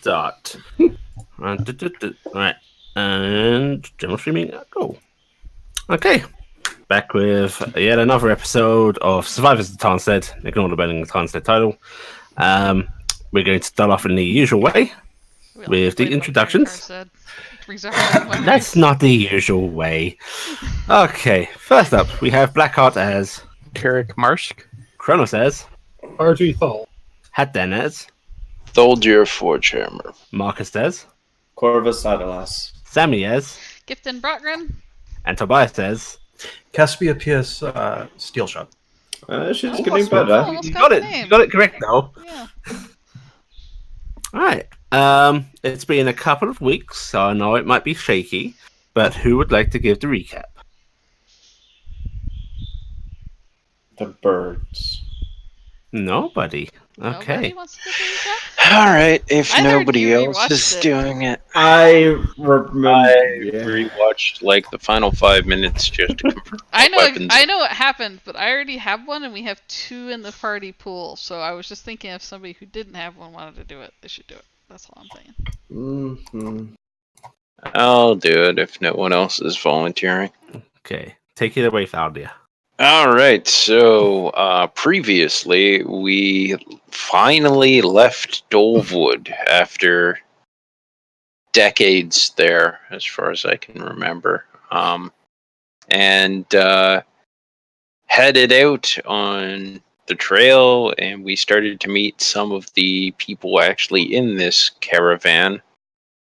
start. Alright. And general streaming, go. Okay. Back with yet another episode of Survivors of Tarnstead. Ignore the Burning Tarnstead title. We're going to start off in the usual way with the introductions. That's not the usual way. Okay, first up, we have Blackheart as Carrick Marsk, Kronos as RG Thal, Hatdan as Tholdir Forgehammer, Marcus as Corvus Adalas, Sammy as Gifton Brotgren, and Tobias as Caspia P.S. Steel Shot. She's getting better. You got it. You got it correct though. Yeah. All right. It's been a couple of weeks, so I know it might be shaky, but who would like to give the recap? The birds. Nobody. Okay. Nobody wants to do the recap? All right, if I heard nobody you else rewatched is it. doing it, I remember. I rewatched like the final 5 minutes just to confirm. I know weapons. I know what happened, but I already have one, and we have 2 in the party pool. So I was just thinking if somebody who didn't have one wanted to do it, they should do it. That's all I'm saying. Mm-hmm. I'll do it if no one else is volunteering. Okay. Take it away, Thaldia. All right, so previously we finally left Dolewood after decades there, as far as I can remember, and headed out on the trail, and we started to meet some of the people actually in this caravan,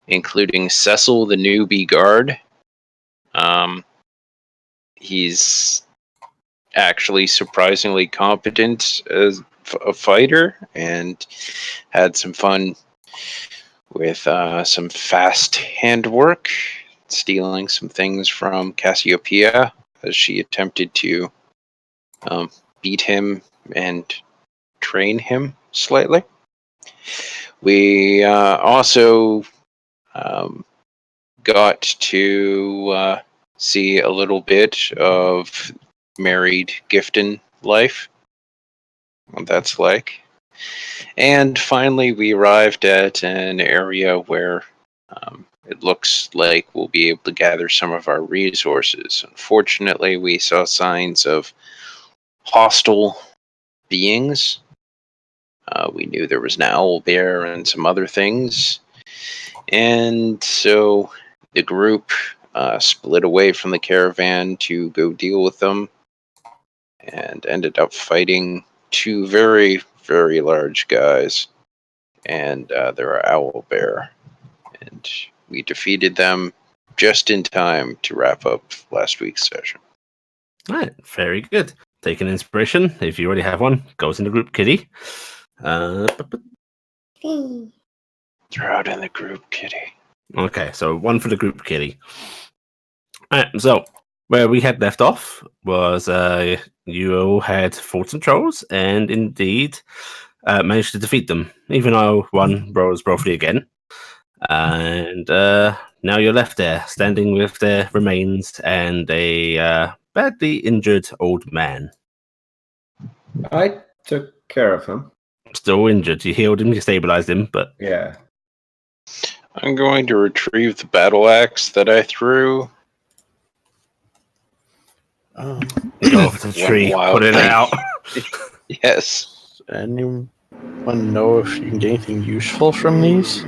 including Cecil, the newbie guard. He's actually surprisingly competent as a fighter and had some fun with some fast handwork, stealing some things from Cassiopeia as she attempted to beat him and train him slightly. We also got to see a little bit of married Gifton life, what that's like. And finally, we arrived at an area where it looks like we'll be able to gather some of our resources. Unfortunately, we saw signs of hostile beings. We knew there was an owl bear and some other things. And so the group split away from the caravan to go deal with them, and ended up fighting 2 very, very large guys and their owl bear. And we defeated them just in time to wrap up last week's session. All right. Very good. Take an inspiration. If you already have one, goes in the group kitty. Throw out in the group, kitty. Okay, so one for the group kitty. All right, so where we had left off was you all had fought some trolls and indeed managed to defeat them, even though one rose briefly again. And now you're left there, standing with their remains and a badly injured old man. I took care of him. Still injured. You healed him, you stabilized him, but Yeah. I'm going to retrieve the battle axe that I threw. go over to the tree, Wild put it thing. out. Yes. anyone know if you can get anything useful from these?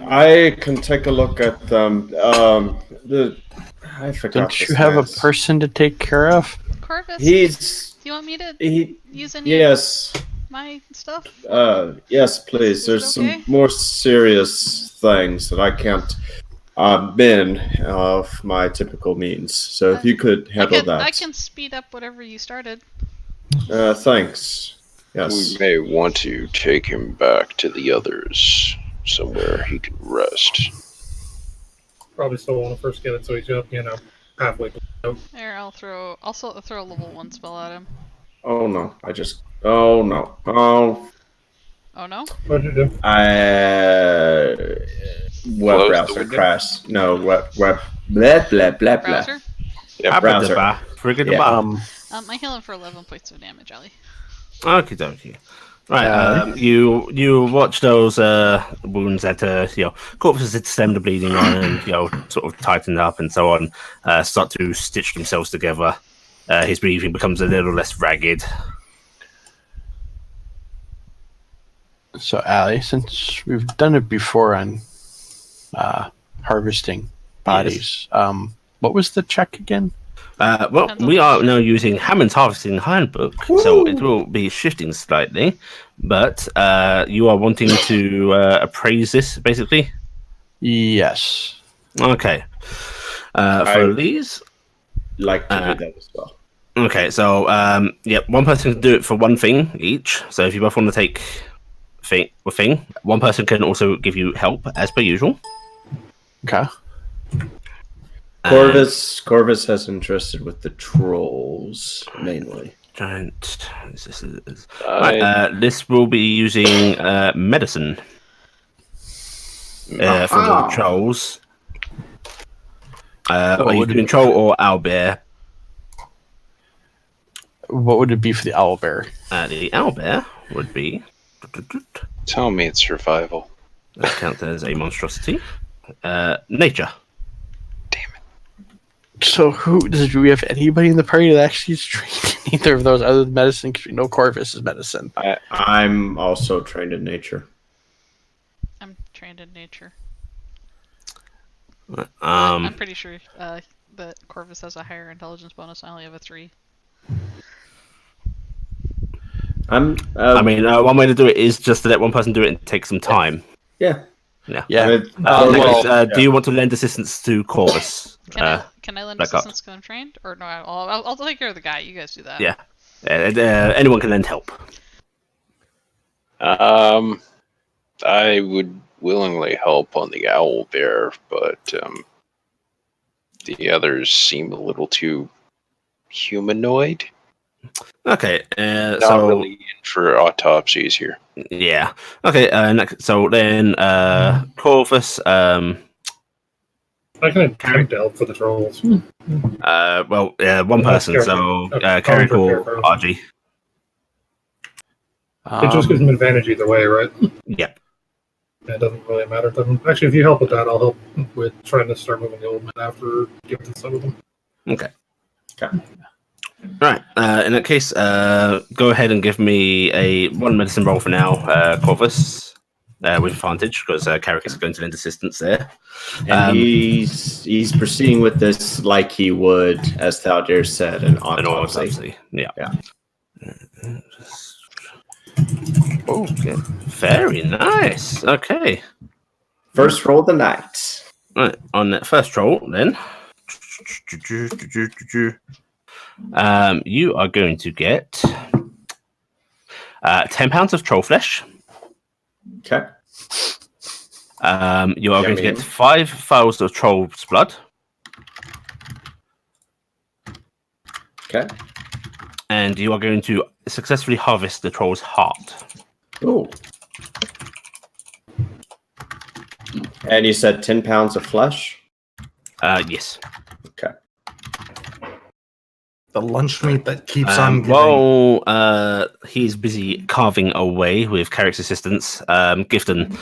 I can take a look at them. I forgot. Don't this you have man's- a person to take care of? Corvus, He's. do you want me to He. use any of Yes. my stuff? Yes, please. Is it There's okay? some more serious things that I can't bend of my typical means. So if you could handle that. I can speed up whatever you started. Thanks. We Yes. may want to take him back to the others, somewhere he can rest. Probably still want to first get it so he's up, halfway. There, I'll throw a level 1 spell at him. Oh no! Oh no! Oh. Oh no? What'd you do? Web Close the browser window? crash. No, web. Blah blah blah blah. Browser? Yeah, browser. Forget Yeah. about. I heal him for 11 points of damage, Ali. Okie dokie. Right. You watch those wounds that corpses stem the bleeding on, and sort of tighten up and so on, start to stitch themselves together. His breathing becomes a little less ragged. So, Ali, since we've done it before on harvesting bodies, what was the check again? Well, we are now using Hammond's Harvesting Handbook, so it will be shifting slightly. But you are wanting to appraise this, basically? Yes. Okay. For these... Like to do that as well. Okay, so, one person can do it for one thing each. So if you both want to take thing, one person can also give you help, as per usual. Okay. Corvus has interested with the trolls, mainly. Giant. This will be using medicine for the trolls. Are you doing troll or owlbear? What would it be for the owlbear? The owlbear would be... Tell me it's survival. That counts as a monstrosity. Nature. Damn it. So, do we have anybody in the party that actually is trained in either of those other than medicine? Because we know Corvus is medicine. I'm also trained in nature. I'm trained in nature. Um, I'm pretty sure that Corvus has a higher intelligence bonus. I only have a 3. I mean, one way to do it is just to let one person do it and take some time. Yeah. Yeah. Do you want to lend assistance to Corvus? Can I lend assistance because I'm trained? Or no, I'll take care of the guy. You guys do that. Yeah. Anyone can lend help. I would willingly help on the owl bear, but the others seem a little too humanoid. Okay. Not really in for autopsies here. Yeah. Okay. So then, Corvus. I can attempt to help for the trolls. One person. So Karen or RG. It just gives them advantage either way, right? Yep. It doesn't really matter to them. Actually, if you help with that, I'll help with trying to start moving the old men after giving some of them. Okay. Right. In that case, go ahead and give me a 1 medicine roll for now, Corvus, with advantage because Carrick is going to lend assistance there. And he's proceeding with this like he would, as Thaldir said, an autopsy. Yeah. Yeah. Okay. Very nice. Okay. First roll of the night. Right. On that first roll, then, you are going to get 10 pounds of troll flesh. Okay. You are going to get 5 vials of troll's blood. Okay. And you are going to successfully harvest the troll's heart. Oh. And you said 10 pounds of flesh? Yes. Okay. The lunch meat that keeps on giving. While he's busy carving away with Carrick's assistance, Gifton,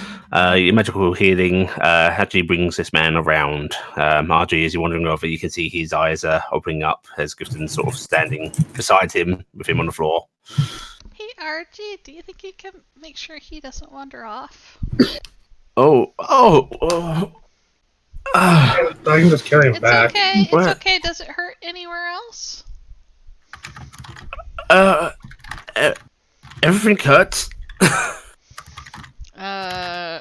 your magical healing actually brings this man around. RG, as you're wandering over, you can see his eyes are opening up as Gifton's sort of standing beside him, with him on the floor. Hey, RG, do you think you can make sure he doesn't wander off? I can just carry him back. Okay. It's okay. Does it hurt anywhere else? Everything hurts. I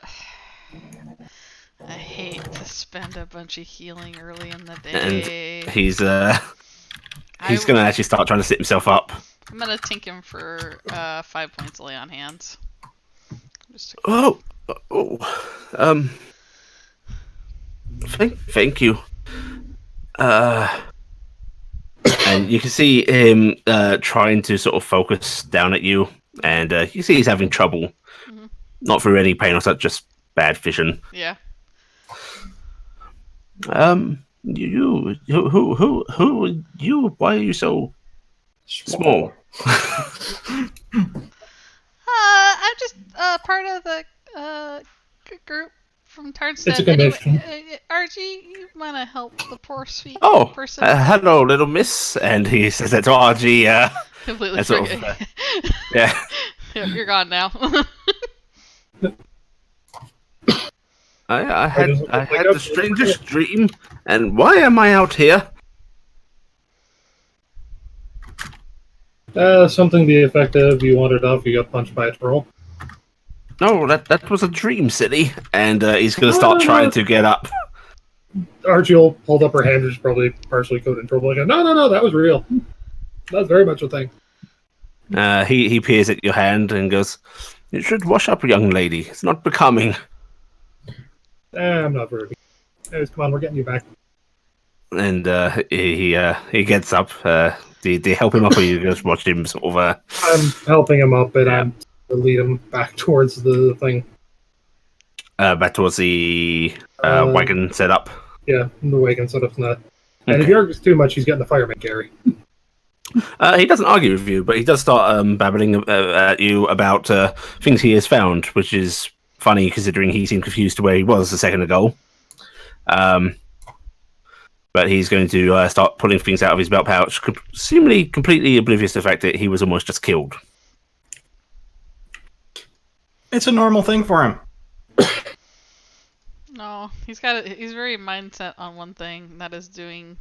hate to spend a bunch of healing early in the day. And he's gonna actually start trying to sit himself up. I'm gonna tink him for 5 points of lay on hands. Thank you. And you can see him trying to sort of focus down at you, and you see he's having trouble. Mm-hmm. Not through any pain or such, just bad vision. Yeah. You why are you so small? I'm just part of the group from Tarnstead. It's a convention. Anyway, RG, you want to help the poor sweet Oh, person? hello, little miss. And he says that to RG. Completely and sort forget. of, yeah. Yep, you're gone now. I had the strangest dream, and why am I out here? Something to the effect of you wandered off, you got punched by a troll. No, that was a dream, silly. And he's going to start trying to get up. Archie will hold up her hand, which is probably partially coated in trouble again. No, that was real. That's very much a thing. He peers at your hand and goes, "You should wash up, young lady. It's not becoming." I'm not rude. Anyways, come on, we're getting you back. And he gets up. Do you help him up, or you just watch him sort of? I'm helping him up, and Yeah. I'm to lead him back towards the thing. Back towards the wagon setup. Yeah, the wagon setup's not. And if Okay. he argues too much, he's getting the fireman Gary. He doesn't argue with you, but he does start babbling at you about things he has found, which is funny considering he seemed confused to where he was a second ago. But he's going to start pulling things out of his belt pouch, seemingly completely oblivious to the fact that he was almost just killed. It's a normal thing for him. No, he's very mindset on one thing, and that is doing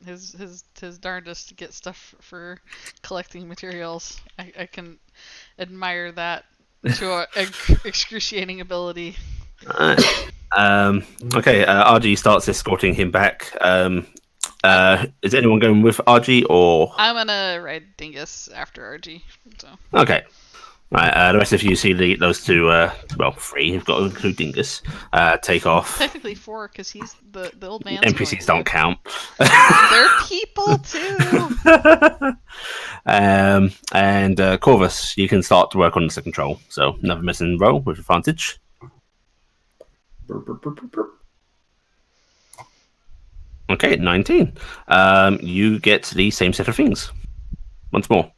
his darndest to get stuff for collecting materials. I can admire that to an excruciating ability. Okay, RG starts escorting him back. Is anyone going with RG or? I'm gonna ride Dingus after RG. So. Okay. Right, the rest of you see those two, three, you've got to include Dingus, take off. Technically 4, because he's the old man's NPCs don't count. They're people too. And Corvus, you can start to work on the second troll. So another medicine roll with advantage. Okay, 19. You get the same set of things. Once more.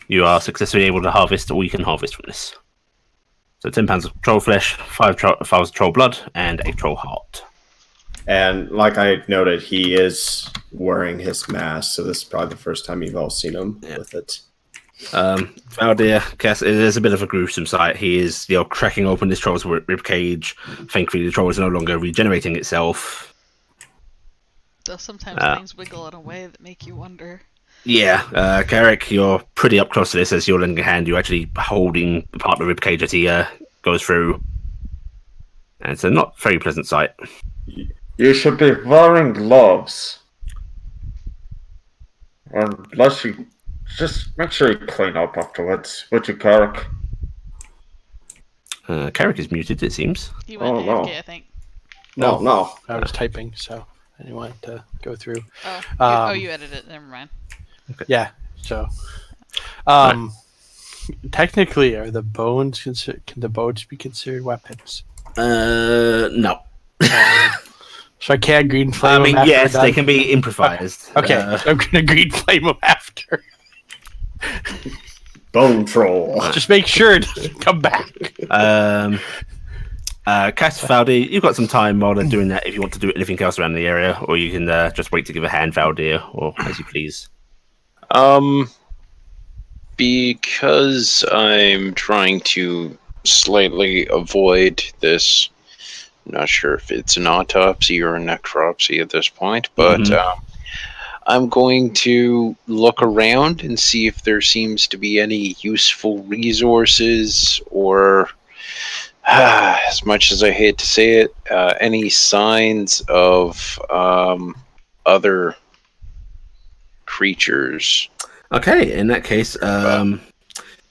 You are successfully able to harvest all you can harvest from this. So 10 pounds of troll flesh, 5 of troll blood, and a troll heart. And like I noted, he is wearing his mask, so this is probably the first time you've all seen him with it. Valdir, Cass, it is a bit of a gruesome sight. He is, cracking open this troll's rib cage. Thankfully, the troll is no longer regenerating itself. Though sometimes things wiggle in a way that make you wonder. Yeah, Carrick, you're pretty up close to this as you're lending a hand. You're actually holding part of the rib cage as he goes through. And it's a not very pleasant sight. You should be wearing gloves. Unless you just make sure you clean up afterwards, would you, Carrick? Carrick is muted, it seems. He went AFK, I think. No. I was typing, so I didn't want to go through. You edited it. Never mind. Okay. Yeah, so technically, are the bones can the bones be considered weapons? No. So I can't green flame. I mean, them yes, after they can be improvised. Okay, so I'm gonna green flame them after. Bone troll. Just make sure it doesn't come back. Cass, Valdir, you've got some time while they're doing that if you want to do anything else around the area, or you can just wait to give a hand, Valdir, or as you please. Because I'm trying to slightly avoid this, I'm not sure if it's an autopsy or a necropsy at this point, but I'm going to look around and see if there seems to be any useful resources or, as much as I hate to say it, any signs of other creatures. Okay, in that case,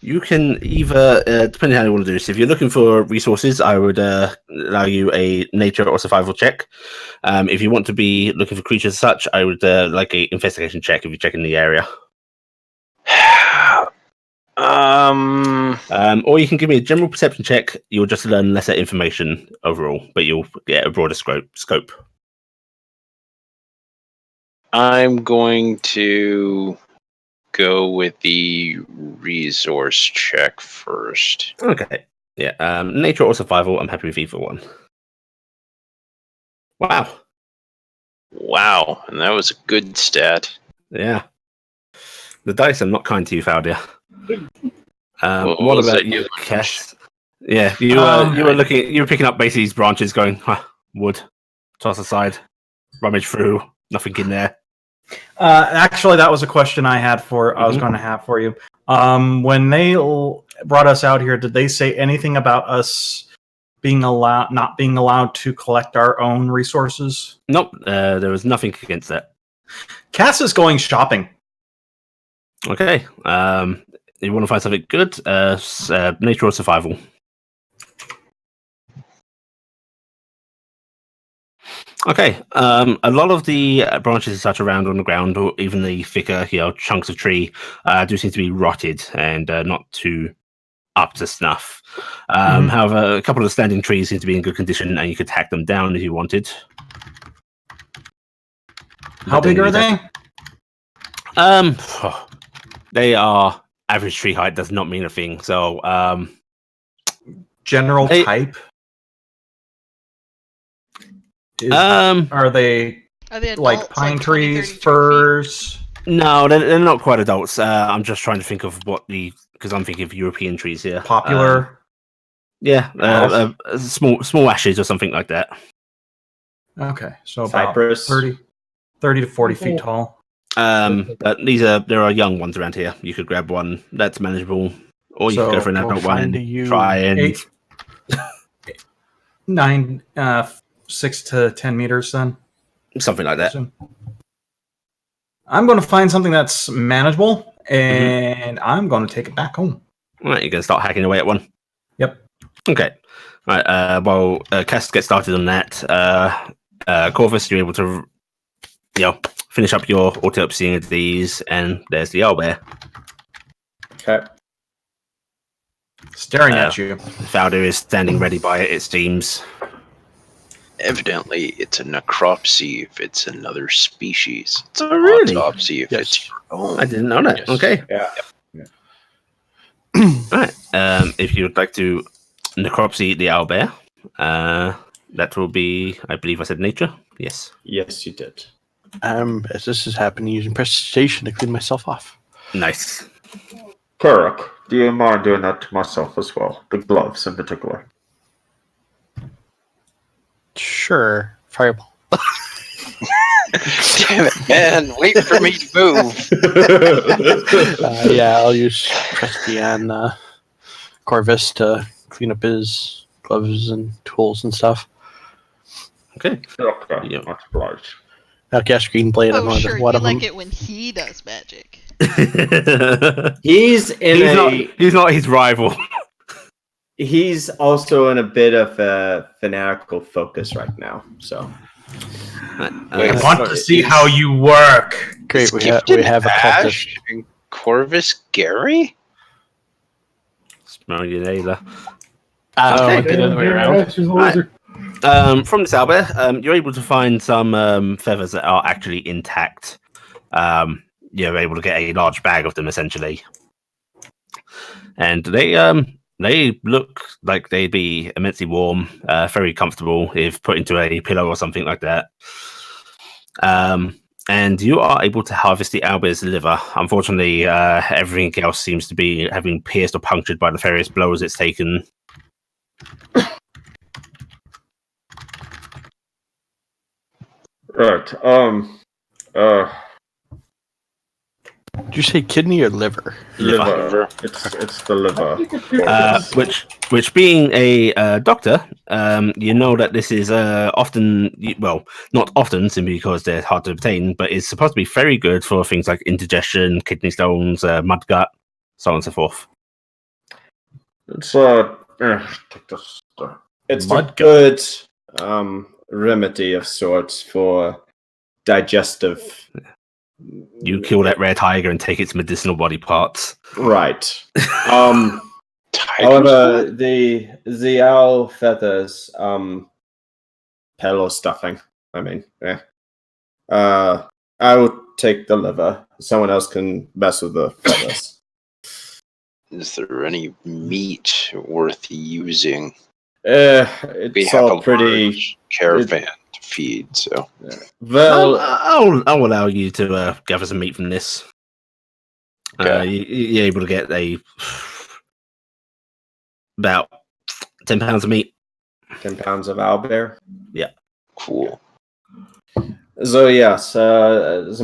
you can either, depending on how you want to do this, if you're looking for resources, I would allow you a nature or survival check. If you want to be looking for creatures as such, I would like a investigation check if you're checking the area. Or you can give me a general perception check. You'll just learn lesser information overall, but you'll get a broader scope. I'm going to go with the resource check first. Okay. Yeah. Nature or survival. I'm happy with either one. Wow. Wow, and that was a good stat. Yeah. The dice are not kind to you, Faudia. What What was about it, you, you Cass? Yeah, you Um, were looking. You were picking up basically these branches, going wood, toss aside, rummage through, nothing in there. Actually, that was a question I had I was Mhm. going to have for you. When they brought us out here, did they say anything about us not being allowed to collect our own resources? Nope, there was nothing against that. Cass is going shopping. Okay. You want to find something good? Nature or survival? Okay. A lot of the branches and such around on the ground, or even the thicker, chunks of tree, do seem to be rotted and not too up to snuff. Mhm. However, a couple of the standing trees seem to be in good condition, and you could hack them down if you wanted. How But then big are you'd have they? They are average tree height. Does not mean a thing. So, General Hey. type? Um, Are they Are they adults, like pine like 20, trees, 30 feet? firs? no, they're not quite adults. I'm just trying to think of because I'm thinking of European trees here. Popular? Yeah, Ash. small ashes or something like that. Okay, so about Cypress. 30 to 40 feet tall. But there are young ones around here. You could grab one that's manageable, or you could go So for an we'll adult one find and you try and 6 to 10 meters then. something like that. Assume. I'm going to find something that's manageable, Mm-hmm. and I'm going to take it back home. All right, you're gonna start hacking away at one. Yep. Okay. All right. Well, Cass, get started on that. Corvus, you're able to, finish up your autopsying of these, and there's the owlbear. Okay. Staring at you. Founder is standing ready by it. It seems. Evidently, it's a necropsy if it's another species. It's an really? autopsy if Yes. it's your own. I didn't know that. Yes. Okay. Yeah. All right. If you would like to necropsy the owlbear, that will be, I believe I said nature. Yes. Yes, you did. As this is happening, using prestidigitation to clean myself off. Nice. Turok, do you mind doing that to myself as well? The gloves in particular. Sure. Fireball. Damn it, man! Wait for me to move. Yeah, I'll use Presti on Corvus to clean up his gloves and tools and stuff. Okay. Okay, Yeah. much obliged. I'll cast Green Blade on Oh, one sure. of, one You of like them. it when he does magic. He's in He's not his rival. He's also in a bit of a fanatical focus right now. So Wait, I want to see how you work. Great, Is we Gifted have a cultist. Ash and Corvus Gary? Smell you later. I Okay. did it the other way around. She's a Right. loser. From this owlbear, you're able to find some feathers that are actually intact. You're able to get a large bag of them essentially, and they look like they'd be immensely warm, very comfortable if put into a pillow or something like that. And you are able to harvest the owlbear's liver. Unfortunately, everything else seems to be having pierced or punctured by the various blows it's taken. right. Did you say kidney or liver? Liver. It's the liver. Which being a doctor, you know that this is often, well, not often, simply because they're hard to obtain, but is supposed to be very good for things like indigestion, kidney stones, mud gut, so on and so forth. It's take this. It's a Mud good remedy of sorts for digestive. You kill that rare tiger and take its medicinal body parts. Right. Tiger's However, the owl feathers, pillow stuffing. I mean, yeah. I will take the liver. Someone else can mess with the feathers. Is there any meat worth using? We It's have all a pretty. large caravan to feed, so Well, I'll allow you to gather some meat from this. Okay. You're able to get about £10 of meat. 10 pounds of owlbear. cool. So yes, some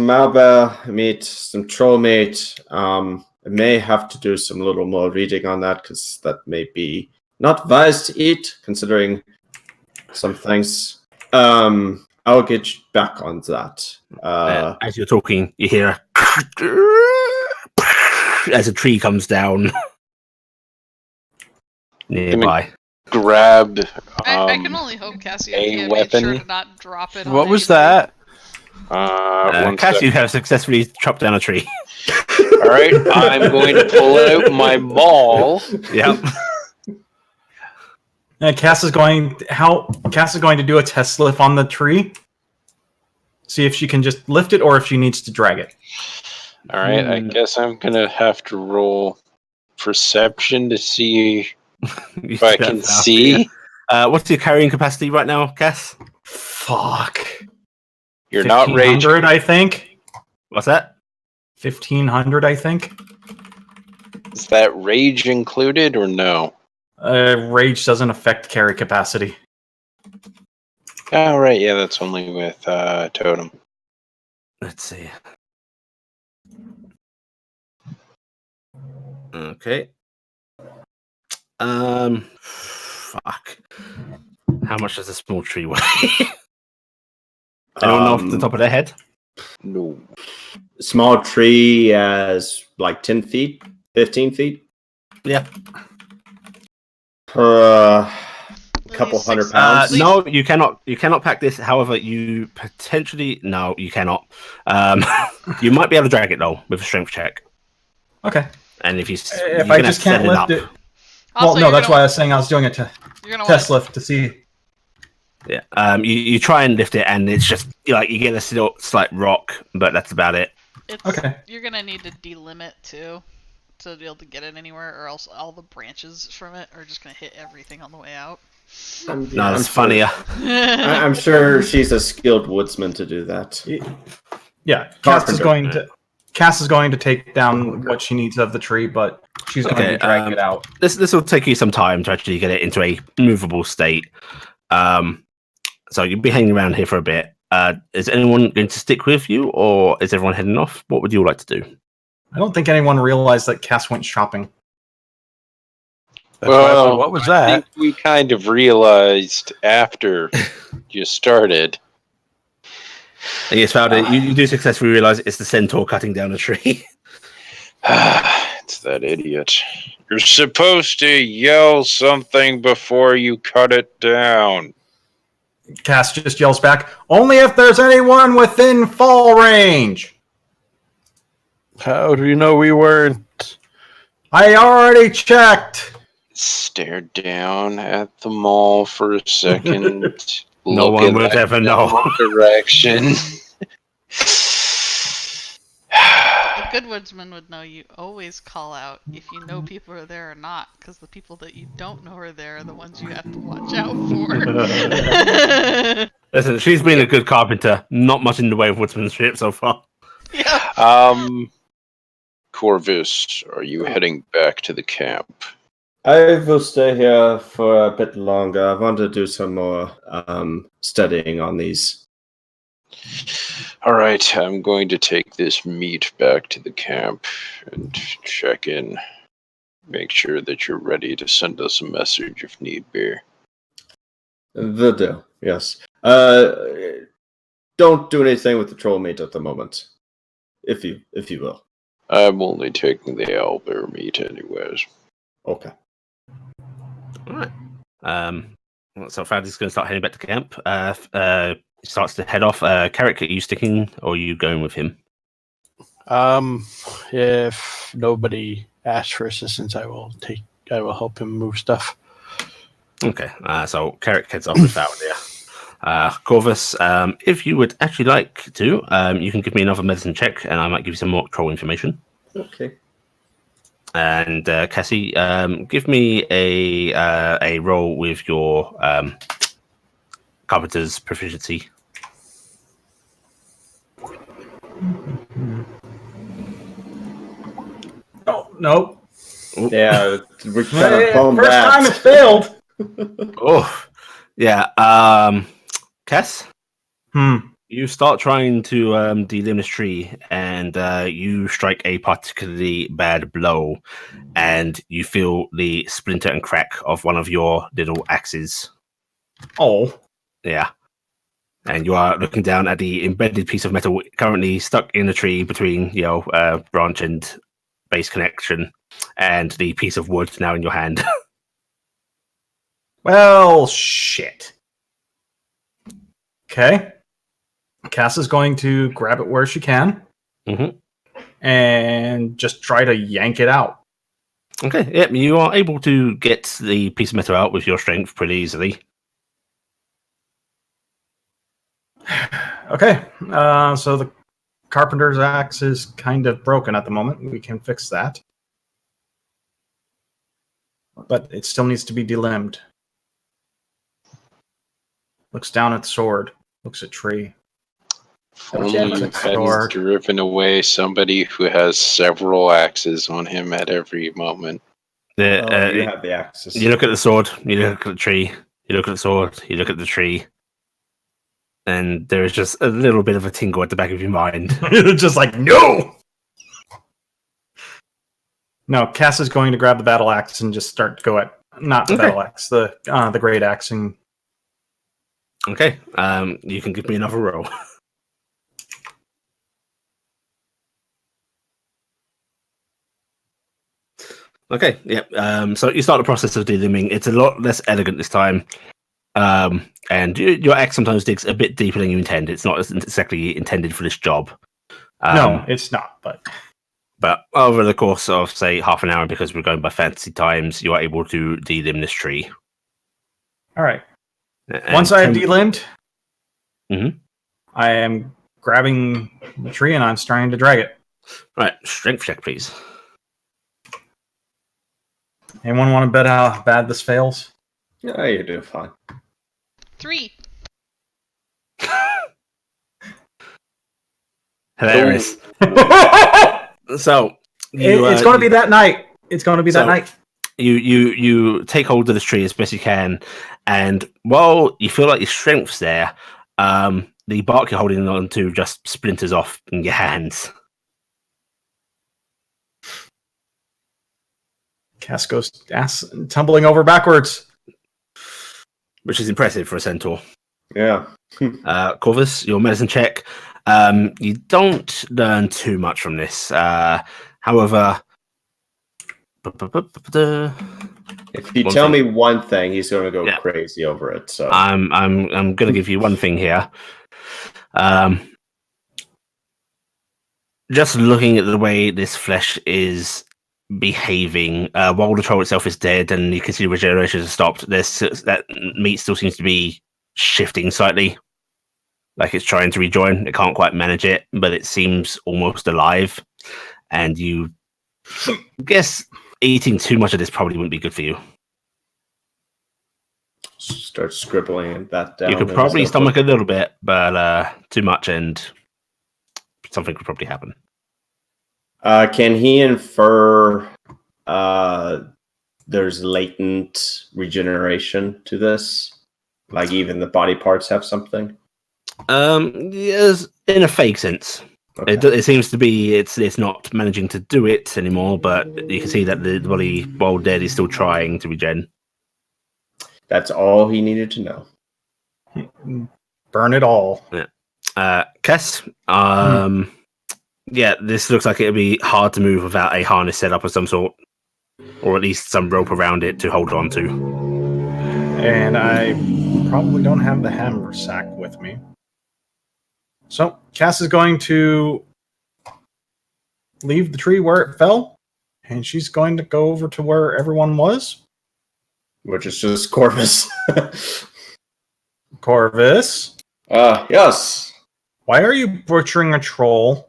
owlbear meat, some troll meat. I may have to do some little more reading on that because that may be not wise to eat, considering some things. I'll get you back on that. As you're talking, you hear as a tree comes down nearby. Grab. I can only hope Cassie a made sure weapon. to not drop it. What on was anybody. that? One Cass, sec. you have successfully chopped down a tree. All right, I'm going to pull out my maul. Yep. Cass is going to do a test lift on the tree. See if she can just lift it or if she needs to drag it. All right, I guess I'm gonna have to roll perception to see if I can see. What's your carrying capacity right now, Cass? Fuck. You're not 1500, raging. I think. What's that? 1500, I think. Is that rage included or no? Rage doesn't affect carry capacity. Oh, right, yeah, that's only with totem. Let's see. Okay. Fuck. How much does a small tree weigh? Anyone know off the top of their head? No. Small tree as like 10 feet, 15 feet. Yeah. Per couple Least hundred six- pounds. No, you cannot. You cannot pack this. However, you potentially you cannot. You might be able to drag it though with a strength check. Okay. And if If I just can't lift it. Also, Well, no, you're that's gonna, why I was saying I was doing a you're gonna test want lift to see. Yeah. You try and lift it, and it's just you get a slight rock, but that's about it. it's, Okay. You're gonna need to delimit too to be able to get it anywhere, or else all the branches from it are just gonna hit everything on the way out. No, that's funnier. I'm sure she's a skilled woodsman to do that. Yeah, Carpenter. Cass is going to take down what she needs of the tree, but she's going to drag it out. This will take you some time to actually get it into a movable state. So you'll be hanging around here for a bit. Is anyone going to stick with you, or is everyone heading off? What would you like to do? I don't think anyone realized that Cass went shopping. That's why I said, what was I that? think we kind of realized after you started. Yes, Fowler, you do successfully realize it's the centaur cutting down a tree. It's that idiot. You're supposed to yell something before you cut it down. Cass just yells back, "Only if there's anyone within fall range." How do you know we weren't? I already checked. Stare down at the mall for a second. No Look one in would that ever know. direction. A good woodsman would know you always call out if you know people are there or not, because the people that you don't know are there are the ones you have to watch out for. Listen, she's been a good carpenter. Not much in the way of woodsmanship so far. Yeah. Corvus, are you heading back to the camp? I will stay here for a bit longer. I want to do some more studying on these. All right, I'm going to take this meat back to the camp and check in. Make sure that you're ready to send us a message if need be. The do, yes. Don't do anything with the troll meat at the moment, if you will. I'm only taking the owlbear meat anyways. Okay. All right. So Fowler's going to start heading back to camp. He starts to head off. Carrick, are you sticking or are you going with him? If nobody asks for assistance, I will help him move stuff. Okay. So Carrick heads off with Fowler. Corvus, if you would actually like to, you can give me another medicine check, and I might give you some more troll information. Okay. And Cassie, give me a roll with your carpenter's proficiency. Oh, no. Yeah, we kind of bombed First that. time it's failed. Oh, yeah. Cass, you start trying to delimb this tree, and you strike a particularly bad blow, and you feel the splinter and crack of one of your little axes. Oh. Yeah. And you are looking down at the embedded piece of metal currently stuck in the tree between, branch and base connection, and the piece of wood now in your hand. Well, shit. Okay. Cass is going to grab it where she can and just try to yank it out. Okay, yep, you are able to get the piece of metal out with your strength pretty easily. Okay. So the carpenter's axe is kind of broken at the moment. We can fix that. But it still needs to be delimbed. Looks down at the sword. Looks at tree. Only Yeah, you that's hadn't sword. driven away somebody who has several axes on him at every moment. You have the axes. You look at the sword, you look at the tree, you look at the sword, you look at the tree, and there is just a little bit of a tingle at the back of your mind. Just like, no! No, Cass is going to grab the battle axe and just start to go at, not the battle axe, the great axe. And... Okay, you can give me another roll. Okay, yeah. So you start the process of delimbing. It's a lot less elegant this time. And your axe sometimes digs a bit deeper than you intend. It's not exactly intended for this job. no, it's not, But over the course of, say, half an hour, because we're going by fantasy times, you are able to delimb this tree. All right. And Once I have delimbed, Mhm. I am grabbing the tree and I'm starting to drag it. Right, strength check, please. Anyone want to bet how bad this fails? Yeah, you're doing fine. 3. Hilarious. So it's going to be that night. It's going to be that night. You take hold of the tree as best you can, and while you feel like your strength's there, the bark you're holding on to just splinters off in your hands. Cass goes tumbling over backwards. Which is impressive for a centaur. Yeah. Corvus, your medicine check. You don't learn too much from this. However, if you tell me one thing, he's going to go crazy over it. So I'm going to give you one thing here. Just looking at the way this flesh is behaving, while the troll itself is dead and you can see regeneration has stopped, that meat still seems to be shifting slightly, like it's trying to rejoin. It can't quite manage it, but it seems almost alive, and you guess eating too much of this probably wouldn't be good for you. Start scribbling that down. You could probably stomach a little bit, but too much and something could probably happen. Can he infer there's latent regeneration to this? Like even the body parts have something? Yes, in a fake sense. Okay. It seems to be it's not managing to do it anymore, but you can see that the body, while dead, is still trying to regen. That's all he needed to know. Burn it all. Yeah. Cass, yeah, this looks like it'd be hard to move without a harness set up of some sort, or at least some rope around it to hold on to. And I probably don't have the hammer sack with me. So Cass is going to leave the tree where it fell, and she's going to go over to where everyone was. Which is just Corvus. Corvus? Yes. Why are you butchering a troll?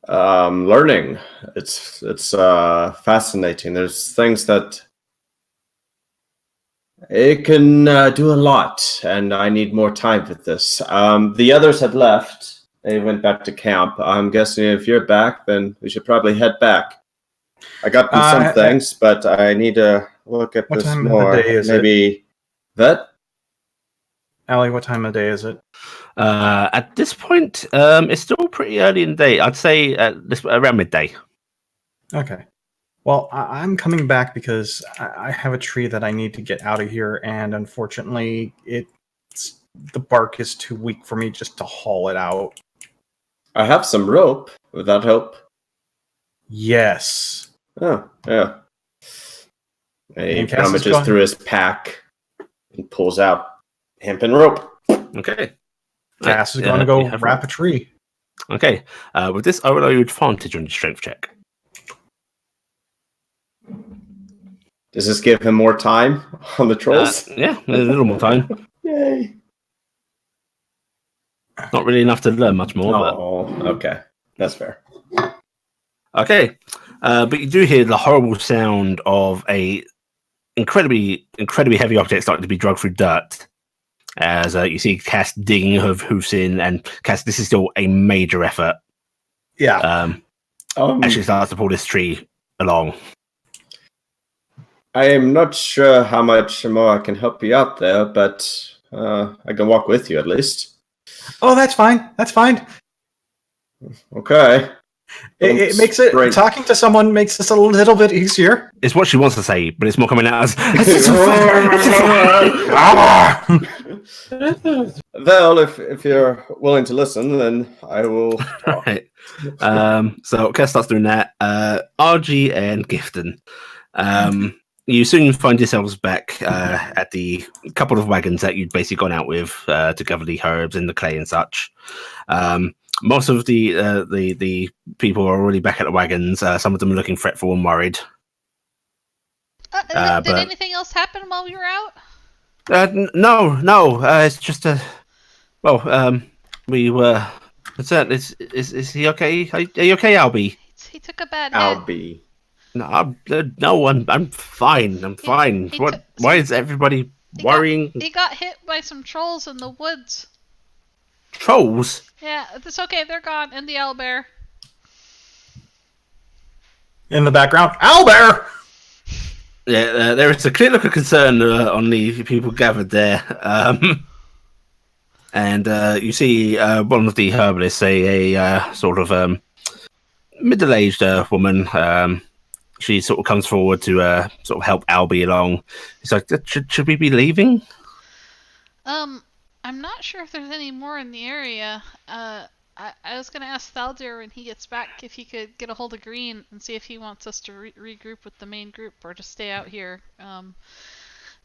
Learning. It's fascinating. There's things that it can do a lot, and I need more time with this. The others had left. They went back to camp. I'm guessing if you're back, then we should probably head back. I got them some things, but I need to look at What this time more. of the day is Maybe that. Allie, what time of day is it? At this point, it's still pretty early in the day. I'd say around midday. Okay. Well, I'm coming back because I have a tree that I need to get out of here, and unfortunately, the bark is too weak for me just to haul it out. I have some rope. Would that help? Yes. Oh, yeah. He And Cass is rummages going- through his pack and pulls out hemp and rope. Okay. Cass is going to go wrap a tree. Okay. With this, I will allow you advantage on your strength check. Does this give him more time on the trolls? Yeah, a little more time. Yay. Not really enough to learn much more. Oh, okay. That's fair. But... Okay. But you do hear the horrible sound of a incredibly heavy object starting to be dragged through dirt. As you see Cass digging her hoofs in, and Cass, this is still a major effort. Yeah. Actually starts to pull this tree along. I am not sure how much more I can help you out there, but I can walk with you at least. Oh, that's fine. That's fine. Okay. It makes it talking to someone makes this a little bit easier. It's what she wants to say, but it's more coming out as. Well, if you're willing to listen, then I will. Right. So Cass starts doing that. RG and Gifton. You soon find yourselves back at the couple of wagons that you'd basically gone out with to gather the herbs and the clay and such. Most of the people are already back at the wagons. Some of them are looking fretful and worried. Did anything else happen while we were out? No. It's just we were. Is he okay? Are you okay, Albie? He took a bad hit. Albie. No, I'm fine. I'm fine. Why is everybody worrying? He got hit by some trolls in the woods. Trolls? Yeah, it's okay. They're gone. And the owlbear. In the background, owlbear! Yeah, there is a clear look of concern on the people gathered there. And you see one of the herbalists, a sort of middle-aged woman. She sort of comes forward to sort of help Albie along. He's like, should we be leaving? I'm not sure if there's any more in the area. I was going to ask Thaldir when he gets back if he could get a hold of Green and see if he wants us to regroup with the main group or to stay out here.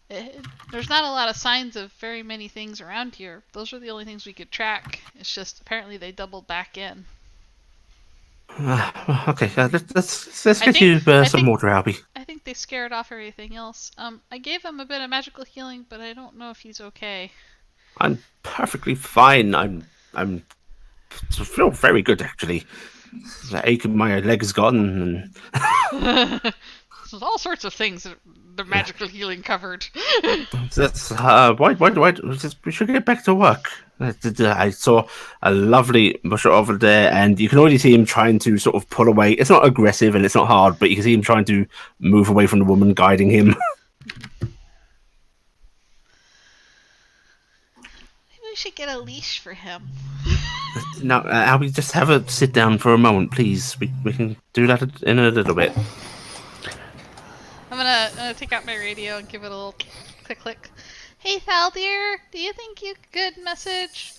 There's not a lot of signs of very many things around here. Those are the only things we could track. It's just apparently they doubled back in. Okay, let's get you some water, Albie. I think they scared off everything else. I gave him a bit of magical healing, but I don't know if he's okay. I'm perfectly fine. I feel very good actually. The ache in my leg is gone. And... There's all sorts of things that the magical healing covered. That's why we should get back to work. I saw a lovely musher over there, and you can already see him trying to sort of pull away. It's not aggressive and it's not hard, but you can see him trying to move away from the woman guiding him. Maybe we should get a leash for him. Now, Albie, just have a sit down for a moment, please. We can do that in a little bit. I'm gonna take out my radio and give it a little click. Hey Thaldir, do you think you could message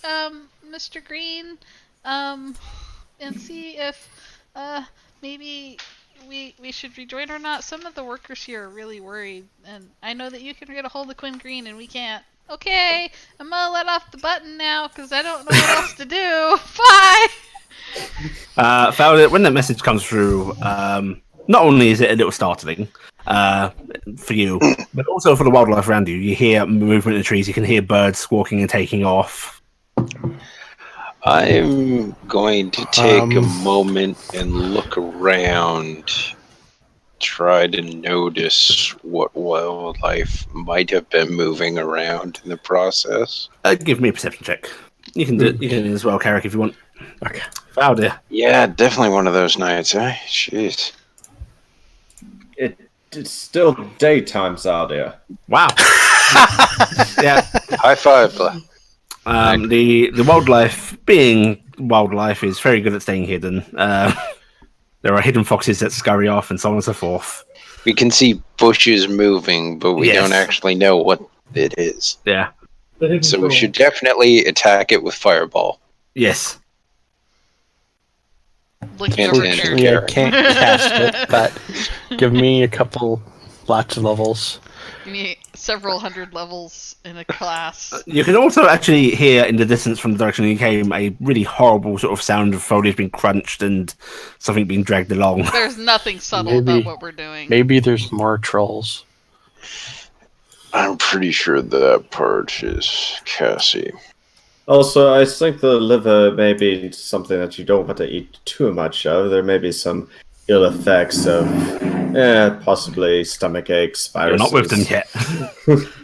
Mr. Green and see if maybe we should rejoin or not? Some of the workers here are really worried, and I know that you can get a hold of Quinn Green and we can't. Okay, I'm gonna let off the button now because I don't know what else to do. Bye! Thaldir, when that message comes through, not only is it a little startling for you, but also for the wildlife around you. You hear movement in the trees, you can hear birds squawking and taking off. I'm going to take a moment and look around, try to notice what wildlife might have been moving around in the process. Give me a perception check. You can do it. You can as well, Carrick, if you want. Okay. Foul dear. Yeah, definitely one of those nights, eh? Jeez. It's still daytime, Zardia. Wow. Yeah. High five, Blah. The wildlife, being wildlife, is very good at staying hidden. There are hidden foxes that scurry off, and so on and so forth. We can see bushes moving, but we don't actually know what it is. Yeah. So we should definitely attack it with fireball. Yes. Looking over Unfortunately, Carrick. I can't cast it, but give me a couple lots of levels. Give me several hundred levels in a class. You can also actually hear in the distance from the direction you came a really horrible sort of sound of foliage being crunched and something being dragged along. There's nothing subtle about what we're doing. Maybe there's more trolls. I'm pretty sure that part is Cassie. Also, I think the liver may be something that you don't want to eat too much of. There may be some ill effects of possibly stomach aches, viruses. You're not with them yet.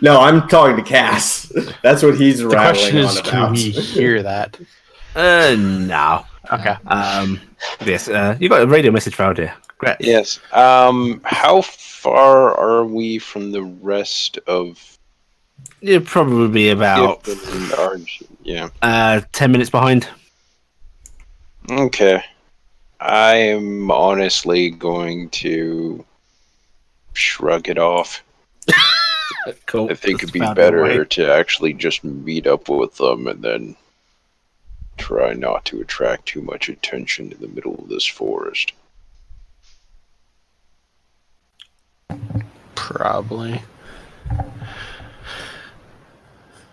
No, I'm talking to Cass. That's what he's The rattling question is, on can about. we hear that? No. Okay. Yes, you got a radio message for dear. Great. Yes. How far are we from the rest of You'd probably be about Gifton and Arj? Yeah. 10 minutes behind. Okay. I am honestly going to shrug it off. Cool. I think it'd be That's about better the way. to actually just meet up with them and then try not to attract too much attention in the middle of this forest. Probably.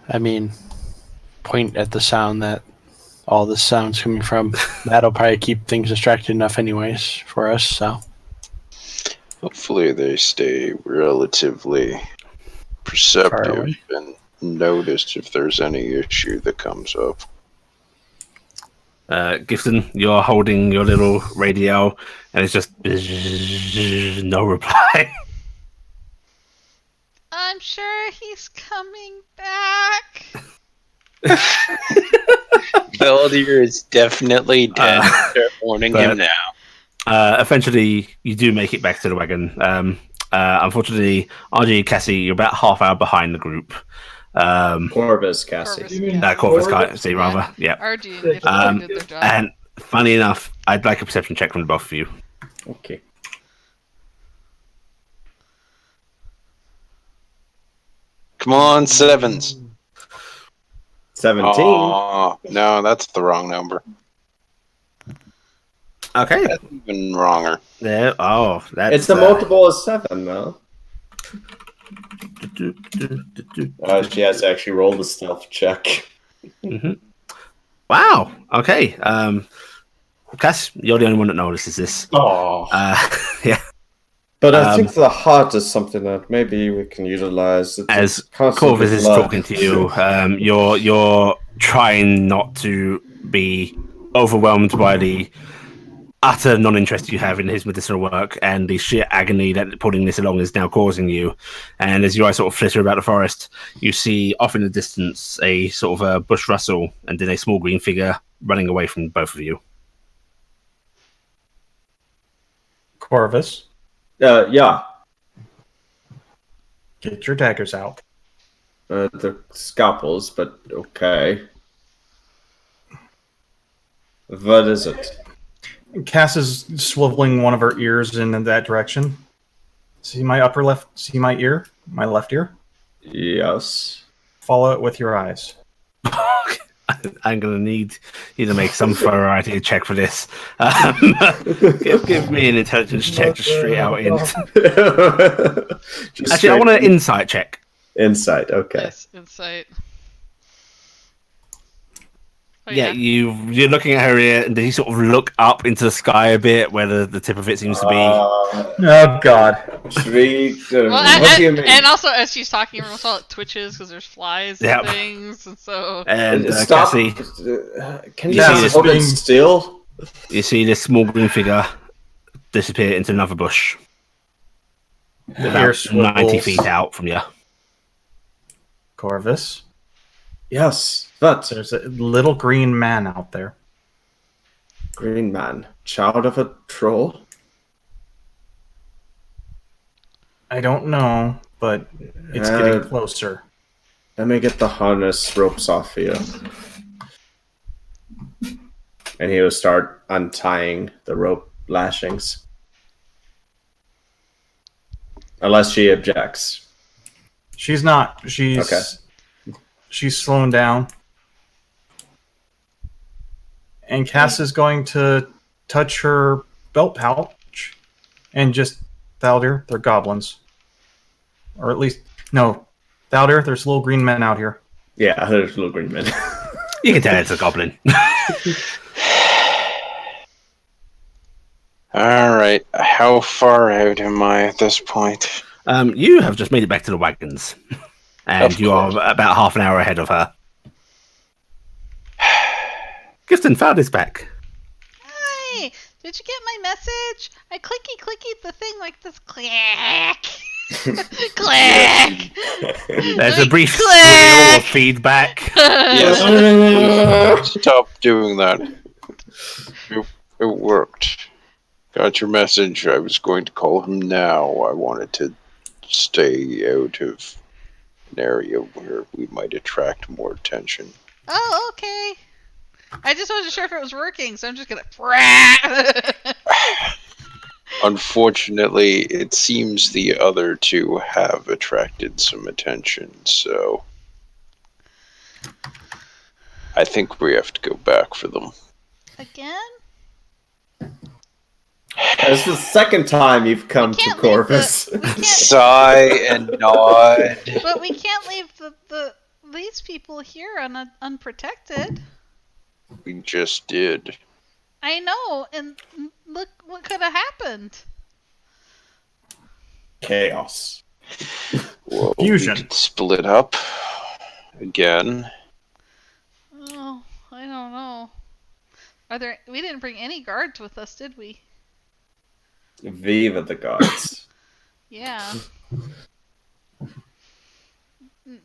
I mean, point at the sound that all the sound's coming from. That'll probably keep things distracted enough anyways for us, so. Hopefully they stay relatively perceptive and notice if there's any issue that comes up. Gifton, you're holding your little radio, and it's just no reply. I'm sure he's coming back. Beldier is definitely dead. Start warning him now. Eventually, you do make it back to the wagon. Unfortunately, RG and Cassie, you're about half hour behind the group. Corvus, Cassie. Corvus, Cassie, rather. Yeah. RG and Gifton did their job. And funny enough, I'd like a perception check from the both of you. Okay. Come on, sevens. 17. Oh, no, that's the wrong number. Okay. That's even wronger. There. Oh, that's. It's the multiple of 7, though. She has to actually roll the stealth check. Mm-hmm. Wow. Okay. Cass, you're the only one that notices this. Oh. Yeah. But I think the heart is something that maybe we can utilize. As Corvus is talking to you, you're trying not to be overwhelmed by the utter non-interest you have in his medicinal work and the sheer agony that pulling this along is now causing you. And as your eyes sort of flitter about the forest, you see off in the distance a sort of a bush rustle and then a small green figure running away from both of you. Corvus, yeah. get your daggers out. The scalpels, but okay. What is it? Cass is swiveling one of her ears in that direction. See my upper left? See my ear? My left ear? Yes. Follow it with your eyes. I'm going to need you to make some variety check for this. Give me an intelligence check just straight out in. Actually, I want an insight check. Insight, okay. Yes, insight. Oh, Yeah, you're looking at her ear, and then you sort of look up into the sky a bit, where the tip of it seems to be. Oh God. Should we? Well, What do you mean? and also as she's talking, every once in a while it twitches because there's flies Yep. and things, and so. And Stop! Cassie, Can you you see just this hold it being- still? you see this small green figure disappear into another bush, Ear about 90 swivels. feet out from you. Corvus, Yes, but there's a little green man out there. Green Man, child of a troll. I don't know, but it's getting closer. Let me get the harness ropes off you. And he will start untying the rope lashings. Unless she objects. She's not. She's Okay. She's slowing down. And Cass is going to touch her belt pouch and just, Thaldir, they're goblins. Or at least, no. Thaldir, there's little green men out here. Yeah, there's little green men. You can tell it's a goblin. Alright, how far out am I at this point? You have just made it back to the wagons, and Of you are course. about half an hour ahead of her. Gifton found his back. Hi! Did you get my message? I clicky the thing like this. Click! Click! There's a Like, brief click! squeal of feedback. Yes. Stop doing that. It worked. Got your message. I was going to call him now. I wanted to stay out of an area where we might attract more attention. Oh, okay. I just wasn't sure if it was working, so I'm just gonna. Unfortunately, it seems the other two have attracted some attention, so I think we have to go back for them. Again? It's the second time you've come to can't leave Corvus. we can't, Sigh and nod. but we can't leave these people here unprotected. We just did. I know, and look what could have happened. Chaos. Well, Fusion. we could split up again. Oh, I don't know. We didn't bring any guards with us, did we? Viva the gods. Yeah.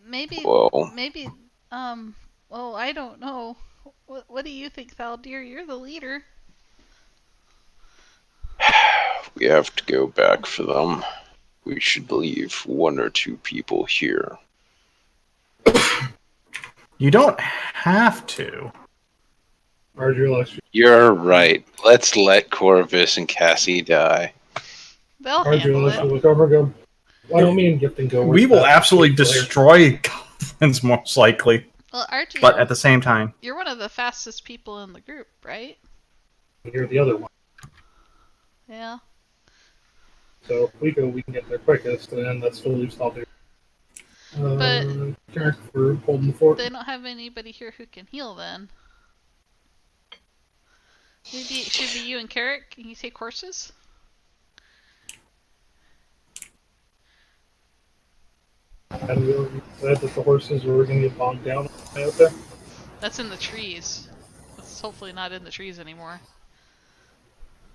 Maybe. Well, Well, I don't know. What do you think, Thaldir? You're the leader. we have to go back for them. We should leave one or two people here. You don't have to. Arduous. You're right. Let's let Corvus and Cassie die. They'll handle Arduous it. will look over and go, why don't me and Gifton go? We with will that absolutely player?" destroy goblins, most likely. Well, Archie, But at the same time, you're one of the fastest people in the group, right? You're the other one. Yeah. So if we go, we can get there quickest, and that still leaves Thaldir. But- Carrick for holding the fort. They don't have anybody here who can heal then. Maybe it should be you and Carrick. Can you take horses? And we said that the horses were going to get bogged down out there. That's in the trees. That's hopefully not in the trees anymore.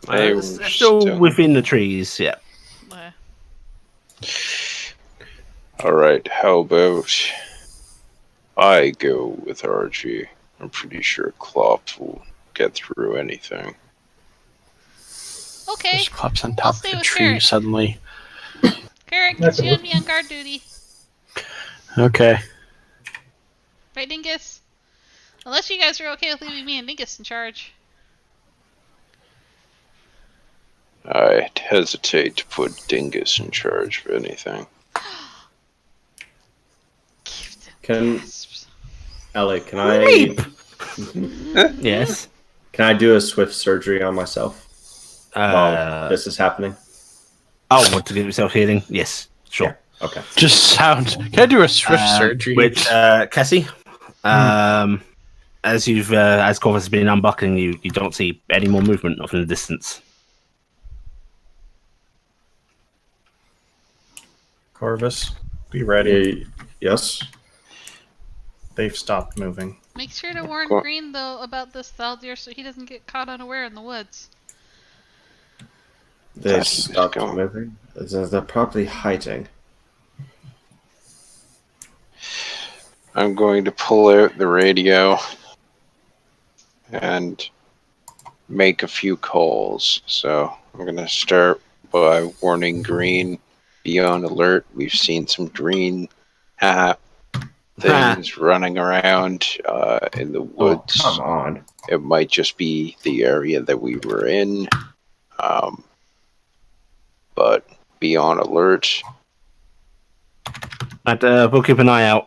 They were It's still still- within the trees, yeah. Uh, Alright, how about I go with Archie? I'm pretty sure Klopp will get through anything. okay. Just pops on I'll top of stay the with tree Carrick. suddenly. Carrick, That's it's you it. and me on guard duty. Okay. Right, Dingus? Unless you guys are okay with leaving me and Dingus in charge. I'd hesitate to put Dingus in charge of anything. Can Gasps. Ellie, can I Yes. can I do a swift surgery on myself while Uh, this is happening? want to give yourself healing? Yes, sure. Okay. Just sounds. Can I do a swift surgery? With Cassie, as Corvus has been unbuckling, you don't see any more movement off in the distance. Corvus, be ready. Yes. They've stopped moving. Make sure to warn Cool. Green though about this Thaldir so he doesn't get caught unaware in the woods. They That keeps stopped going. moving. They're probably hiding. I'm going to pull out the radio and make a few calls. So I'm going to start by warning Green, be on alert. We've seen some green things running around in the Oh, woods. come on. It might just be the area that we were in. But be on alert. But we'll keep an eye out.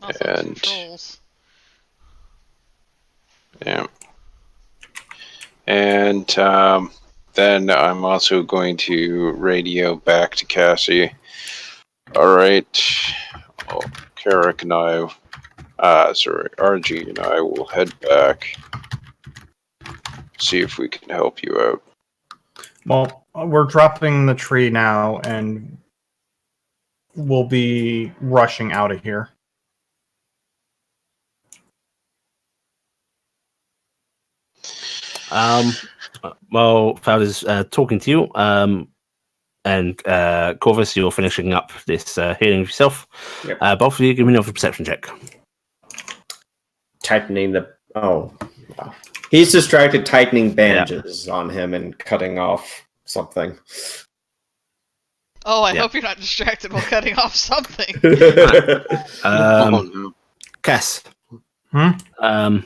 Also, And- trolls. Yeah. And then I'm also going to radio back to Cassie. All right. Carrick and I, RG and I will head back. See if we can help you out. Well, we're dropping the tree now, and we'll be rushing out of here. Well, Fowler's talking to you, and Corvus, you're finishing up this healing of yourself. Yep. Both of you, give me another perception check. Tightening the... Oh. Wow. He's distracted tightening bandages on him and cutting off something. Oh, I Yeah. hope you're not distracted while cutting off something. Oh, no. Cass. Hmm?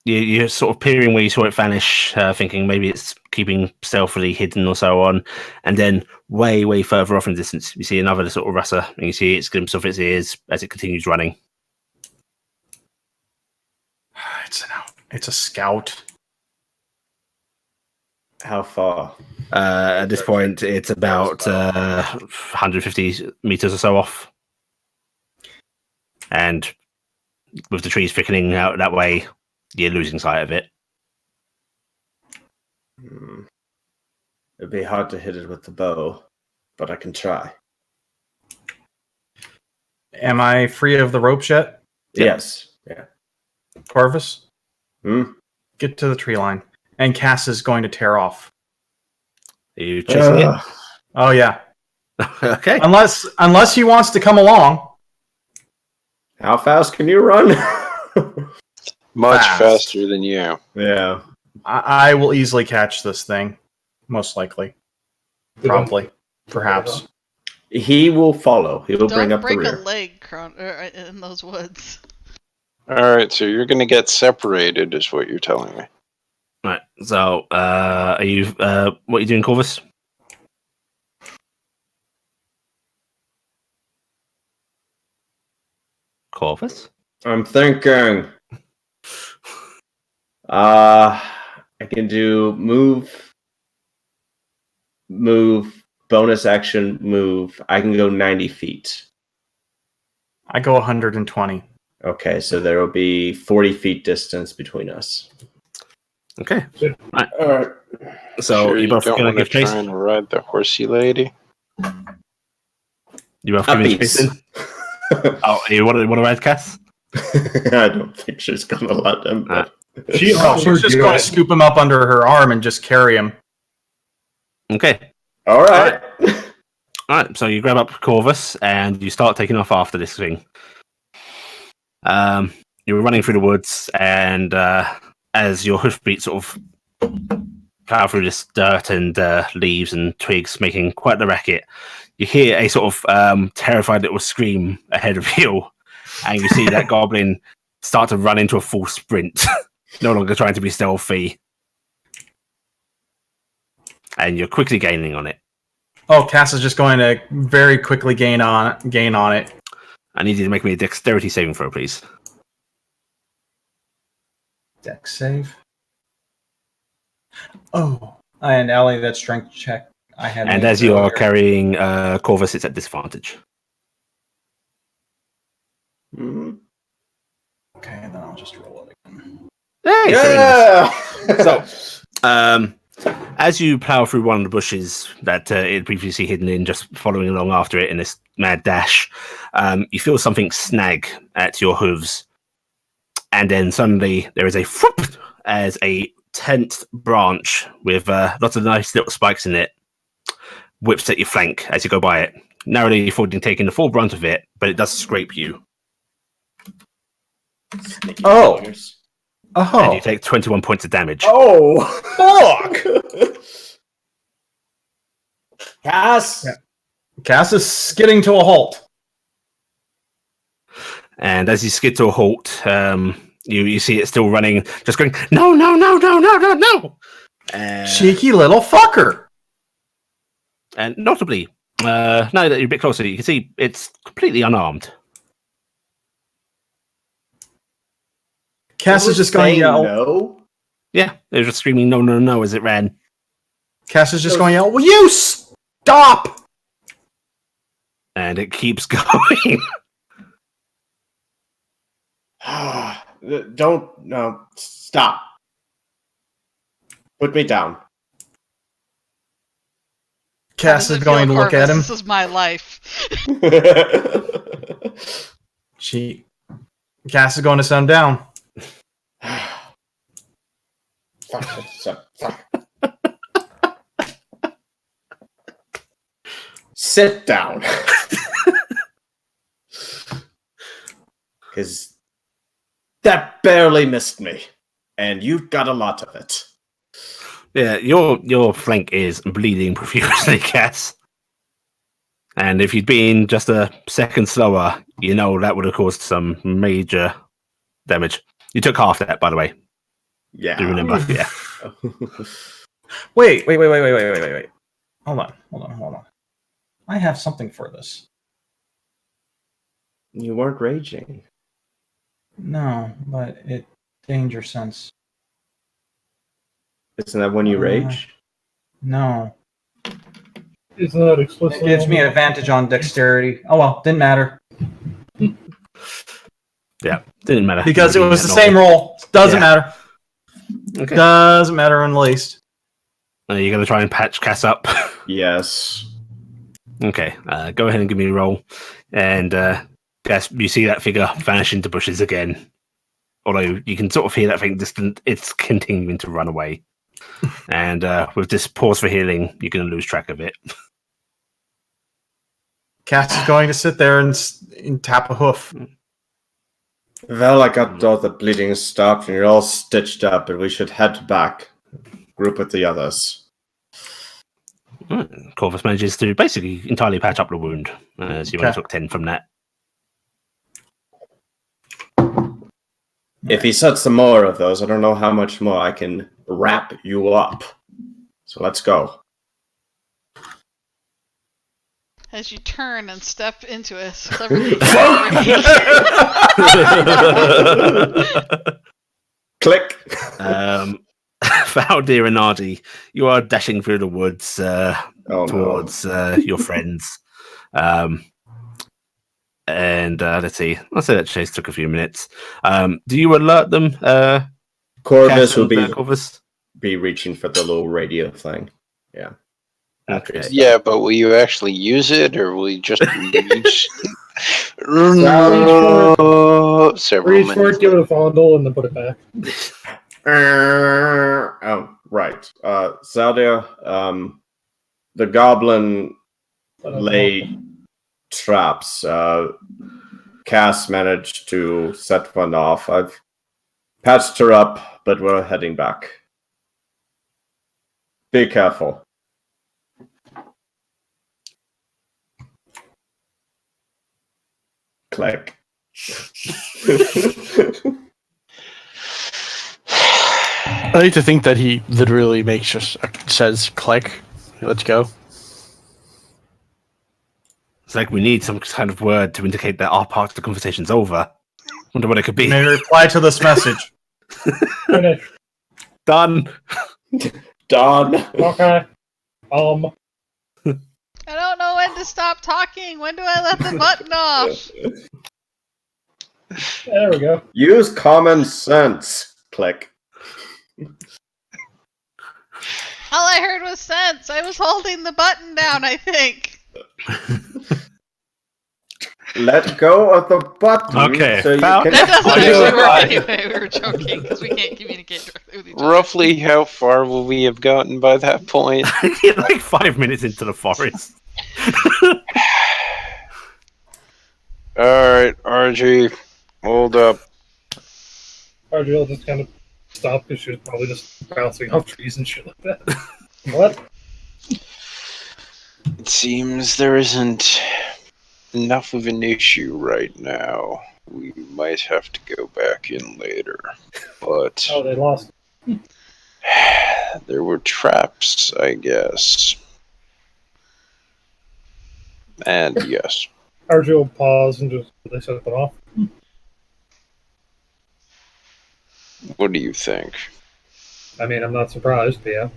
You're sort of peering where you saw it vanish, thinking maybe it's keeping stealthily hidden or so on, and then way, way further off in the distance, you see another sort of russer, and you see its glimpse of its ears as it continues running. It's a scout. How far? At this point, it's about 150 meters or so off, and with the trees thickening out that way, you're losing sight of it. It'd be hard to hit it with the bow, but I can try. Am I free of the ropes yet, Yes. Yeah. Corvus? Hmm? Get to the tree line. And Cass is going to tear off. Are you chasing Oh, yeah. it? Okay. Unless he wants to come along. How fast can you run? Much Fast. faster than you. Yeah. I will easily catch this thing. Most likely. Probably. Perhaps. He will follow. He will bring Don't up the break a rear. leg in those woods. All right, so you're going to get separated, is what you're telling me. Right. So, are you? What are you doing, Corvus? Corvus? I'm thinking. I can do move, bonus action, move. I can go 90 feet. I go 120. Okay, so there will be 40 feet distance between us. Okay. All right. So Sure you both don't gonna want to give chase? try and ride the horsey lady? You both giving Upbeats. chase in? Oh, you want to ride Cass? I don't think she's gonna let him. But... She Oh, she's just going to scoop him up under her arm and just carry him. Okay. All right. All right. So you grab up Corvus and you start taking off after this thing. You're running through the woods, and as your hoofbeats sort of plow through this dirt and leaves and twigs, making quite the racket, you hear a sort of terrified little scream ahead of you, and you see that goblin start to run into a full sprint, no longer trying to be stealthy, and you're quickly gaining on it. Oh, Cass is just going to very quickly gain on it. I need you to make me a dexterity saving throw, please. Dex save. Oh, and Allie, that strength check I had. And made as you are earlier. carrying Corvus, it's at disadvantage. Mhm. Okay, then I'll just roll it again. Hey, Yeah. so, as you plow through one of the bushes that it had previously hidden in, just following along after it in this mad dash, you feel something snag at your hooves. And then suddenly there is a whoop as a tent branch with lots of nice little spikes in it whips at your flank as you go by it, narrowly avoiding taking the full brunt of it, but it does scrape you. Sneaky Oh. buggers. And you Oh, take 21 points of damage. Oh, fuck! Cass! Yeah. Cass is skidding to a halt. And as you skid to a halt, you see it still running, just going, no, no, no, no, no, no, no! Cheeky little fucker. And notably, now that you're a bit closer, you can see it's completely unarmed. Cass is just going to yell. No. Yeah, it was just screaming, no, no, no, as it ran. Cass is just going to yell, will you stop? And it keeps going. Don't. No. Stop. Put me down. Cass is going to look at him. This is my life. Cass is going to set him down. Sit down. Because that barely missed me. And you got a lot of it. Yeah, your flank is bleeding profusely, Cass. And if you'd been just a second slower, you know that would have caused some major damage. You took half that, by the way. Yeah. Do you remember? Yeah. Wait. Hold on. I have something for this. You weren't raging. No, but it danger sense. Isn't that when you rage? No. Isn't that It explicitly? gives me advantage on dexterity. Oh well, didn't matter. Yeah, didn't matter. Because it was the No. same roll. Doesn't Yeah. matter. Okay. Doesn't matter in the least. Are you going to try and patch Cass up? Yes. Okay, go ahead and give me a roll. And Cass, you see that figure vanish into bushes again. Although you can sort of hear that thing distant, it's continuing to run away. And with this pause for healing, you're going to lose track of it. Cass is going to sit there and tap a hoof. Well, I got all the bleeding stopped and you're all stitched up, and we should head back. Group with the others. Corvus manages to basically entirely patch up the wound, as you only Okay. took 10 from that. If he sets some more of those, I don't know how much more I can wrap you up. So let's go. As you turn and step into a celebrity. Click. Valdir and Ardy, you are dashing through the woods towards your friends. And let's see. I'll say that chase took a few minutes. Do you alert them? Corvus Cass will and, Corvus? be reaching for the little radio thing. Yeah. Okay. Yeah, but will you actually use it, or will you just reach? Several Reach for minutes it, give it a fondle, and then put it back. Oh, right. Zaldia, the goblin laid traps. Cass managed to set one off. I've patched her up, but we're heading back. Be careful. Click. I like to think that he literally says click. Let's go. It's like we need some kind of word to indicate that our part of the conversation's over. Wonder what it could be. May reply to this message. Finish. Done. Done. Okay. I don't know when to stop talking. When do I let the button off? There we go. Use common sense. Click. All I heard was sense. I was holding the button down, I think. Let go of the button Okay, so you found- can. That doesn't Audio actually work fine. anyway. We were joking because we can't communicate directly with each other. Roughly how far will we have gotten by that point? You're like 5 minutes into the forest. Alright, RG, hold up. Argyle just kind of stopped because she was probably just bouncing off trees and shit like that. What? It seems there isn't enough of an issue right now. We might have to go back in later. But Oh, they lost. there were traps, I guess. And yes. Argyle paused and just they set them off. What do you think? I mean, I'm not surprised, but yeah.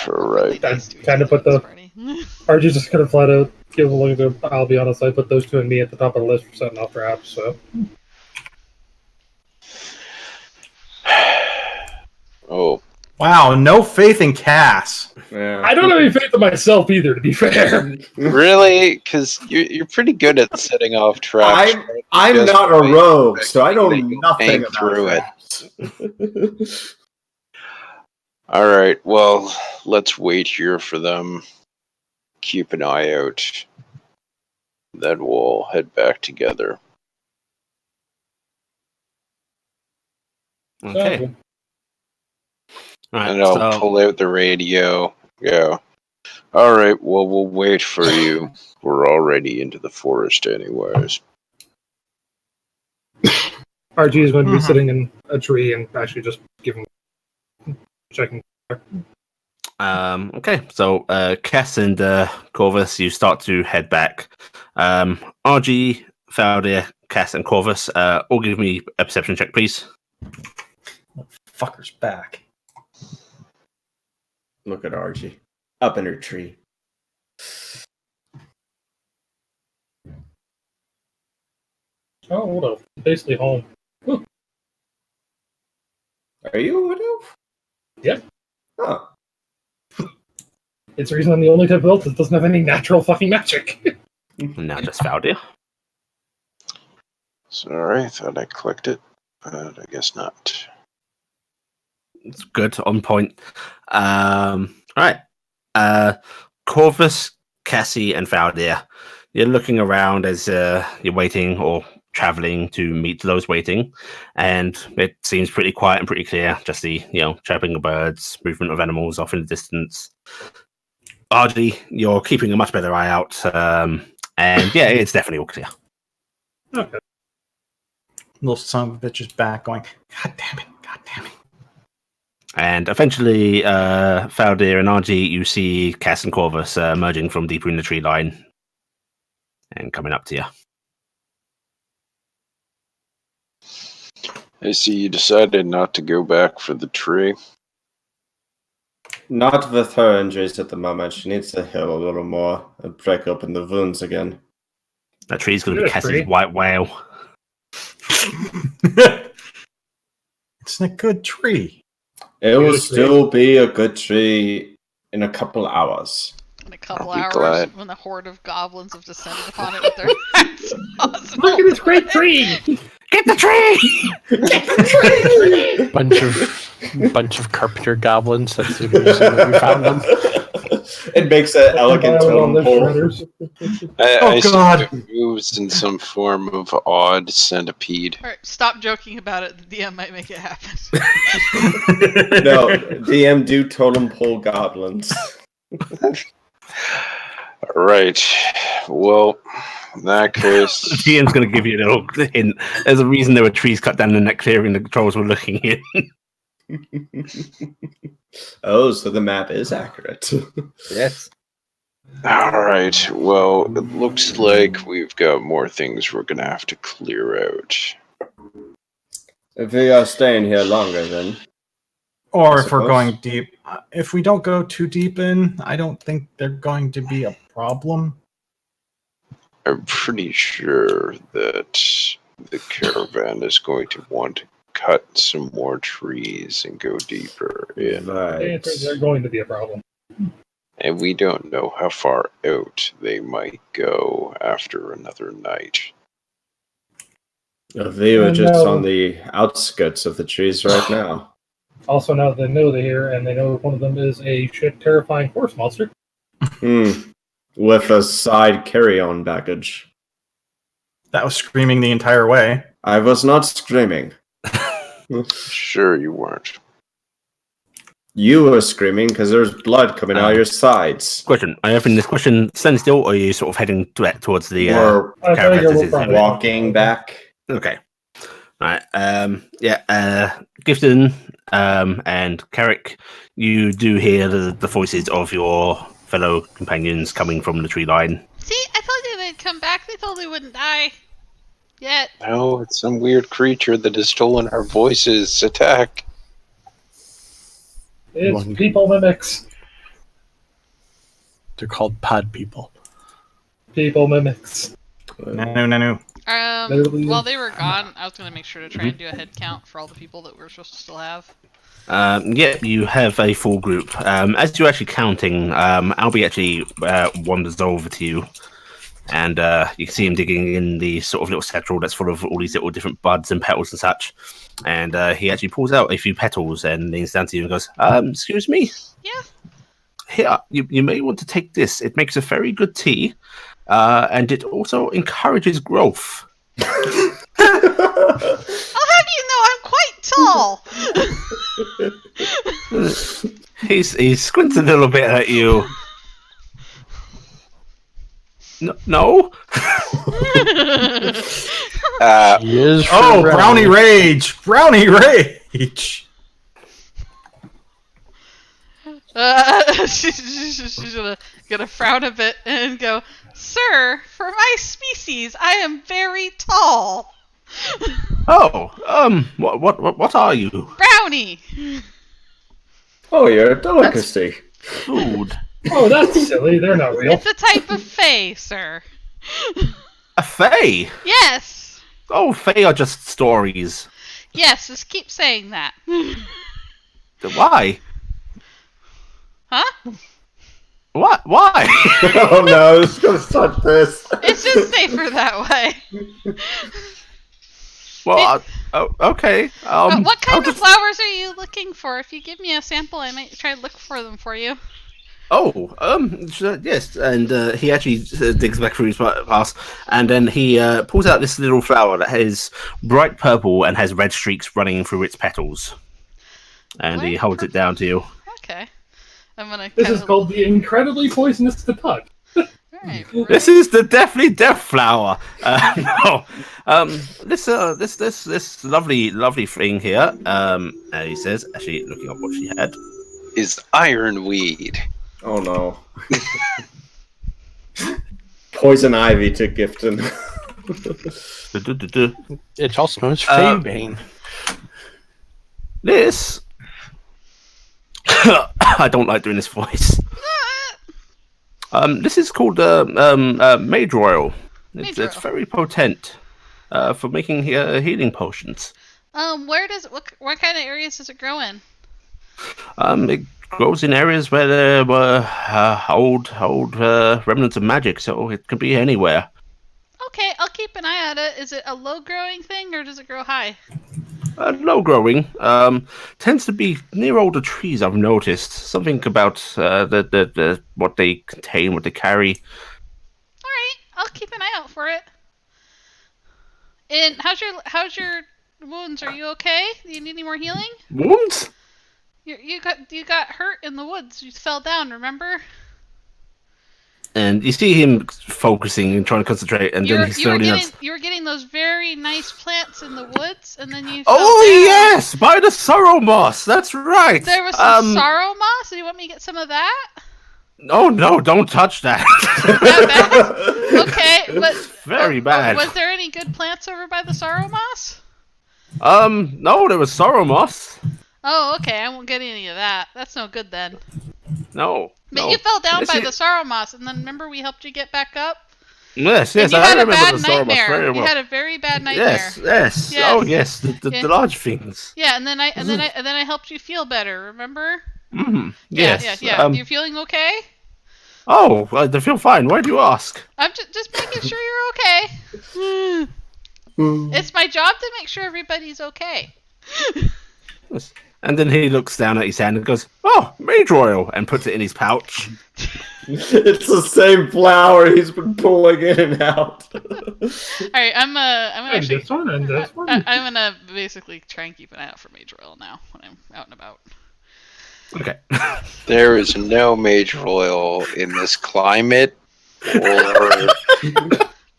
Right. I Nice to each kind of other put the at this party. Archie just kind of flat out give a look at them. I'll be honest, I put those two and me at the top of the list for setting off traps. So Oh, Wow, no faith in Cass. Yeah. I don't have any faith in myself either, to be fair. really? Because you're pretty good at setting off traps. I'm Just not a by rogue, so I know expecting that you'll nothing hang about through it. traps. All right. Well, let's wait here for them. Keep an eye out. Then we'll head back together. Okay. Alright, And I'll so pull out the radio. Yeah. All right. Well, we'll wait for you. We're already into the forest, anyways. RG is going to be Mhm. sitting in a tree and actually just giving checking. okay, so Kess and Corvus, you start to head back. RG, Faldir, Kess, and Corvus, all give me a perception check, please. Fucker's back. Look at Archie. Up in her tree. Oh, what a basically home. Are you a widow? Yeah. Oh. It's the reason I'm the only type of elf that doesn't have any natural fucking magic. Now just Faldir. Sorry, I thought I clicked it, but I guess not. It's good, on point. All right. Corvus, Cassie, and Faldir. You're looking around as you're waiting or traveling to meet those waiting, and it seems pretty quiet and pretty clear. Just the chirping of birds, movement of animals off in the distance. RG, you're keeping a much better eye out, and yeah, it's definitely all clear. Okay. Little son of a bitch is back going, God damn it, God damn it. And eventually, Faldir and RG, you see Cass and Corvus emerging from deeper in the tree line and coming up to you. I see you decided not to go back for the tree. Not with her injuries at the moment. She needs to heal a little more and break open the wounds again. That tree's going to You're be a Cassie's tree. white whale. It's a good tree. It will Good still be a good tree in a couple hours. In a couple I'll be hours, glad. when the horde of goblins have descended upon it with their hats. Look at this great tree! Get the tree! Bunch of carpenter goblins. That's the reason that we found them. It makes an elegant totem pole. I assume God. it moves in some form of odd centipede. Alright, stop joking about it. The DM might make it happen. No, DM do totem pole goblins. Right. Well, in that The case, GM's going to give you a little hint. There's a reason there were trees cut down in that clearing the trolls were looking in. Oh, so the map is accurate. Yes. all right. Well, it looks like we've got more things we're gonna have to clear out. If we are staying here longer, then Or I if we're suppose. going deep. If we don't go too deep in, I don't think they're going to be a problem. I'm pretty sure that the caravan is going to want to cut some more trees and go deeper in. Right. They're going to be a problem. And we don't know how far out they might go after another night. They were And just now- on the outskirts of the trees right now. Also, now that they know they're here, and they know one of them is a shit terrifying horse monster. With a side carry-on baggage. That was screaming the entire way. I was not screaming. Sure you weren't. You were screaming because there's blood coming out of your sides. Question: are you having this question standing still, or are you sort of heading towards the Or I caravan? figure we'll Is it- probably- walking back. Okay. Right. Gifton and Carrick, you do hear the voices of your fellow companions coming from the tree line. See, I told you they'd come back. They told they wouldn't die. Yet. No, it's some weird creature that has stolen our voices. Attack! It's people mimics. They're called pod people. People mimics. No. Literally. While they were gone, I was going to make sure to try and do a head count for all the people that we're supposed to still have. You have a full group. As you're actually counting, Albie actually wanders over to you, and you can see him digging in the sort of little satchel that's full of all these little different buds and petals and such. And he actually pulls out a few petals and leans down to you and goes, excuse me? Yeah. Here, you may want to take this. It makes a very good tea, and it also encourages growth. I'll have you know I'm quite tall. He squints a little bit at you. No? He is. Oh, forever. brownie rage! Brownie rage! She's gonna frown a bit and go, "Sir, for my species, I am very tall." Oh, what are you? Brownie. Oh, you're a delicacy. Food. Oh, that's silly. They're not real. It's a type of fae, sir. A fae? Yes. Oh, fae are just stories. Yes. Just keep saying that. Why? Huh? What? Why? Oh no, it's gonna start this. It's just safer that way. Well, okay. What kind I'll of just- flowers are you looking for? If you give me a sample, I might try to look for them for you. Oh, yes. And he actually digs back through his past, and then he pulls out this little flower that is bright purple and has red streaks running through its petals. And he Bright holds it down to you. Okay. I'm gonna. This kinda is called the incredibly poisonous to touch. Alright, This is the deathly death flower. No, this lovely thing here. He says, actually looking up what she had. Is ironweed. Oh no. Poison ivy to Gifton. It's also known as Uh, Fabane. This. I don't like doing this voice. This is called mage oil. Mage It's oil. very potent for making healing potions. Where does it? What kind of areas does it grow in? It grows in areas where there were old remnants of magic, so it can be anywhere. Okay, I'll keep an eye on it. Is it a low-growing thing or does it grow high? Low growing, tends to be near older trees. I've noticed something about the what they contain, what they carry. All right, I'll keep an eye out for it. And how's your wounds? Are you okay? Do you need any more healing? Wounds? You got hurt in the woods. You fell down. Remember? And you see him focusing and trying to concentrate, and then he slowly nods. You were getting those very nice plants in the woods, and then you. Oh fell down. yes, by the sorrow moss. That's right. There was some sorrow moss. Do you want me to get some of that? Oh no! Don't touch that. That bad? Okay, but Very bad. Was there any good plants over by the sorrow moss? No, there was sorrow moss. Oh, okay. I won't get any of that. That's no good then. No. But no. you fell down This by is- the sorrow moss, and then remember we helped you get back up. Yes, And yes, you I had a remember bad the Zorobos nightmare. very You well. had a very bad nightmare. Yes, yes. Yes. Oh, yes, the Yeah. large things. Yeah, and then I helped you feel better. Remember? Yes. Yeah. You're feeling okay? Oh, I feel fine. Why do you ask? I'm just making sure you're okay. It's my job to make sure everybody's okay. Yes. And then he looks down at his hand and goes, "Oh, mage oil," and puts it in his pouch. It's the same flower he's been pulling in and out. All right, I'm gonna And actually. this one, and this one. I'm gonna basically try and keep an eye out for mage oil now when I'm out and about. Okay. There is no major oil in this climate, or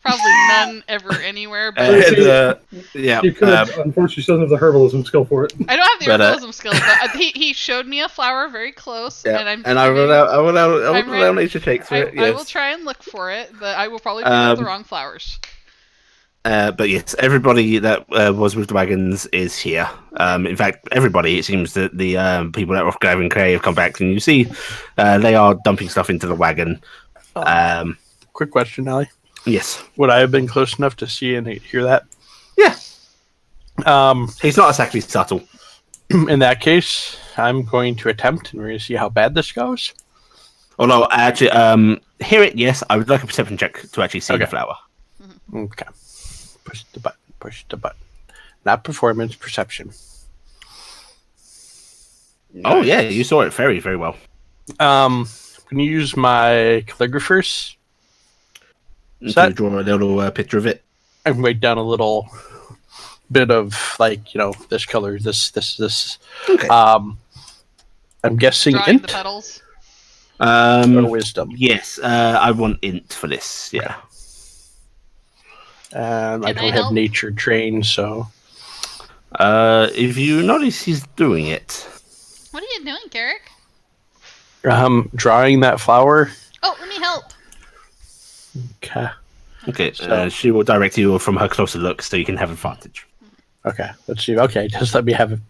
Probably none ever anywhere. But Yeah. You could, unfortunately, she doesn't have the herbalism skill for it. I don't have the but, herbalism skills, but he showed me a flower very close, Yeah. and I will I'm allow nature checks for it. I Yes. will try and look for it, but I will probably pick up the wrong flowers. But yes, everybody that was with the wagons is here. In fact, everybody. It seems that the people that were gathering Cray have come back, and you see they are dumping stuff into the wagon. Quick question, Allie. Yes. Would I have been close enough to see and hear that? Yeah. Um, He's not exactly subtle. in that case, I'm going to attempt, and we're going to see how bad this goes. Although, actually, hear it, yes. I would like a perception check to actually see the Okay. flower. Okay. Push the button. Push the button. Not performance, perception. Oh, yeah, you saw it very, very well. I'm going to use my calligraphers. So Set. you draw a little picture of it. And write down a little bit of, like, this color, this. Okay. I'm guessing Drawing the int petals. or wisdom. Yes, I want int for this. Yeah. And I Can I don't have help? nature trained, so If you notice he's doing it. What are you doing, Garrick? drawing that flower. Oh, let me help. Okay. Okay, So- she will direct you from her closer look so you can have advantage. Okay. Let's see. Okay, just let me have it.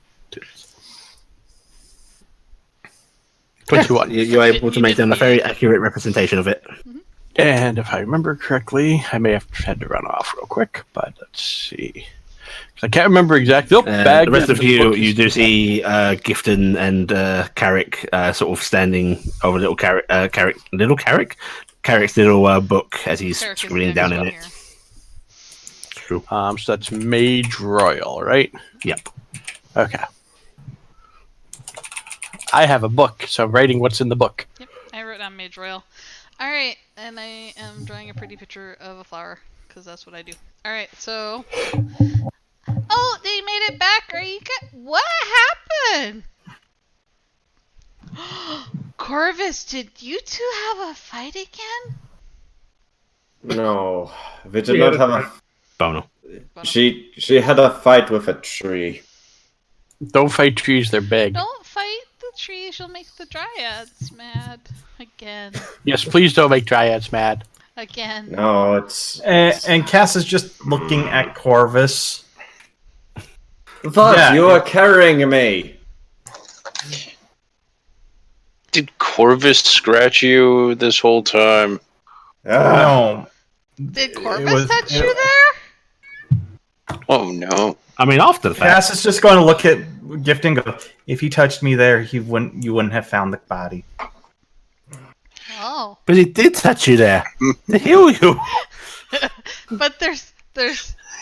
21. You're able to make them a very accurate representation of it. And if I remember correctly, I may have had to run off real quick, but let's see. 'Cause I can't remember exactly. Oh, bag The rest of the you, book you is- do see Gifton and Carrick sort of standing over little Carrick, Carrick's little book as he's Garrick is scribbling next down in one it. here. True. So that's Mage Royal, right? Yep. Okay. I have a book, so I'm writing what's in the book. Yep, I wrote down Mage Royal. Alright, and I am drawing a pretty picture of a flower, because that's what I do. Alright, so... Oh, they made it back! Are you what happened? Corvus, did you two have a fight again? No, we did We not had have a- a. Bono. She had a fight with a tree. Don't fight trees, they're big. Don't fight the trees, you'll make the dryads mad. Again. Yes, please don't make dryads mad. Again. No, it's. And Cass is just looking at Corvus. What? Yeah, You are carrying me. did Corvus scratch you this whole time? Ah, No. Did It Corvus was- touch it- you there? Oh no! I mean, after the fact. Cass is just going to look at Gift and go, if he touched me there, you wouldn't have found the body. Oh. But he did touch you there to heal you. But there's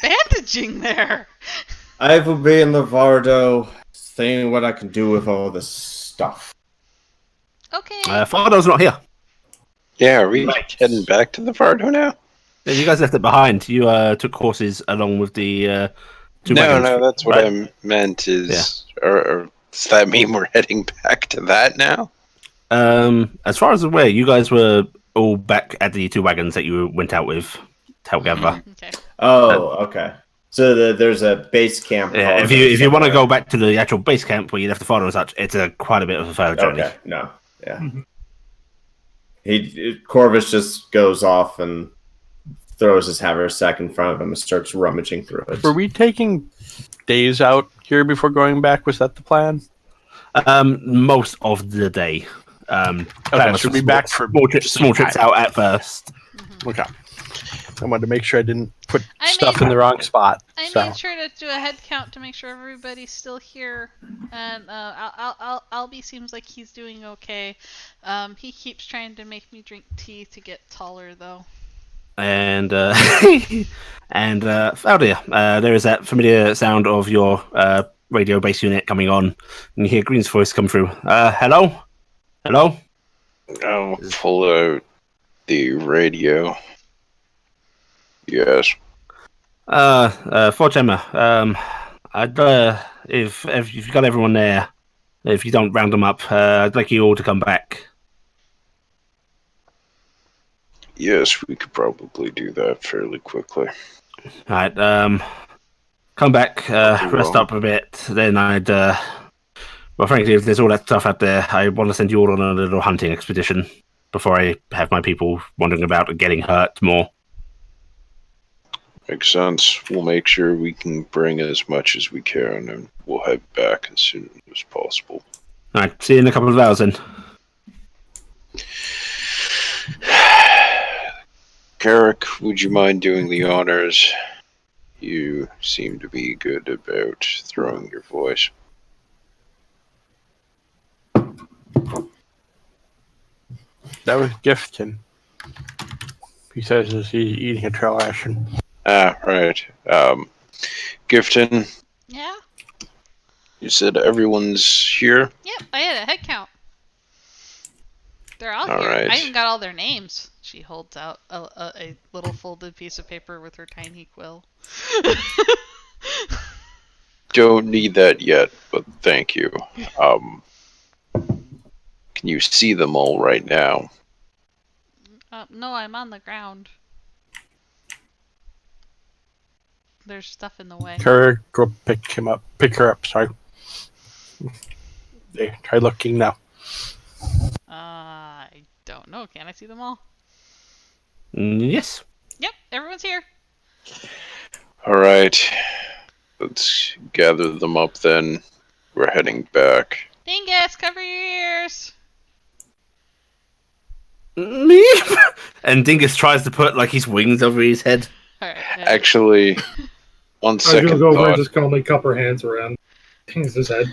bandaging there. I will be in the Vardo, seeing what I can do with all this stuff. Okay. Fardo's not here. Yeah, are we Right. heading back to the Vardo now? Yeah, you guys left it behind. You took horses along with the two No, wagons. no, that's what right? I meant. Is or does that mean we're heading back to that now? As far as I'm aware, you guys were all back at the two wagons that you went out with to help gather. Okay. Oh, okay. So there's a base camp. Yeah, if you want to go back to the actual base camp where you left the Fardo and such, it's quite a bit of a further journey. Okay, no, yeah. Corvus just goes off and throws his haversack in front of him and starts rummaging through it. Were we taking days out here before going back? Was that the plan? Most of the day. Okay, so we'll be back for small trips out at first. Okay. I wanted to make sure I didn't put I stuff made- in the wrong spot. I so. made sure to do a head count to make sure everybody's still here, and Albie seems like he's doing okay. He keeps trying to make me drink tea to get taller, though. And and oh dear, there is that familiar sound of your radio base unit coming on, and you hear Green's voice come through. Hello, hello. I'll pull out the radio. Yes. Fort Gemma. I'd if you got everyone there, if you don't round them up, I'd like you all to come back. Yes, we could probably do that fairly quickly. All right. Come back, rest up a bit. Then I'd. Well, frankly, if there's all that stuff out there, I want to send you all on a little hunting expedition before I have my people wandering about and getting hurt more. Makes sense. We'll make sure we can bring as much as we can, and we'll head back as soon as possible. All right. See you in a couple of hours then. Carrick, would you mind doing the honors? You seem to be good about throwing your voice. That was Gifton. He says he's eating a trail ration. Ah, right. Gifton, Yeah? you said everyone's here? Yep, I had a head count. They're all All here. right. I even got all their names. She holds out a little folded piece of paper with her tiny quill. Don't need that yet, but thank you. Can you see them all right now? No, I'm on the ground. There's stuff in the way. Carrick, go pick her up, sorry. There, try looking now. I don't know. Can I see them all? Yes. Yep, everyone's here. All right. Let's gather them up then. We're heading back. Dingus, cover your ears. Me? And Dingus tries to put like his wings over his head. Alright. Actually, on I was second gonna go over and thought, just calmly cup her hands around his head.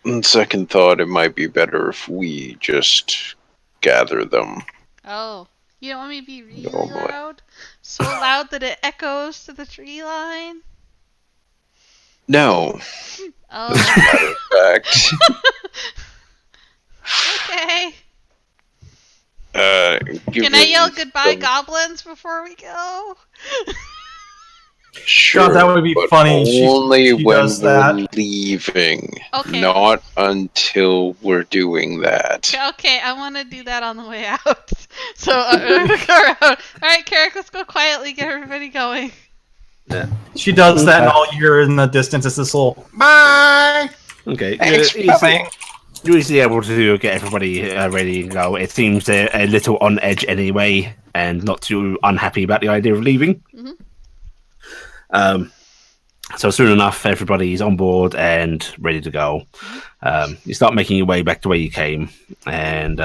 it might be better if we just gather them. Oh, you don't want me to be really Oh, boy. loud? So loud that it echoes to the tree line? No, Oh, as a matter of fact. okay. Give Can I yell them goodbye, some- goblins, before we go? Sure, God, that would be but funny. She only when does we're that. leaving, Okay. not until we're doing that. Okay, I want to do that on the way out. So, I'm gonna go around. Alright, Carrick, let's go quietly, get everybody going. She does that, and all you hear in the distance is this little bye. Okay. Thanks You're for coming. you're easily able to get everybody ready to go. It seems they're a little on edge anyway, and not too unhappy about the idea of leaving. Mhm. So soon enough, everybody's on board and ready to go. You start making your way back to where you came, and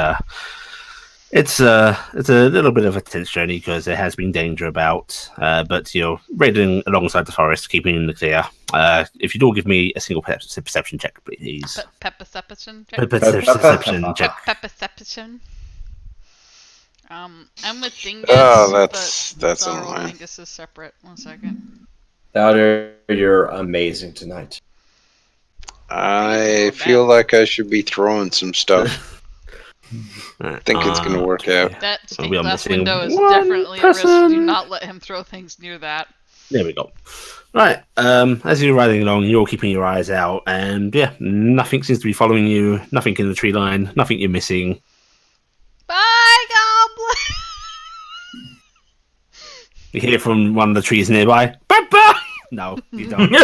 it's a little bit of a tense journey because there has been danger about. But you're raiding alongside the forest, keeping in the clear. If you'd all give me a single perception check, please. Perception? Perception check. Perception. I'm with Dingus. Oh, but that's I'll roll annoying. Dingus is separate. 1 second. Dowder, you're amazing tonight. I feel like I should be throwing some stuff. I think it's gonna work out. That stained we are glass missing window is one definitely at risk. Do person. not let him throw things near that. There we go. Right. As you're riding along, you're all keeping your eyes out, and yeah, nothing seems to be following you. Nothing in the tree line. Nothing you're missing. Bye, goblin! You hear from one of the trees nearby. Bye bye. No, you don't.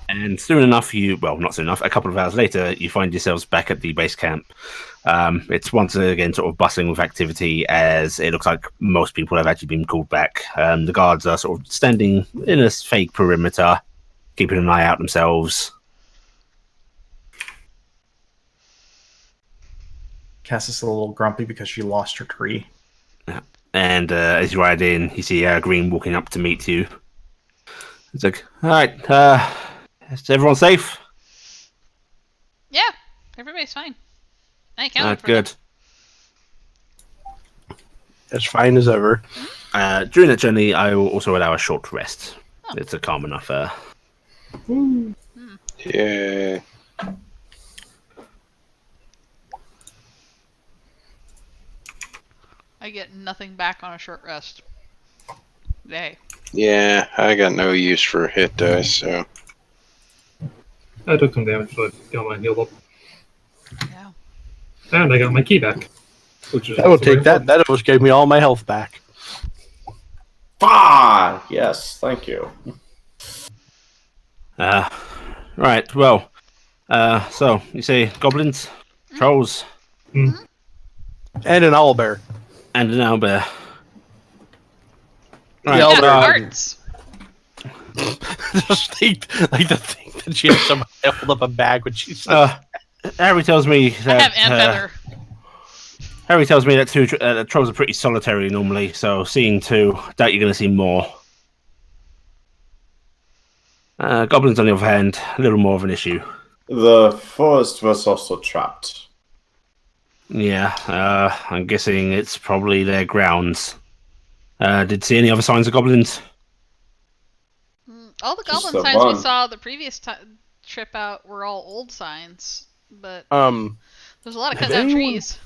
And soon enough, not soon enough, a couple of hours later, you find yourselves back at the base camp. It's once again sort of bustling with activity as it looks like most people have actually been called back. The guards are sort of standing in a fake perimeter, keeping an eye out themselves. Cass is a little grumpy because she lost her tree. And as you ride in, you see Green walking up to meet you. It's like, all right, is everyone safe? Yeah, everybody's fine. I accounted for Good. As fine as ever. During that journey, I will also allow a short rest. Oh. It's a calm enough. Yeah. I get nothing back on a short rest. Yay. Yeah, I got no use for hit dice, so. I took some damage, so I got my healed up. Yeah. And I got my key back. Which is I will also very take that. important. That almost gave me all my health back. Ah, yes, thank you. Right, well, so you say goblins, trolls, And an owlbear. and an owlbear. Right, Yeah, Yeah, owlbear. arts. Just like the thing that she had someone hold up a bag when she said Harry tells me I that have Aunt Feather. Harry tells me that trolls are pretty solitary normally, so seeing two, doubt you're going to see more. Goblins, on the other hand, a little more of an issue. The forest was also trapped. Yeah, I'm guessing it's probably their grounds. Did you see any other signs of goblins? All the Just goblin the signs we one. saw the previous trip out were all old signs, but there's a lot of Has cut down anyone- trees.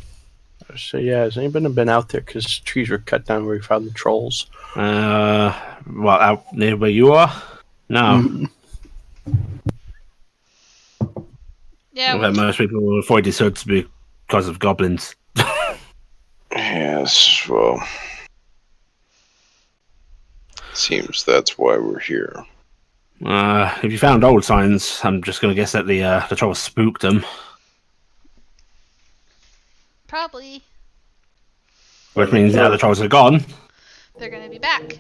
So yeah, has anybody been out there? Because trees were cut down where we found the trolls. Well, out near where you are? No. Mhm. Yeah, I bet most people will avoid this hood because of goblins. Yes, well. Seems that's why we're here. If you found old signs, I'm just going to guess that the trolls spooked them. probably Which means now the trolls are gone. they're gonna be back.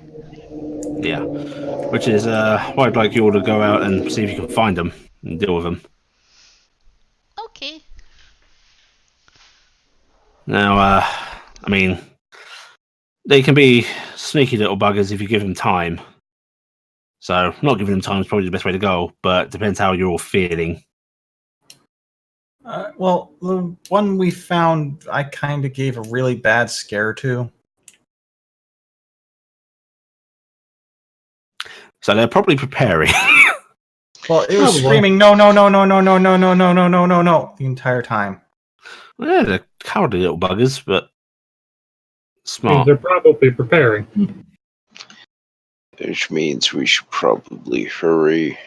Yeah. Which is why I'd like you all to go out and see if you can find them and deal with them. Okay. Now, I mean, they can be sneaky little buggers if you give them time. So, not giving them time is probably the best way to go, but it depends how you're all feeling. Well, the one we found, I kind of gave a really bad scare to. So they're probably preparing. Well, it was Probably. screaming, no, no, no, no, no, no, no, no, no, no, no, no, no, the entire time. Yeah, they're cowardly little buggers, but Means smart. they're probably preparing. Which means we should probably hurry.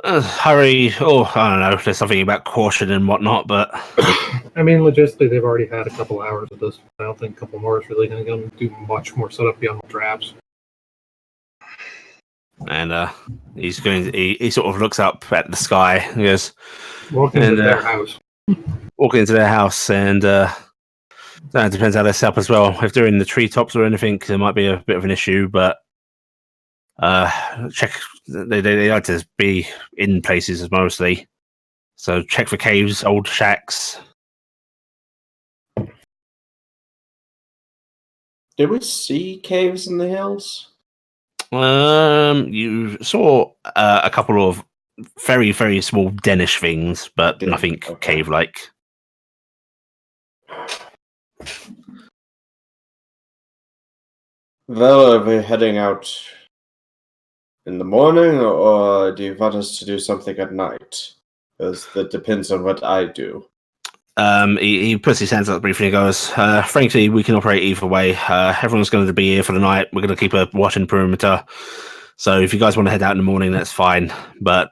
Hurry. Oh, I don't know. There's something about caution and whatnot, but I mean, logistically, they've already had a couple hours of this. I don't think a couple more is really going to do much more setup beyond the traps. and he's going. He sort of looks up at the sky and goes, Walking into And, their house. walk into their house, and that depends how they're set up as well. If they're in the treetops or anything, there might be a bit of an issue, but check. They like to be in places mostly, so check for caves, old shacks. Did we see caves in the hills? You saw a couple of very, very small denish things, but Did- nothing okay. cave-like. Well, are we heading out in the morning, or do you want us to do something at night? Because that depends on what I do. He puts his hands up briefly and goes, frankly, we can operate either way. Everyone's going to be here for the night. We're going to keep a watching perimeter. So if you guys want to head out in the morning, that's fine. But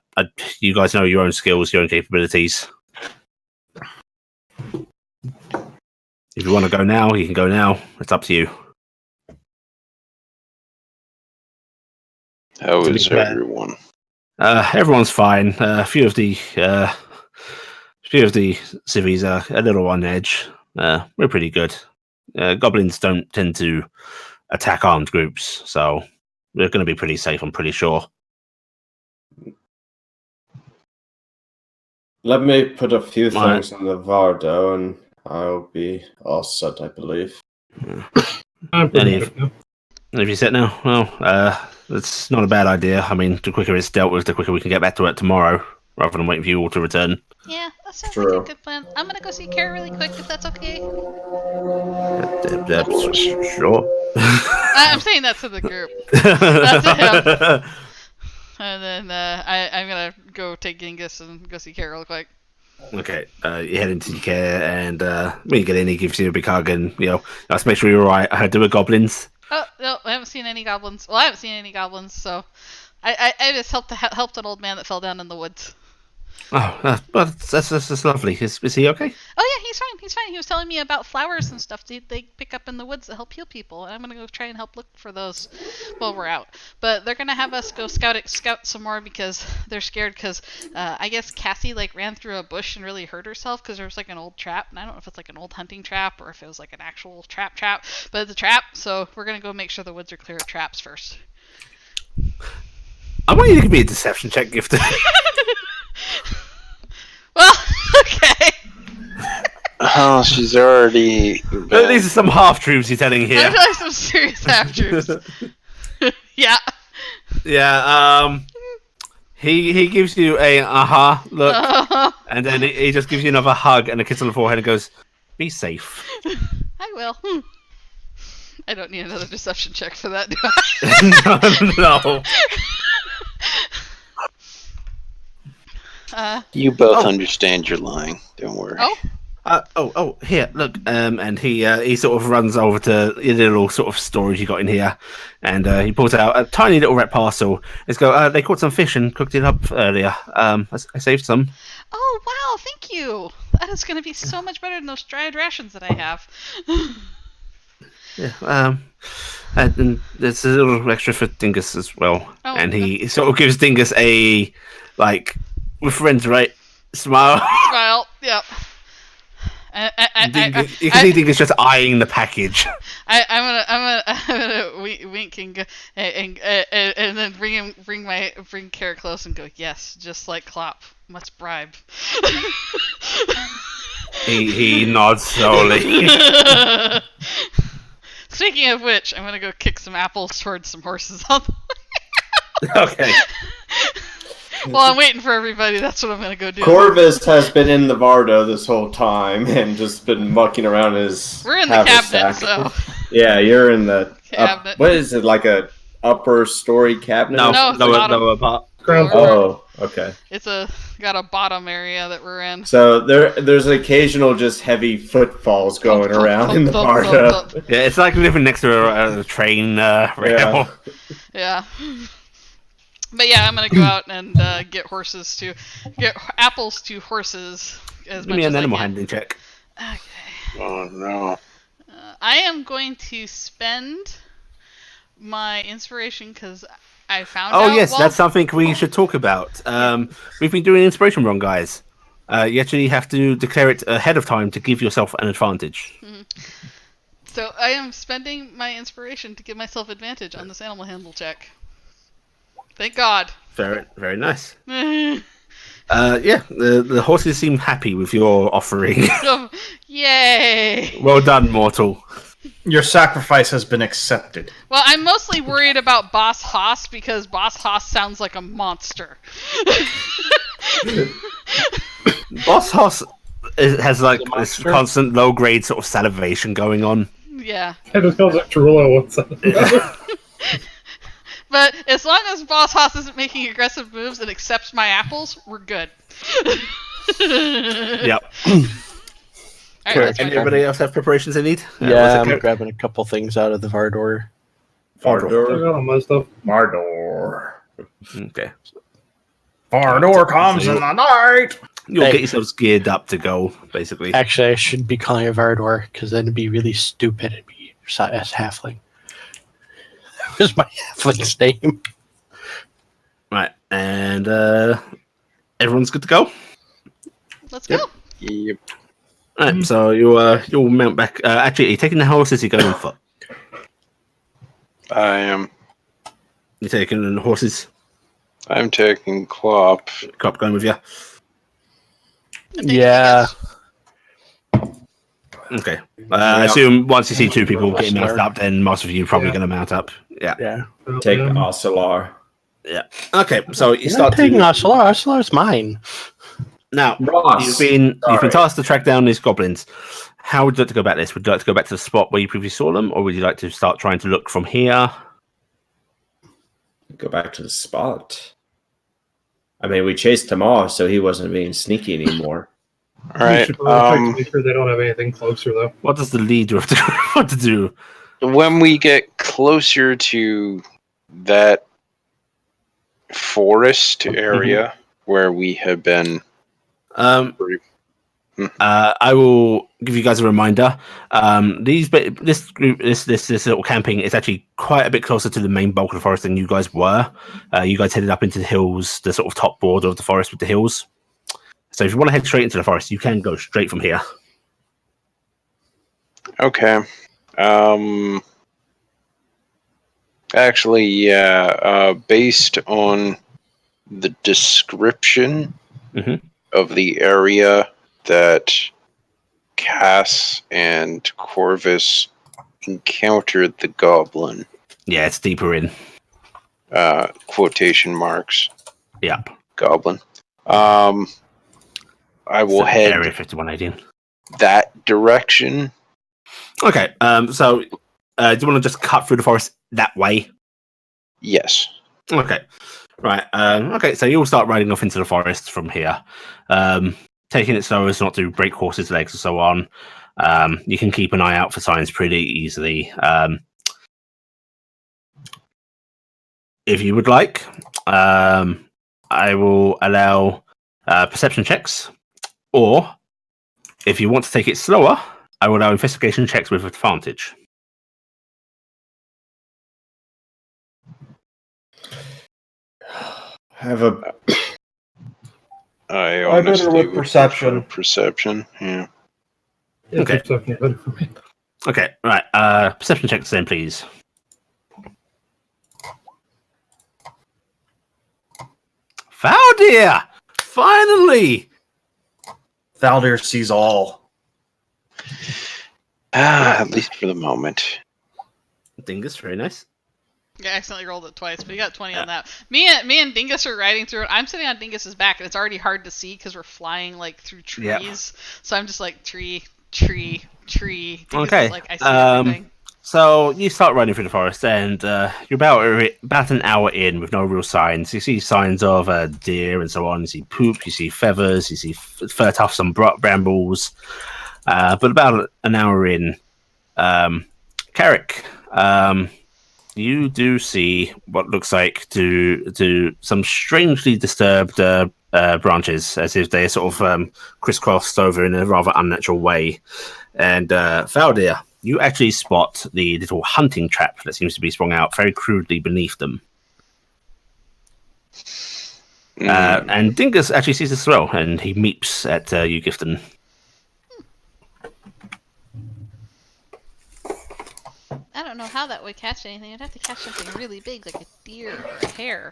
you guys know your own skills, your own capabilities. If you want to go now, you can go now. It's up to you. How To be is fair. everyone? Everyone's fine. A few of the civvies are a little on edge. We're pretty good. Goblins don't tend to attack armed groups, so we're going to be pretty safe, I'm pretty sure. Well, Let me put a few Right. things in the Vardo, and I'll be all set, I believe. I'm pretty Any- good now. If you sit now, well, that's not a bad idea. I mean, the quicker it's dealt with, the quicker we can get back to it tomorrow, rather than waiting for you all to return. Yeah, that sounds like True. a good plan. I'm gonna go see Kara really quick if that's okay. Sure. I'm saying that to the group. Not to him. And then I'm gonna go take Genghis and go see Kara real quick. Okay, you head into your care, and when you get in, he gives you a big hug, and let's make sure you're all right. I do with goblins. Oh no, I haven't seen any goblins. Well, I haven't seen any goblins, so I just helped an old man that fell down in the woods. Oh, well, that's lovely. Is he okay? Oh yeah, he's fine. He's fine. He was telling me about flowers and stuff they pick up in the woods that help heal people, and I'm gonna go try and help look for those while we're out. But they're gonna have us go scout some more because they're scared. Because I guess Cassie ran through a bush and really hurt herself because there was an old trap, and I don't know if it's an old hunting trap or if it was an actual trap, but it's a trap. So we're gonna go make sure the woods are clear of traps first. I want you to give me a deception check, Gifted. Well, okay. Oh, she's already. These are some half truths you're telling here. I'm like some serious half truths. Yeah. Yeah. He gives you a look, and then he just gives you another hug and a kiss on the forehead and goes, "Be safe." I will. I don't need another deception check for that, do I? No. You both understand you're lying. Don't worry. Oh. Here, look. And he sort of runs over to the little sort of storage you got in here, and he pulls out a tiny little red parcel. Let's go. They caught some fish and cooked it up earlier. I saved some. Oh wow! Thank you. That is going to be so much better than those dried rations that I have. Yeah. And there's a little extra for Dingus as well. Oh, and he sort of gives Dingus a we're friends, right? Smile. Smile. Yep. You can see Dingus just eyeing the package. I'm gonna wink and go, and then bring Kara close and go, yes, just like Klopp. Let's bribe. He nods slowly. Speaking of which, I'm gonna go kick some apples towards some horses on the way. Okay. While I'm waiting for everybody, that's what I'm gonna go do. Corvus has been in the Vardo this whole time and just been mucking around his. We're in the cabinet, haversack. so. Yeah, you're in the Cabinet. what is it, like a upper story cabinet? No, it's the bottom. lower part. Ground floor. Oh, okay. It's got a bottom area that we're in. So there's occasional just heavy footfalls going around in the Vardo. Yeah, it's like living next to a train rail. Yeah. But yeah, I'm gonna go out and get apples to horses as Give much me as an I animal can. handling check. Okay. Oh no. I am going to spend my inspiration because I found out. Oh yes, well, that's something we should talk about. We've been doing inspiration wrong, guys. You actually have to declare it ahead of time to give yourself an advantage. So I am spending my inspiration to give myself advantage on this animal handle check. Thank God. Very, very nice. Yeah, the horses seem happy with your offering. Yay! Well done, mortal. Your sacrifice has been accepted. Well, I'm mostly worried about Boss Haas because Boss Haas sounds like a monster. Boss Hoss has this constant low grade sort of salivation going on. Yeah. I just called it Trullo once. But as long as Boss Haas isn't making aggressive moves and accepts my apples, we're good. Yep. All right, that's my turn. Anybody else have preparations they need? Yeah, I'm grabbing a couple things out of the Vardor. I got all my stuff. Mardor. Okay. Vardor comes in the night. You'll Hey. get yourselves geared up to go, basically. Actually, I shouldn't be calling it Vardor because then it'd be really stupid. It'd be as halfling. That was my halfling's name. Right, and everyone's good to go. Let's go. Yep. Right, so you'll mount back. Actually, are you taking the horses? You're going on foot. I am. You're taking the horses. I'm taking Klopp. Cop going with you. Yeah. Okay. I assume once you see two people getting mounted Hustler. up, then most of you are probably Yeah. going to mount up. Yeah. Yeah. Take him. Ocelar. Yeah. Okay. So you You're start not taking to Ocelar. Ocelar's mine. now. Ross. You've been Sorry. tasked to track down these goblins. How would you like to go about this? Would you like to go back to the spot where you previously saw them, or would you like to start trying to look from here? Go back to the spot. I mean, we chased him off, so he wasn't being sneaky anymore. All We right. should probably check to make sure they don't have anything closer, though. What does the leader have to want to do? When we get closer to that forest area where we have been, Um, I will give you guys a reminder. This group, this little camping is actually quite a bit closer to the main bulk of the forest than you guys were. You guys headed up into the hills, the sort of top border of the forest with the hills. So if you want to head straight into the forest, you can go straight from here. okay. Actually, yeah. Based on the description Mhm. of the area that Cass and Corvus encountered the goblin, Yeah, it's deeper in. quotation marks, Yep. goblin. I will So head Area 5118. that direction. Okay. So do you want to just cut through the forest that way? Yes. Okay. Right. Okay. So you'll start riding off into the forest from here, taking it slow as not to break horses' legs and so on. You can keep an eye out for signs pretty easily. If you would like, I will allow perception checks, or if you want to take it slower, I will allow investigation checks with advantage. Have a I better honestly with would perception. prefer perception. Yeah. Yeah, Okay. perception is better for me. Okay. Right. Perception checks then, please. Valdir! Finally! Valdir sees all. At least for the moment. Dingus, very nice. I accidentally rolled it twice, but you got 20 on that. Me and Dingus are riding through it. I'm sitting on Dingus's back, and it's already hard to see because we're flying like through trees. Yeah. So I'm just like tree. Dingus Okay, is like, I see everything. So you start running through the forest, and you're about an hour in with no real signs. You see signs of deer and so on. You see poop, you see feathers, you see fur tufts and brambles. But about an hour in, Carrick, you do see what looks like to some strangely disturbed branches, as if they're sort of crisscrossed over in a rather unnatural way. And Valdir, you actually spot the little hunting trap that seems to be sprung out very crudely beneath them. And Dingus actually sees this as well, and he meeps at you, Gifton. I don't know how that would catch anything. I'd have to catch something really big, like a deer or a hare.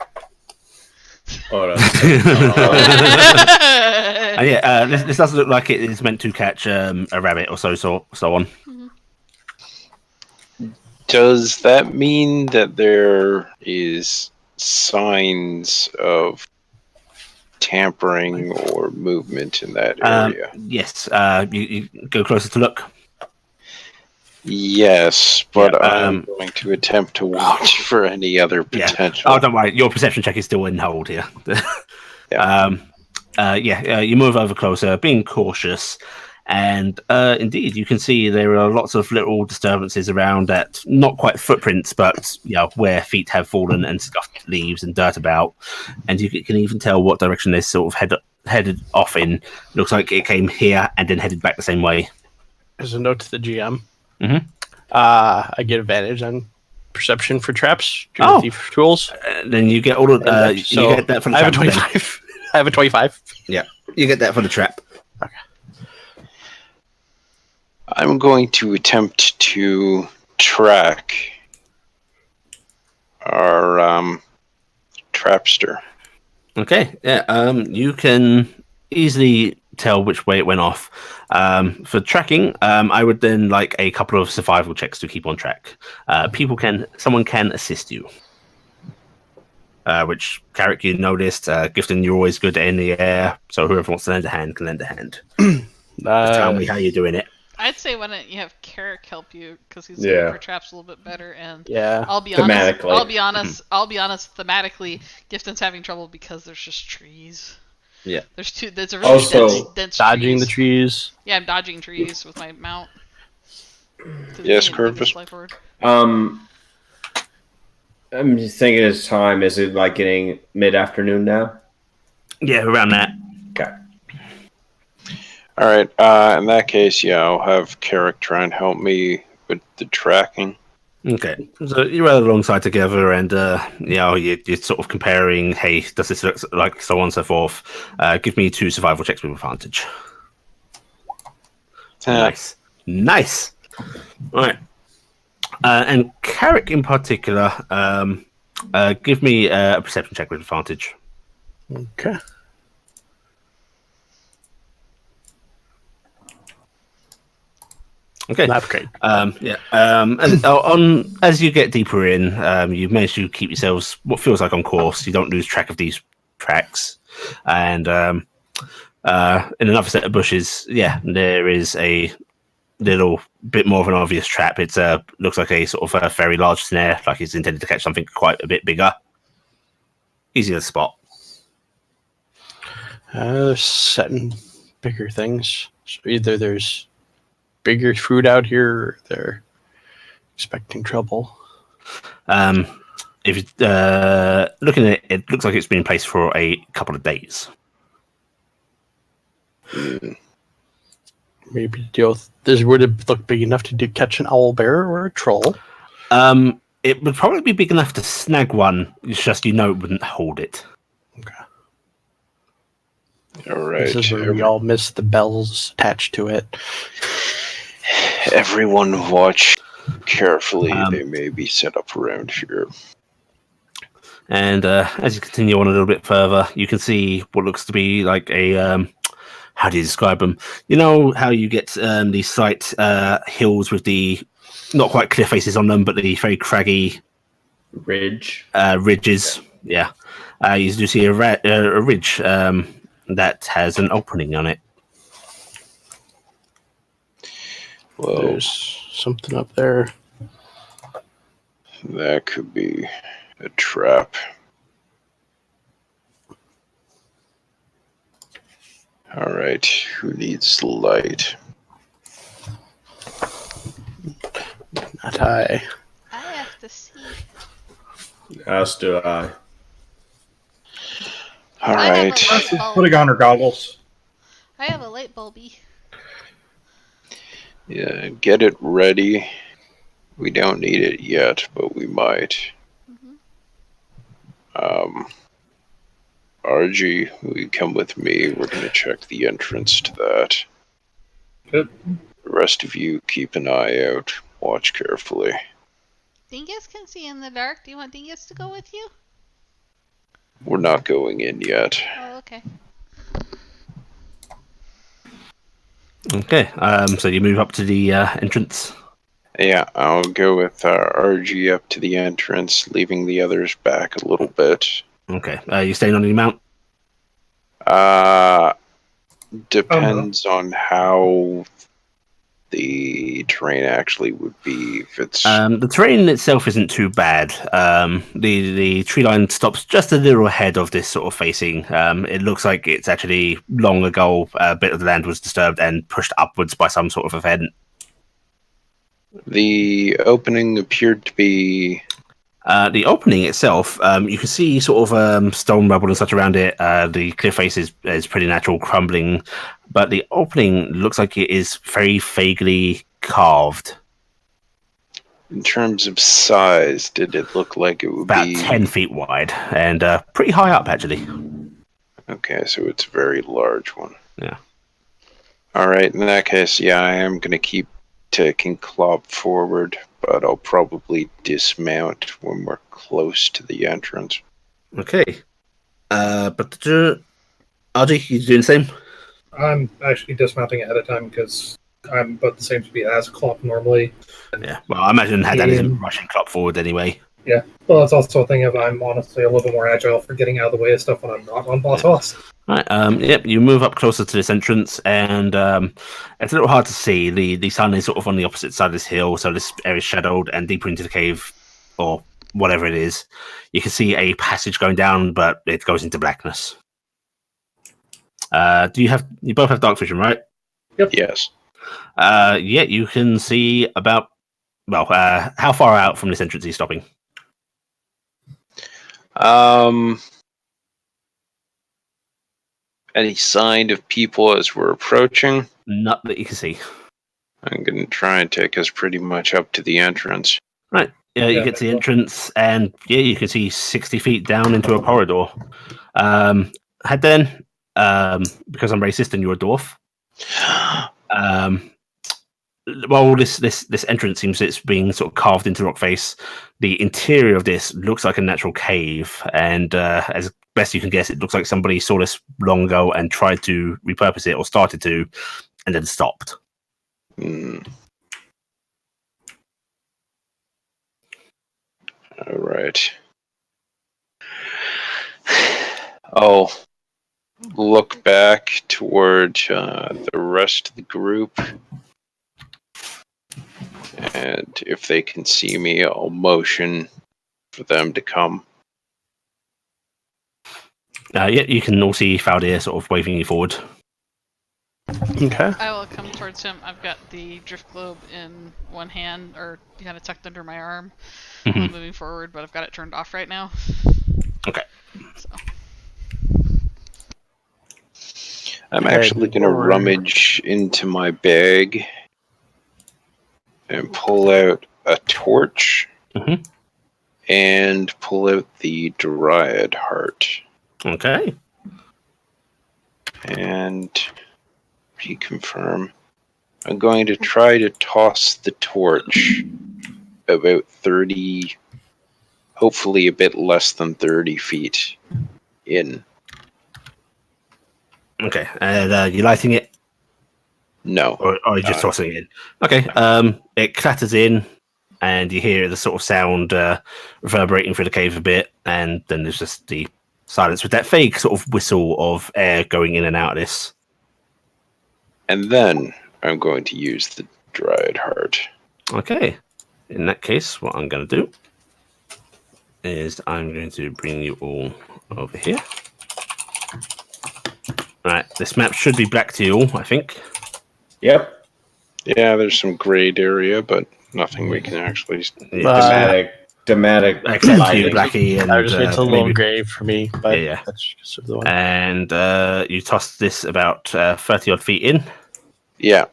Yeah, this doesn't look like it is meant to catch a rabbit or so on. Does that mean that there is signs of tampering or movement in that area? Yes, you go closer to look. Yes, but Yeah, I'm going to attempt to watch for any other potential. Oh, don't worry. Your perception check is still in hold here. Yeah. You move over closer, being cautious, and indeed, you can see there are lots of little disturbances around that, not quite footprints, but where feet have fallen and scuffed leaves and dirt about, and you can even tell what direction they sort of headed off in. Looks like it came here and then headed back the same way. As a note to the GM, Mm-hmm. I get advantage on perception for traps. Thief tools. Then you get all of So you get that for the I have trap. a 25. I have a 25. Yeah, you get that for the trap. Okay. I'm going to attempt to track our trapster. Okay, yeah. You can easily tell which way it went off. For tracking, I would then like a couple of survival checks to keep on track. Someone can assist you. Which Carrick you noticed. Gifton, you're always good in the air, so whoever wants to lend a hand can lend a hand. Just tell me how you're doing it. I'd say why don't you have Carrick help you because he's Yeah. good for traps a little bit better. And Yeah. I'll be Thematically. honest. I'll be honest. Thematically, Gifton's having trouble because there's just trees. Yeah. There's a really Also, dense Dodging trees. the trees. Yeah, I'm dodging trees with my mount. Yes, Moving Corvus. slight forward. I'm just thinking of time. Is it like getting mid-afternoon now? Yeah, around that. Okay. All right. In that case, yeah, I'll have Carrick try and help me with the tracking. Okay, so you're right alongside together, and you're sort of comparing. Hey, does this look like so on and so forth? Give me 2 survival checks with advantage. Nice. All right, and Carrick in particular, give me a perception check with advantage. Okay. Okay. Not great. And on as you get deeper in, you manage to keep yourselves what feels like on course. You don't lose track of these tracks, and in another set of bushes, there is a little bit more of an obvious trap. It looks like a sort of a very large snare, like it's intended to catch something quite a bit bigger. Easy to spot. Setting bigger things. So either there's bigger food out here, or they're expecting trouble. If you're looking at it, it looks like it's been in place for a couple of days. Maybe deal with this. Would it look big enough to catch an owl bear or a troll? It would probably be big enough to snag one. It's just it wouldn't hold it. Okay. All right. This is where we all miss the bells attached to it. Everyone watch carefully. They may be set up around here. And as you continue on a little bit further, you can see what looks to be like a how do you describe them? You know how you get these slight hills with the not quite cliff faces on them, but the very craggy ridges. Yeah, you do see a ridge that has an opening on it. Well, There's something up there. that could be a trap. All right, who needs light? Not I. I have to see. As do I. All I have right. a light bulb. Putting on her goggles. I have a light bulby. Yeah, get it ready. We don't need it yet, but we might. RG, will you come with me? We're going to check the entrance to that. Good. The rest of you keep an eye out. Watch carefully. Dingus can see in the dark. Do you want Dingus to go with you? We're not going in yet. Oh, okay. Okay, so you move up to the entrance. Yeah, I'll go with RG up to the entrance, leaving the others back a little bit. Okay, you staying on your mount? Depends on how the terrain actually would be. If it's The terrain itself isn't too bad. The tree line stops just a little ahead of this sort of facing. It looks like it's actually long ago a bit of the land was disturbed and pushed upwards by some sort of event. the opening appeared to be The opening itself, you can see sort of stone rubble and such around it. The cliff face is pretty natural, crumbling, but the opening looks like it is very vaguely carved. in terms of size. Did it look like it would About be 10 feet wide and pretty high up, actually. Okay, so it's a very large one. Yeah. All right, in that case, yeah, I am going to keep taking Clop forward, but I'll probably dismount when we're close to the entrance. Okay. But RG, you doing the same? I'm actually dismounting ahead of time because I'm about the same speed as Klopp normally. Yeah. Well, I imagine Haddad isn't And- rushing Klopp forward anyway. Yeah. Well, it's also a thing of I'm honestly a little bit more agile for getting out of the way of stuff when I'm not on boss boss. Right. Yep. You move up closer to this entrance, and it's a little hard to see. The sun is sort of on the opposite side of this hill, so this area is shadowed. And deeper into the cave, or whatever it is, you can see a passage going down, but it goes into blackness. You both have dark vision, right? Yes. Yeah. You can see about how far out from this entrance are you stopping? Any sign of people as we're approaching? Not that you can see. I'm going to try and take us pretty much up to the entrance. Right. You Yeah, get to the well. entrance, and you can see 60 feet down into a corridor. Because I'm racist and you're a dwarf. Well, this entrance seems it's being sort of carved into the rock face. The interior of this looks like a natural cave, and as best you can guess, it looks like somebody saw this long ago and tried to repurpose it, or started to, and then stopped. All right. I'll look back toward the rest of the group, and if they can see me, I'll motion for them to come. You can all see Faldir sort of waving you forward. Okay. I will come towards him. I've got the drift globe in one hand, or kind of tucked under my arm. Mhm. I'm moving forward, but I've got it turned off right now. Okay. So. I'm Head actually going to forward. rummage into my bag and pull out a torch Mhm. and pull out the Dryad heart Okay. and reconfirm. I'm going to try to toss the torch about 30, hopefully a bit less than 30 feet in. Okay. And you're lighting it, No. or are you just tossing it in? Okay. It clatters in, and you hear the sort of sound reverberating through the cave a bit, and then there's just the silence with that fake sort of whistle of air going in and out of this. And then I'm going to use the Dryad heart. Okay. In that case, what I'm going to do is I'm going to bring you all over here. Right. This map should be black to you all, I think. Yep. Yeah, there's some grayed area, but nothing we can actually. Thematic Except for you, lighting. Blackie, and I was it's a little maybe. gray for me, but Yeah. that's just the one. And you toss this about 30 odd feet in. Yeah,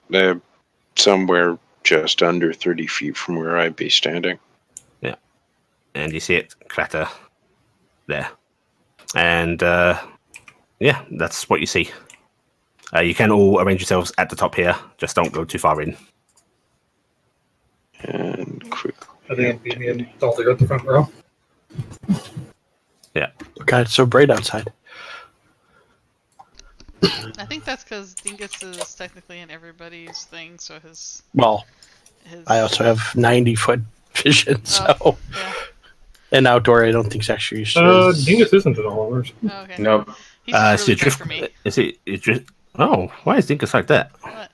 somewhere just under 30 feet from where I'd be standing. And you see it clatter there. And yeah, that's what you see. You can all arrange yourselves at the top here, just don't go too far in. And quick. I think it'd be me and Dalter at the front row. God, it's so bright outside. I think that's because Dingus is technically in everybody's thing, so his. Well, I also have 90-foot vision, so Oh, yeah. and outdoor I don't think is actually. Dingus isn't in all of ours. Oh, okay. Nope. He's just So really bright drift, for me. is it just? Oh, why is Dinkus like that? What?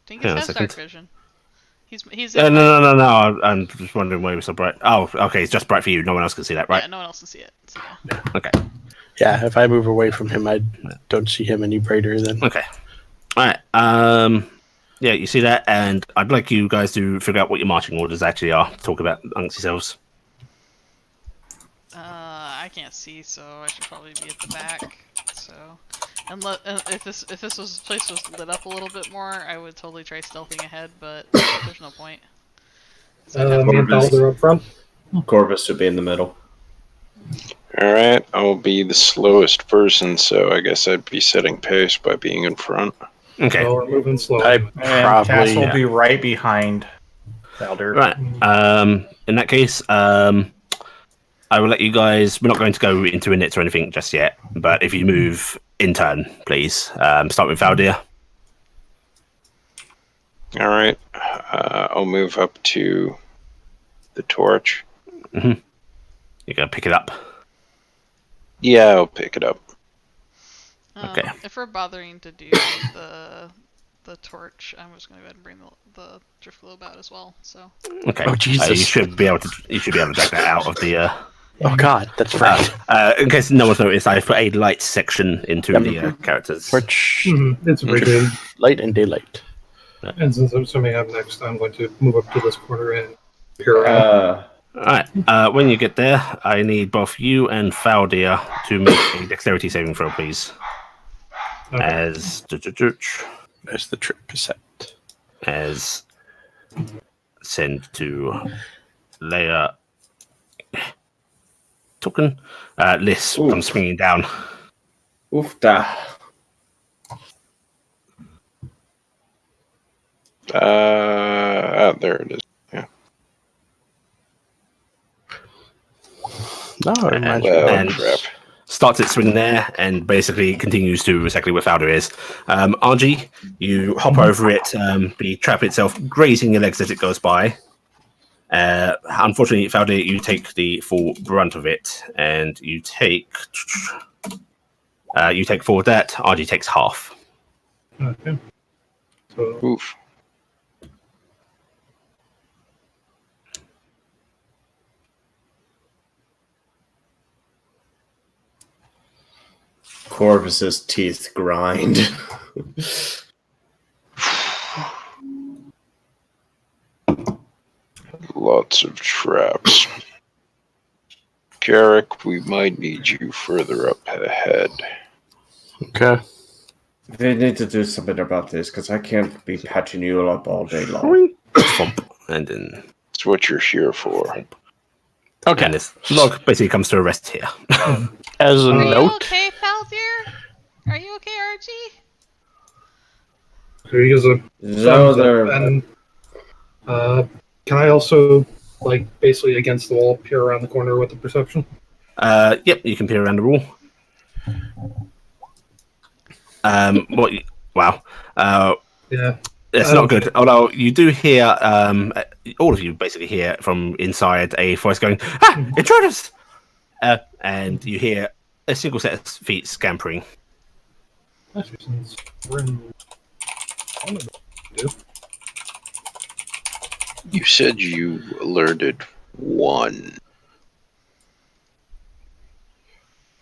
Dingus Hang on a has second. dark vision. He's No. I'm just wondering why it was so bright. Oh, okay, it's just bright for you. No one else can see that, right? Yeah, no one else can see it. So. Okay. Yeah, if I move away from him, I don't see him any brighter than. Okay. All right. Yeah, you see that, and I'd like you guys to figure out what your marching orders actually are. Talk about amongst yourselves. I can't see, so I should probably be at the back. So, if this place was lit up a little bit more, I would totally try stealthing ahead, but there's no point. So I'd have Me and Dalter up front. Corvus would be in the middle. Alright, I'll be the slowest person, so I guess I'd be setting pace by being in front. Okay. So we're moving slowly. And Cass Probably. will be right behind Felder. Right. In that case, I will let you guys. We're not going to go into inits or anything just yet. But if you move in turn, please. Start with Valdir. All right. I'll move up to the torch. You're gonna pick it up. Yeah, I'll pick it up. Okay. If we're bothering to do the torch, I'm just gonna go ahead and bring the drift globe out as well. So. Okay. Oh, Jesus. You should be able to drag that out of the. Oh God, that's right. In case no one's noticed, I put a light section into the characters. Torch, It's appreciated. light and daylight. And since I'm assuming I'm next, I'm going to move up to this corner and peer around. Alright, when you get there, I need both you and Faldia to make a dexterity saving throw, please. Okay. As There's the trip cassette. as send to Leia token. Liz Ooh. comes swinging down. Oofda. There it is. Yeah. No, it reminds me. Well, and crap. starts its swing there and basically continues to exactly where Falder is. RG, you hop over it, the trap itself grazing your legs as it goes by. Unfortunately, Falder, you take the full brunt of it, and you take 4 of that. RG takes half. Okay. So, Oof. Corvus's teeth grind. Lots of traps. Carrick, we might need you further up ahead. Okay. They need to do something about this because I can't be patching you up all day long. Thump, and then It's what you're here for. Okay. and this log basically comes to a rest here. As a Are you note, okay, Falthier? Are you okay, RG? so he gives a No, thumbs up, and can I also, like, basically against the wall, peer around the corner with the perception? Yep, you can peer around the wall. Wow. Yeah. It's not good. Although you do hear, all of you basically hear from inside a voice going, "Ah, intruders!" And you hear a single set of feet scampering. Actually, since we're in... You said you alerted one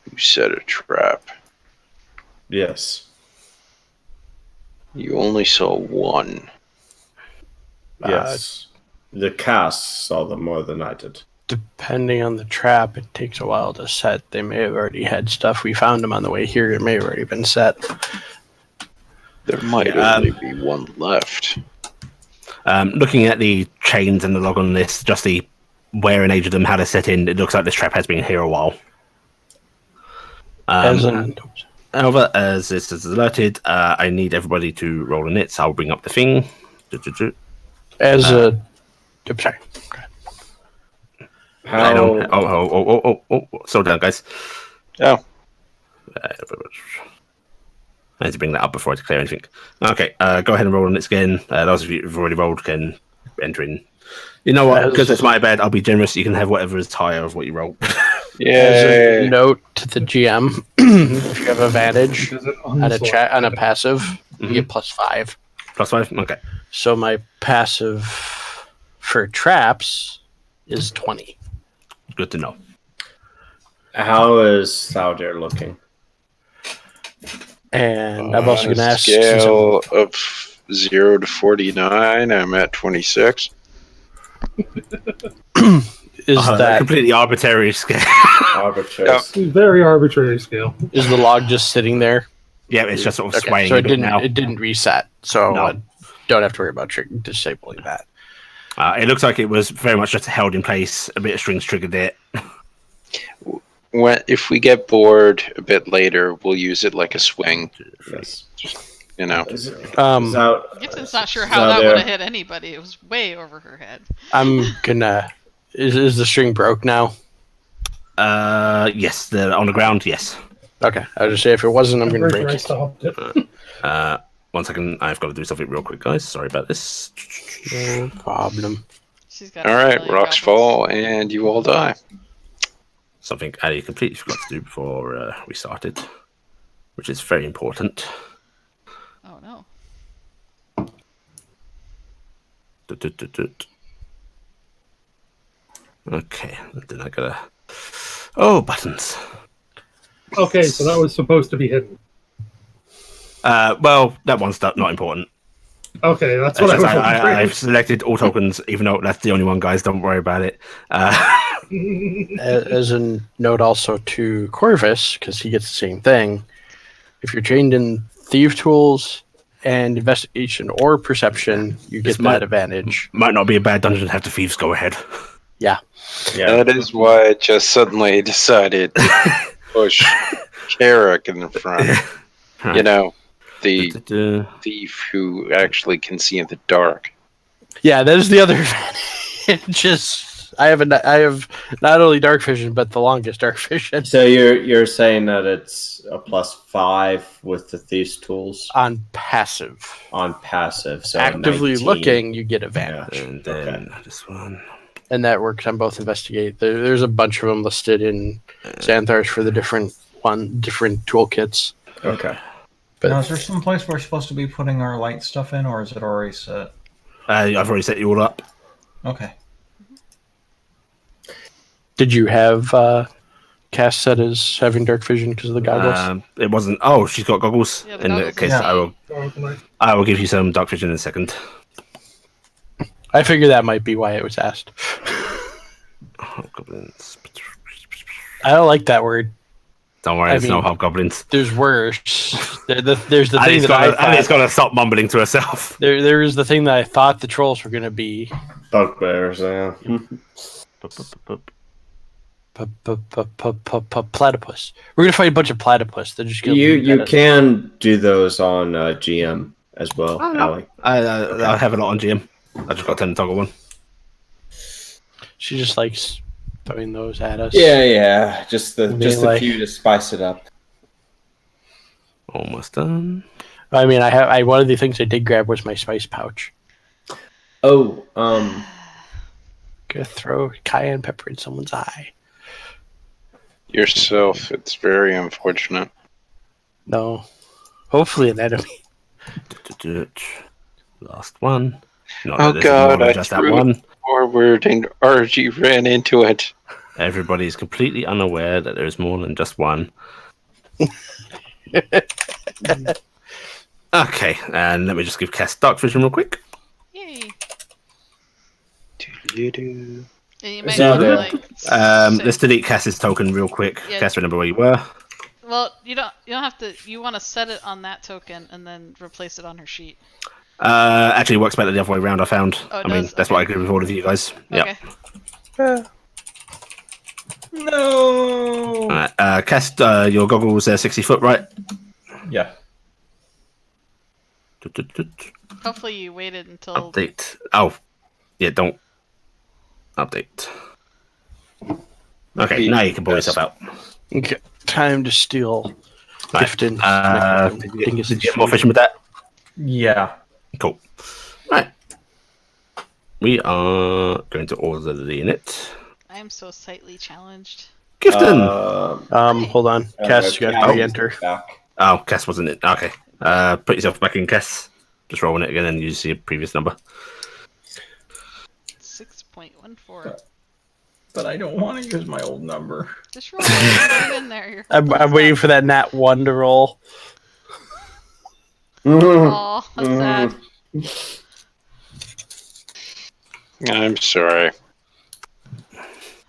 who set a trap. Yes. You only saw one. Yes. The cast saw them more than I did. depending on the trap, it takes a while to set. They may have already had stuff. We found them on the way here. It may have already been set. There might only be one left. Looking at the chains and the log on this, just the wear and age of them, how they're set in, it looks like this trap has been here a while. However, as this is alerted, I need everybody to roll in it, so I'll bring up the thing. As a... I'm sorry. Hang on. Oh, slow down, guys. Oh. I need to bring that up before I declare anything. Okay, go ahead and roll on it again. Those of you who've already rolled can enter in. You know what? Because it's my bad, I'll be generous. You can have whatever is higher of what you roll. As a note to the GM, if you have advantage on a passive, you get +5. +5? Okay. So my passive for traps is 20. Good to know. How is Saudir looking? And I'm also going to ask... Scale of 0 to 49, I'm at 26. Is that completely arbitrary scale? Arbitrary. Very arbitrary scale. Is the log just sitting there? Yeah, it's just sort of swaying. So a bit now. it didn't reset. So No. I don't have to worry about disabling that. It looks like it was very much just held in place. A bit of strings triggered it. If we get bored a bit later, we'll use it like a swing. Yes. You know. Gibson's not sure how that would have hit anybody. It was way over her head. I'm gonna... Is the string broke now? Yes, on the ground, yes. Okay, I was just say if it wasn't, I'm I'm going to pretty break sure I it. stopped it. 1 second. I've got to do something real quick, guys. Sorry about this. No problem. She's got All a right, million rocks goblins. fall, and you all die. Something I completely forgot to do before we started, which is very important. Oh no. Okay, then I gotta. Oh, buttons. Okay, so that was supposed to be hidden. Well, that one's not important. Okay, that's It's what I just was wondering. I've selected all tokens, even though that's the only one, guys. Don't worry about it. As a note also to Corvus, because he gets the same thing, if you're trained in Thief Tools and Investigation or Perception, you This get might- that advantage. Might not be a bad dungeon to have the thieves go ahead. Yeah. Yeah. That is why I just suddenly decided to push Carrick in the front. You know, the thief who actually can see in the dark. Yeah, that is the other advantage. Just I have not only dark vision but the longest dark vision So you're saying that it's a +5 with the Thief's Tools on passive. on passive. So Actively 19. looking, you get advantage, And then this one. and that works on both Investigate. There's a bunch of them listed in Xanthars for the different toolkits. Okay. But Now, is there some place we're supposed to be putting our light stuff in, or is it already set? I've already set you all up. Okay. did you have Cass set as having dark vision because of the goggles? It wasn't. Oh, she's got goggles. Yeah, the In goggles that case, are I will give you some dark vision in a second. I figure that might be why it was asked. Hobgoblins. I don't like that word. Don't worry, I it's no mean, hobgoblins. There's worse. There's the thing Ali's that I thought. got to stop mumbling to herself. There is the thing that I thought the trolls were going to be. Bugbears, yeah. Platypus. We're going to fight a bunch of platypus. They're just going to You can do those on GM as well, Oh, no. Ali. I have a lot on GM. I just got to turn the toggle on. She just likes throwing those at us. Yeah. Just Being a like- few to spice it up. Almost done. I mean, I one of the things I did grab was my spice pouch. Oh, Gonna throw cayenne pepper in someone's eye. Yourself, it's very unfortunate. No. Hopefully an enemy. Last one. Not Oh that this is more god, than I just that threw one. it forward and RG ran into it. Everybody is completely unaware that there is more than just one. Okay, and let me just give Cass dark vision real quick. Yay. Doo-doo-doo. Yeah, you might Yeah, want to the- like. Let's delete Cass's token real quick. Yeah. Cass, remember where you were. Well, you don't have to. You want to set it on that token and then replace it on her sheet. Actually, it works better the other way around. I found. Oh, it I mean, does? that's Okay. what I agree with all of you guys. Yeah. Okay. No. All right, Cass, your goggles are 60 foot, right? Yeah. Hopefully you waited until. Update. Oh, yeah. Don't update. Okay, now you can pull yourself out. Okay. Time to steal Right. Gifton. Did you get more fishing with that? Yeah. Cool. Right. We are going to order the unit. I am so sightly challenged. Gifton! Hold on. Cass, you got to re-enter. Back. Oh, Cass wasn't it? Okay. Put yourself back in, Cass. Just rolling it again and you see a previous number. 6.14. But I don't want to use my old number. Just roll it. Put it in there. You're I'm waiting for that nat 1 to roll. Oh, that's sad. I'm sorry.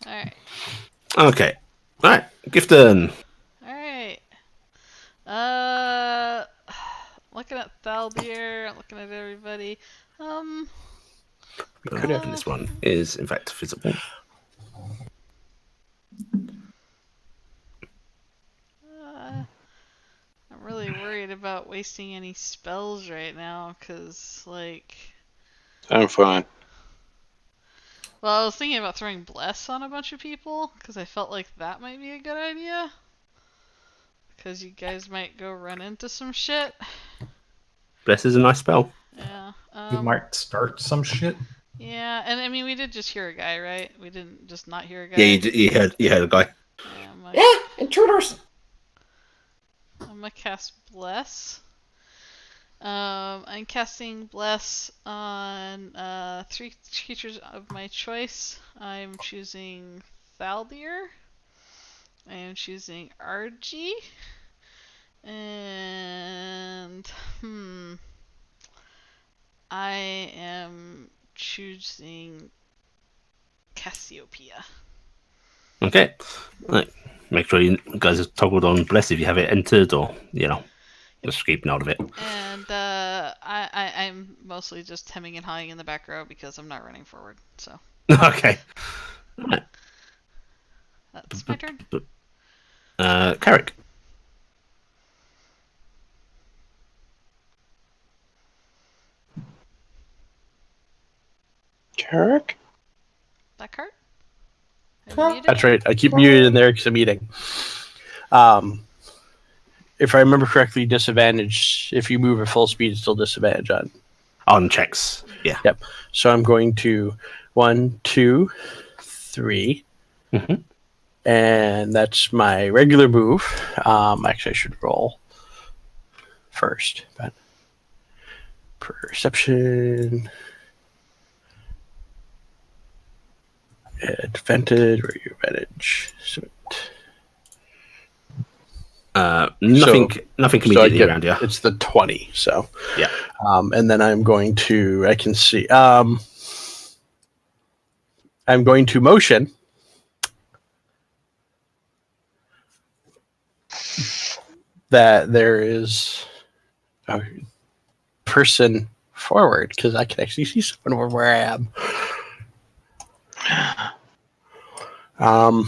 Alright. Okay. Alright. Gifton. Alright. Looking at Thaldir, looking at everybody. This one is, in fact, visible. I'm really worried about wasting any spells right now, because, like... I'm fine. Well, I was thinking about throwing Bless on a bunch of people, because I felt like that might be a good idea. Because you guys might go run into some shit. Bless is a nice spell. Yeah. You might start some shit. Yeah, and I mean, we did just hear a guy, right? We didn't just not hear a guy. Yeah, you heard a guy. Yeah, Intruders. I'm gonna cast Bless. I'm casting Bless on 3 creatures of my choice. I'm choosing Thaldir. I am choosing Argy. And I am choosing Cassiopeia. Okay. Right. Make sure you guys have toggled on Bless if you have it entered, or just keeping out of it. And I'm mostly just hemming and hawing in the back row because I'm not running forward. So Okay. Right. that's my turn. Carrick. Carrick? That card? That's right. I keep muted in there because I'm eating. If I remember correctly, disadvantage. If you move at full speed, it's still disadvantage On checks. Yeah. Yep. So I'm going to 1, 2, 3. Mhm. And that's my regular move. Actually, I should roll first. But perception. Advantage. Where you advantage? Nothing immediately around you. It's the 20. So Yeah. and then I'm going to. I can see. I'm going to motion. That there is a person forward because I can actually see someone over where I am. I'm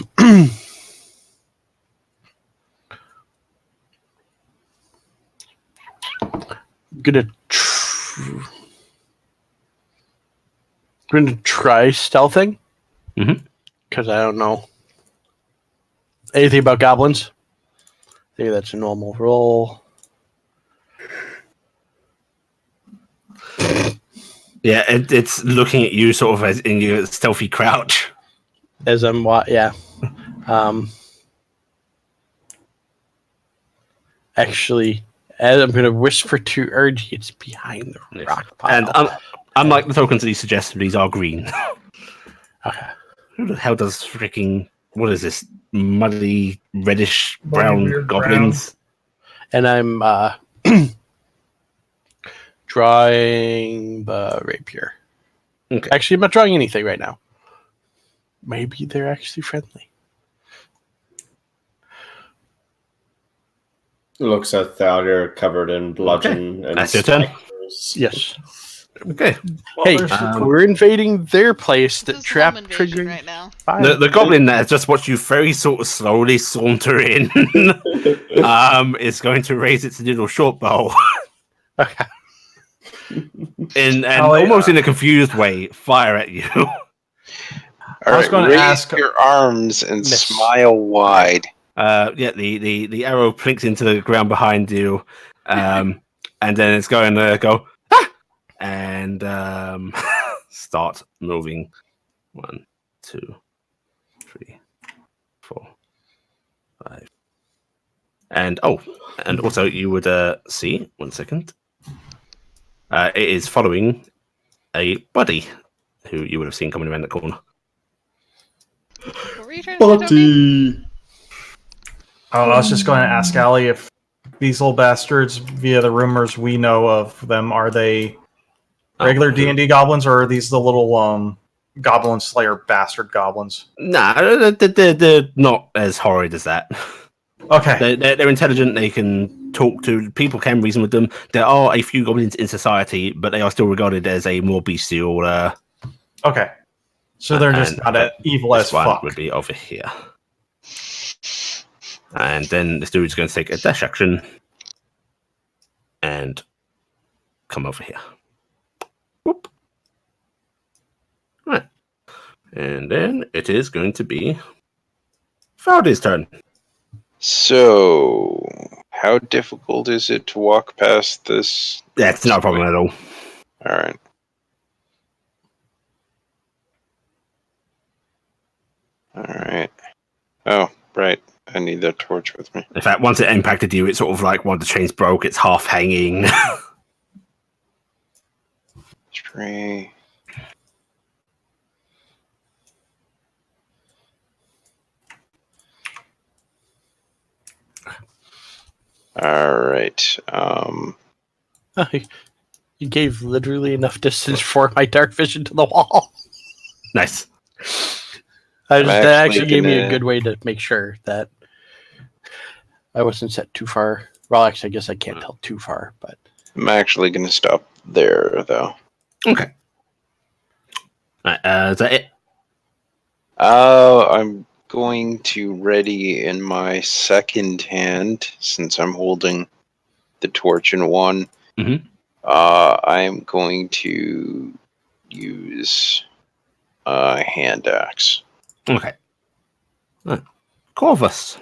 gonna try stealthing because I don't know anything about goblins. I think that's a normal roll. Yeah, it's looking at you sort of as in your stealthy crouch. As I'm actually, as I'm gonna whisper to Urge, it's behind the rock pile. And unlike the tokens that he suggested, these are green. Okay. Who the hell does freaking what is this? Muddy reddish Muddy, brown weird goblins. And I'm drawing the rapier. Okay. Actually, I'm not drawing anything right now. Maybe they're actually friendly. Looks at Thaldir covered in bludgeon and That's your turn. spikes. Yes. Okay. Hey, We're invading their place that This is trap home invasion triggering. right now. The goblin that has just watched you very sort of slowly saunter in is going to raise its little short bow. Okay. And almost in a confused way, fire at you. All was right, gonna raise ask- your arms and Miss. smile wide. The arrow plinks into the ground behind you, and then it's going to go and start moving. 1, 2, 3, 4, 5, and also you would see 1 second. It is following a buddy who you would have seen coming around the corner. What were you trying to say, Toby? Oh, I was just going to ask Allie if these little bastards, via the rumors we know of them, are they regular D&D goblins or are these the little goblin slayer bastard goblins? Nah, they're not as horrid as that. Okay. They're intelligent. They can talk to people. Can reason with them. There are a few goblins in society, but they are still regarded as a more bestial. Okay. So they're just not as evil as this one fuck. would be over here. And then this dude's going to take a dash action and come over here. Whoop. Right. And then it is going to be Fardy's turn. So How difficult is it to walk past this? Yeah, it's not a problem at all. All right. All right. Oh, right. I need that torch with me. In fact, once it impacted you, it's sort of like one of the chains broke. It's half hanging. 3. All right. You gave literally enough distance for my dark vision to the wall. Nice. That actually gave me a gonna- good way to make sure that I wasn't set too far. Well, actually, I guess I can't tell too far, but I'm actually going to stop there, though. Okay. Right, is that it? I'm going to ready in my second hand, since I'm holding the torch in one. Mhm. I'm going to use a hand axe. Okay. Right. Corvus.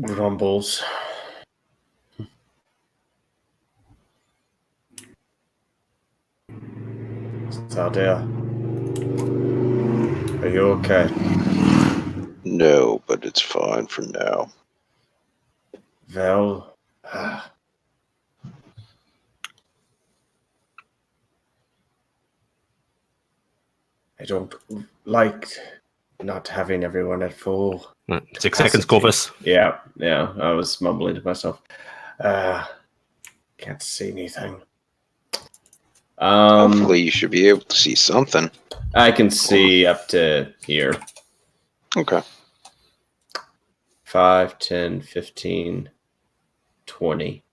Grumbles. Sadia. Are you okay? No, but it's fine for now. Well, I don't like not having everyone at full. Right. 6 seconds, Corvus. Yeah, I was mumbling to myself. Can't see anything. Hopefully you should be able to see something. I can see up to here. Okay. 5, 10, 15, 20.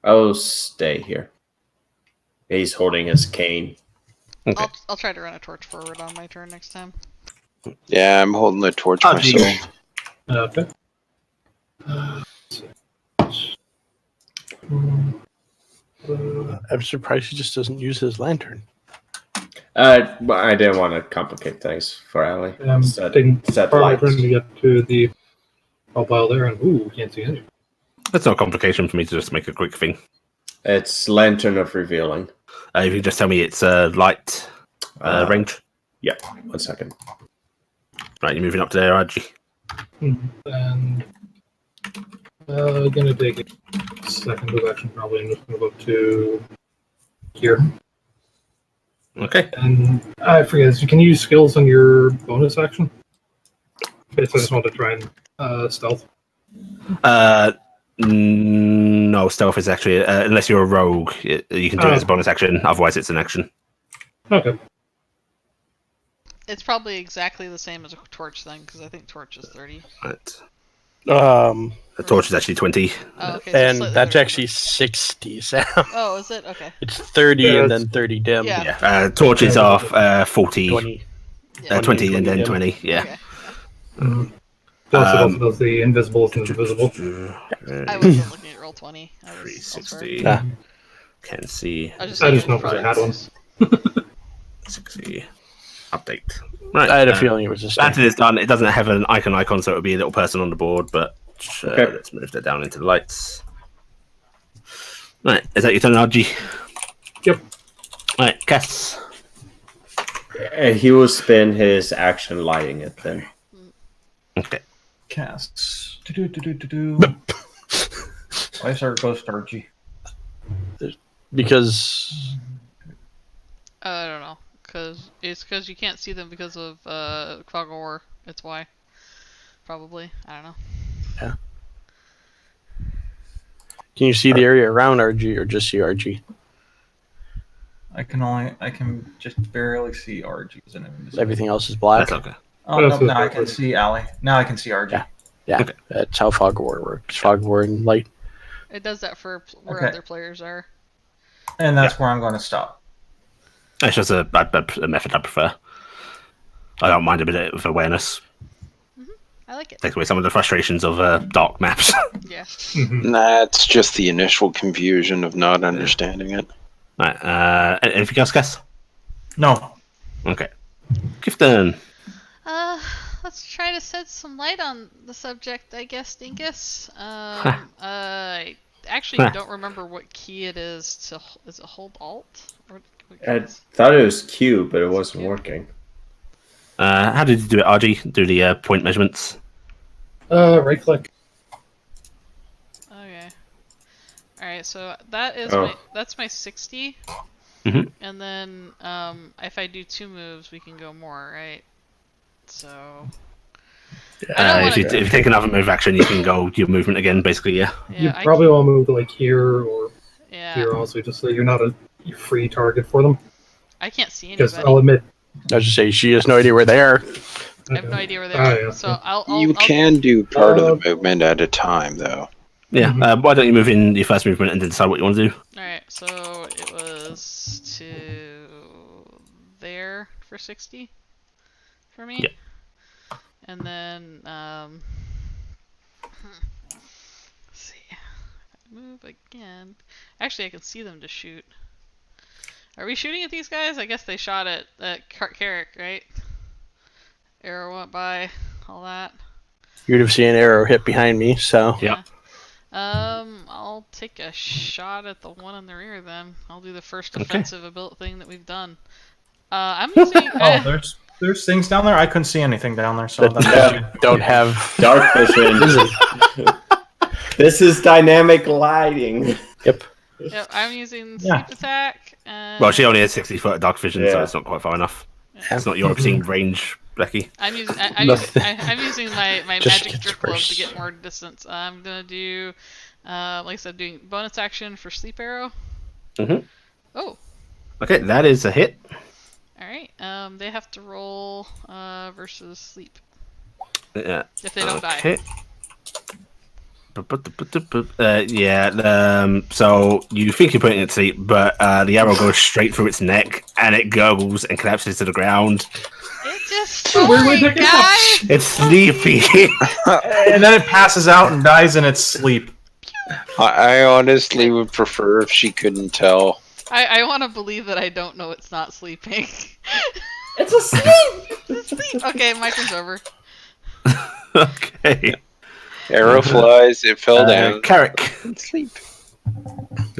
I'll stay here. He's holding his cane. Okay. I'll try to run a torch forward on my turn next time. Yeah, I'm holding the torch Oh, myself. Okay. I'm surprised he just doesn't use his lantern. But I didn't want to complicate things for Ali. Taking Set part of my lights. turn to get to the pile there, and ooh, can't see anything. That's no complication for me to just make a quick thing. It's Lantern of Revealing. If you can just tell me it's light range. Yeah, 1 second. Right, you're moving up to there, RG. And gonna take a second of action. Probably I'm just gonna go to here. Okay. And I forget. Can you use skills on your bonus action? Okay, so I just want to try and stealth. No, stealth is actually unless you're a rogue, you can do it as a bonus action. Otherwise, it's an action. Okay. It's probably exactly the same as a torch then, because I think torch is 30. Right. A torch is actually 20. Oh, okay. So and slightly that's better. actually 60, Sam. Oh, is it? Okay. It's 30 Yeah, and then 30 dim. Yeah. Yeah. Torches are 40. 20. 20 and then dim. 20. Yeah. Okay. Plus, it also does the invisibles and invisible. I wasn't looking at roll 20. I was elsewhere. 360. Ah. Can see. I just I saying just know in because I had one. parentheses. 60. Update. Right. I had a feeling it was a After it's done, it doesn't have an icon, so it would be a little person on the board, but Okay. let's move that down into the lights. Right, is that your turn, RG? Yep. Right, Cass. He will spend his action lighting it then. Okay. Casts. Why is our ghost RG? Because I don't know. Because you can't see them because of Fog of War. That's why. Probably. I don't know. can you see the area around RG or just see RG? I can just barely see RG's and Everything else is black. That's okay. Oh, no, now I can see Ali. Now I can see RG. Yeah. Yeah, Okay. that's how Fog of War works. Fog of War and light. It does that for where Okay. other players are. And that's where I'm going to stop. It's just a method I prefer. I don't mind a bit of awareness. I like it. Takes away some of the frustrations of dark maps. Yeah. That's just the initial confusion of not understanding it. Right, anything else, Cass? No. Okay. Gifton. let's try to shed some light on the subject, I guess, Dinkus. I actually don't remember what key it is to. Is it hold Alt? Or what key I is- thought it was Q, but it Is it wasn't Q? working. How did you do it, RG? Do the point measurements? Right click. Okay. All right, so that is Oh. that's my 60. Mhm. And then if I do 2 moves, we can go more, right? So I don't If you take another move action, you can go your movement again, basically, yeah. You yeah, probably want to move to like here or yeah, here also, just so you're not a free target for them. I can't see Because anybody. I'll admit, I was just say she has no idea where they are. I have no idea where they Ah, are. yeah. So I'll You I'll, can do part of Uh, the movement at a time, though. Yeah. Mhm. Why don't you move in your first movement and then decide what you want to do? All right, so it was to there for 60 for me. Yeah. And then let's see. Move again. Actually, I can see them to shoot. Are we shooting at these guys? I guess they shot at Carrick, right? Arrow went by, all that. You'd have seen an arrow hit behind me, so. Yeah. I'll take a shot at the one in the rear then. I'll do the first Okay. offensive ability thing that we've done. I'm using. Oh, there's things down there. I couldn't see anything down there, so That that's don't have Dark vision. This is dynamic lighting. Yep. Yep, I'm using sleep Yeah. attack. And Well, she only has 60-foot dark vision, so Yeah. it's not quite far enough. Yeah. It's not your obscene range, Becky. I'm using Nothing. I'm using my Just magic gets drip glove to worse. get more distance. I'm gonna do, like I said, doing bonus action for sleep arrow. Mhm. Oh, Okay, that is a hit. all right. They have to roll versus sleep Yeah. if they don't die. Okay. So you think you're putting it to sleep, but the arrow goes straight through its neck, and it gurgles and collapses to the ground. It's just Wait, fine, take it guys. It's sleepy. and then it passes out and dies in its sleep. I honestly would prefer if she couldn't tell. I want to believe that I don't know it's not sleeping. It's asleep. It's sleep. Okay, my turn's over. Okay. Arrow flies, it fell down. Carrick. Sleep.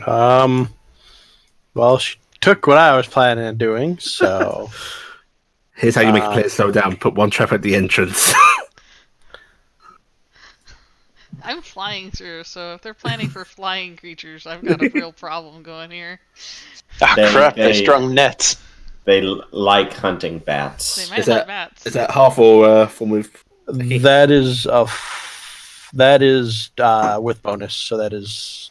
Well, she took what I was planning on doing, so. Here's how you make a player slow down. Put one trap at the entrance. I'm flying through, so if they're planning for flying creatures, I've got a real problem going here. Ah, They- crap, they they- strung nets. They like hunting They bats. might Is have that- bats. Is that half or full move? That is with bonus, so that is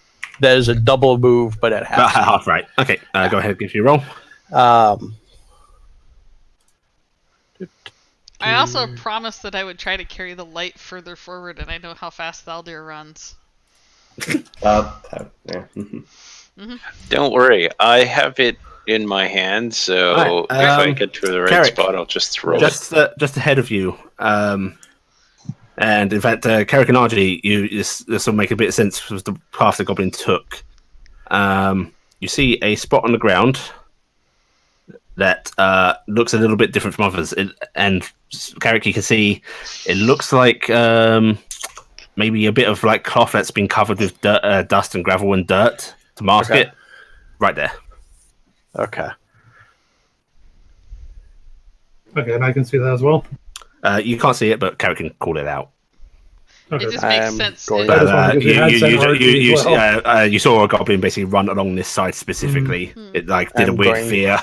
a double move, but at half. Half, right. Okay, go ahead, give you a roll. I also promised that I would try to carry the light further forward, and I know how fast Valdir runs. Yeah. Mhm. Don't worry, I have it in my hand, so Right, if I get to the right Carrick, spot, I'll just throw it. Just ahead of you. And in fact, Carrick and RG, this will make a bit of sense with the path the goblin took. You see a spot on the ground that looks a little bit different from others. And Carrick, you can see it looks like maybe a bit of like cloth that's been covered with dust and gravel and dirt to mask Okay. it. Right there. Okay. Okay, and I can see that as well. You can't see it, but Carrick can call it out. Okay. It just I makes am sense. going- That But, is one, because you had said RG as well. you saw a goblin basically run along this side specifically. Mm. It like did a I'm weird going- fear.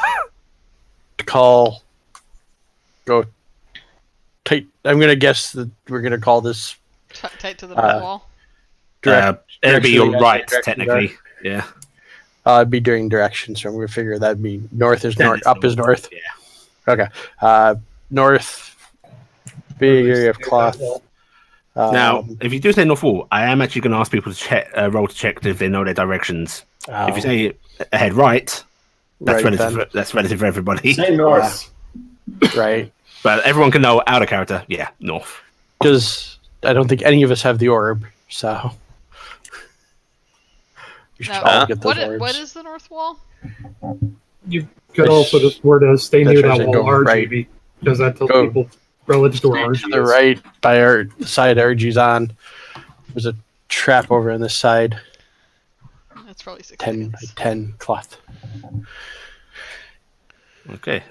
Go tight. I'm gonna guess that we're gonna call this Tight to the north wall. It'd be direction your we got, right, direction technically. Yeah. It'd be during direction, so we're gonna figure that'd be north is north, up is north. Yeah. Okay. North. Big area of cloth. Now, if you do say north wall, I am actually going to ask people to check, roll to check if they know their directions. If you say ahead right, that's right relative. then. That's relative for everybody. Say north. Right, But everyone can know out of character. Yeah, north. because I don't think any of us have the orb, so we should Now, all get those what orbs. is the north wall? You could also just word to stay near That's that right, wall go RG right. because that tells Go. people relative to where To RG the is. right, by the side RG's on, there's a trap over on this side. That's probably 6 10 by seconds. 10 cloth. Okay.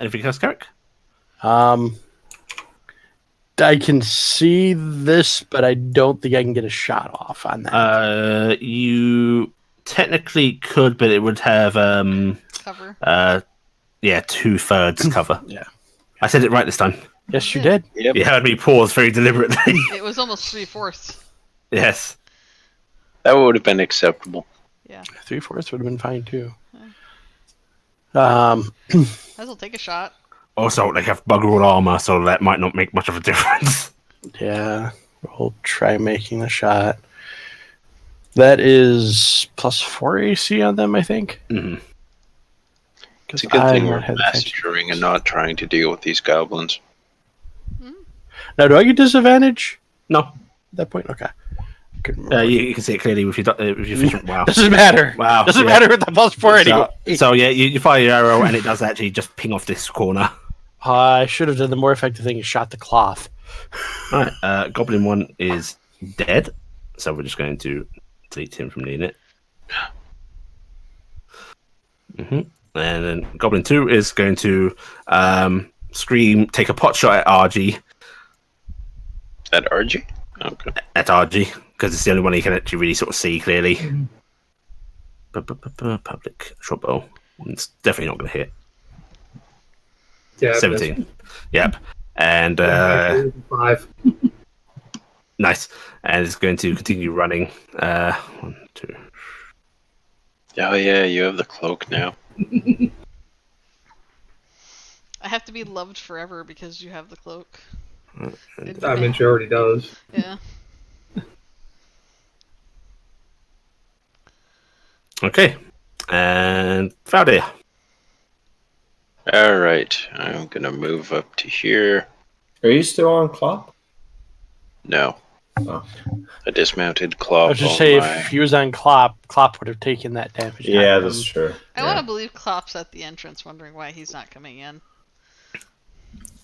Anything else, Carrick? I can see this, but I don't think I can get a shot off on that. You technically could, but it would have Cover. 2/3 cover. Yeah. I said it right this time. Yes, you did. Yep. You heard me pause very deliberately. It was almost 3/4. Yes. That would have been acceptable. 3/4 would have been fine too. Might as well take a shot. Also, they have bugger all armor, so that might not make much of a difference. Yeah, we'll try making the shot. That is +4 AC on them, I think. Mhm. It's a good thing we're massacring and not trying to deal with these goblins. Now, do I get disadvantage No. at that point? Okay. I couldn't remember. You can see it clearly with your vision. Wow. Doesn't matter. Wow. Doesn't yeah. matter with the +4 anymore. So yeah, you fire your arrow and it does actually just ping off this corner. I should have done the more effective thing and shot the cloth. All right. Goblin 1 is dead, so we're just going to delete him from the unit. And then Goblin 2 is going to scream, take a pot shot at RG. Is that RG? Okay. At RG, because it's the only one he can actually really sort of see clearly. Public short bow. It's definitely not going to hit. Yeah, 17. Yep. And 5. nice. And it's going to continue running. 1, 2. Oh yeah, you have the cloak now. I have to be loved forever because you have the cloak. I mean, she already does. Yeah. Okay. And Valdir. All right, I'm gonna move up to here. Are you still on Clop? No. Oh. I dismounted I Clop was just on say my... if he was on Clop would have taken that damage. Yeah, not that's him. true. I want to believe Klopp's at the entrance, wondering why he's not coming in.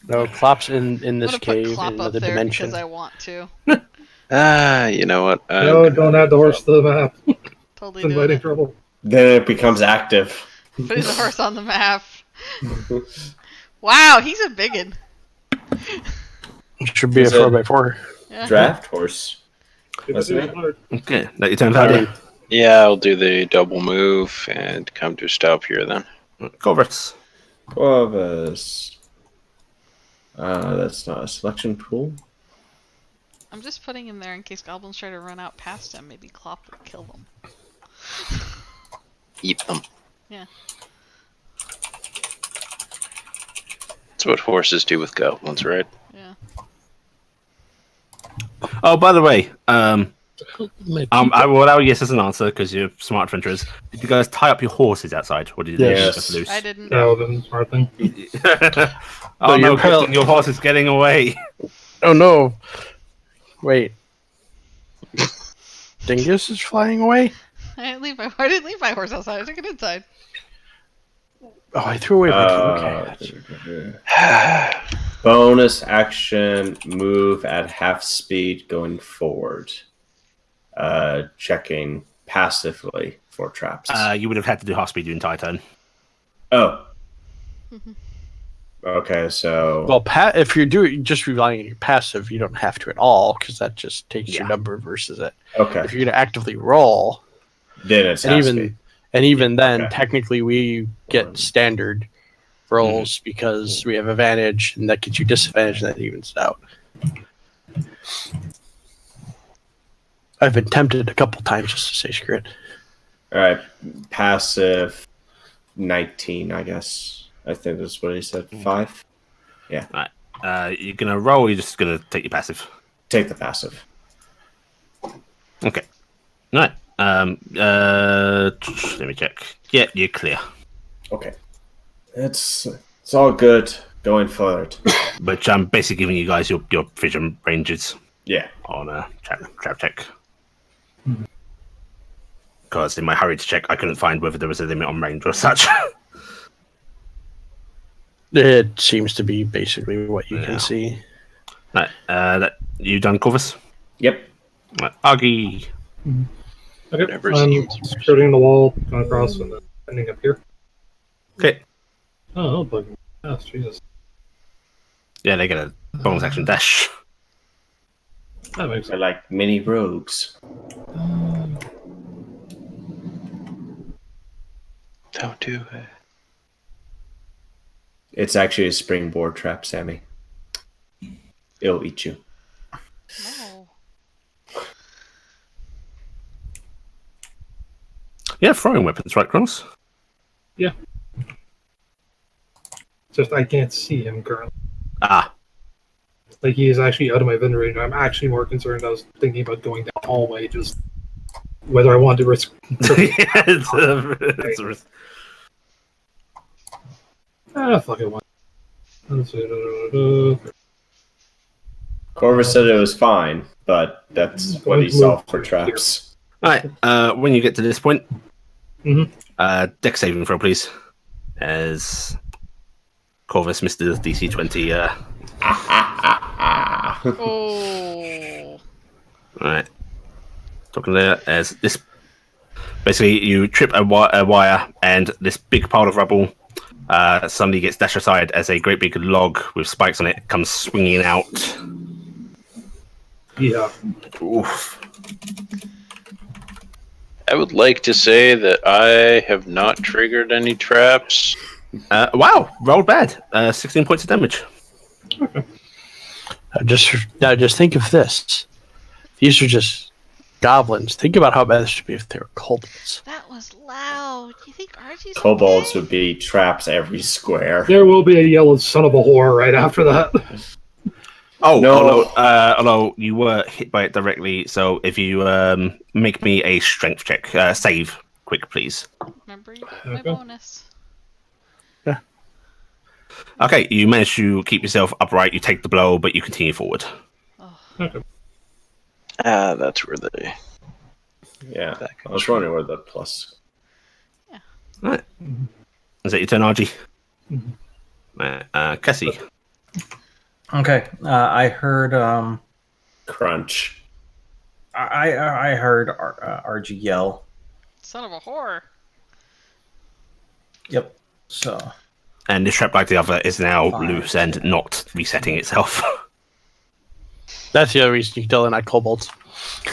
No, Clop's in this I'm gonna cave put in Klopp up another there dimension. because I want to. You know what? No, don't add the horse to the map. Totally It's doing inviting it. trouble. Then it becomes active. Putting the horse on the map. Wow, he's a biggin. It should be Is a 4x4. Yeah. Draft horse. Good That's to it. see. Okay. Let your turn, Valdir. Yeah, I'll do the double move and come to a stop here then. Corvus. Corvus. That's not a selection pool. I'm just putting him there in case goblins try to run out past him. Maybe Klopp would kill them. Eat them. Yeah. That's what horses do with goblins, right? Yeah. Oh, by the way, I will allow yes as an answer because you're smart adventurers. Did you guys tie up your horses outside, or did you leave them Yes. just loose? I didn't. No, then smart thing. Oh no, you're Captain, your horse is getting away. Oh no! Wait. Dingus is flying away? I didn't leave my horse outside. I took it inside. Oh, I threw away my key. Okay. Bonus action move at half speed going forward. Checking passively for traps. You would have had to do half speed your entire turn. Oh. Okay, so Well, if you're just relying on your passive, you don't have to at all because that just takes your number versus it. okay, If you're going to actively roll, then it's and half even speed. and even then, Okay. technically we get standard rolls because we have advantage, and that gets you disadvantage, and that evens it out. I've been tempted a couple times just to say screw it. All right, passive 19, I guess. I think that's what he said. 5. You're gonna roll. Or you're just gonna take your passive. Take the passive. Okay. All right. Let me check. Yeah, you're clear. Okay, it's all good going forward. But I'm basically giving you guys your vision ranges Yeah. on a trap check. Because in my hurry to check, I couldn't find whether there was a limit on range or such. It seems to be basically what you Yeah. can see. Right, that you done, Corvus? Yep. Right, Augie. Okay, Never I'm seems- skirting the wall, going across, and then ending up here. Okay. Oh, but Jesus, Yeah, they get a bonus action dash. that makes They're like mini rogues. Don't do it. It's actually a springboard trap, Sammy. It'll eat you. No. Yeah, throwing weapons, right, Kronos? just I can't see him currently. Ah. Like he is actually out of my vision range. I'm actually more concerned. I was thinking about going down the hallway, just whether I want to risk. it's a risk. Fuck it. Let's see. Corvus said it was fine, but that's what he saw for traps. Alright, when you get to this point, Mhm. deck saving throw, please. As Corvus missed the DC 20. Oh. Alright. Talking there as this. Basically, you trip a wire, and this big pile of rubble suddenly gets dashed aside as a great big log with spikes on it comes swinging out. Yeah. Oof. I would like to say that I have not triggered any traps. Wow, rolled bad. 16 points of damage. Now just think of this. These are just goblins. Think about how bad this should be if they were kobolds. That was loud. You think Archie's Kobolds okay? would be traps every square. There will be a yellow son of a whore right after that. Oh, No. although you were hit by it directly, so if you make me a strength check, save quick, please. Remember, you got my Okay. bonus. Okay, you manage to keep yourself upright. You take the blow, but you continue forward. Oh. Okay. Ah, that's where they. Yeah, I was wondering where the plus. Right. Is that your turn, RG? Mhm. Cassie. Okay, I heard Crunch. I heard RG yell. Son of a whore. Yep. So And this trap, like the other, is now 5, loose and 10. not resetting itself. That's the other reason you can tell they're not kobolds. Yeah,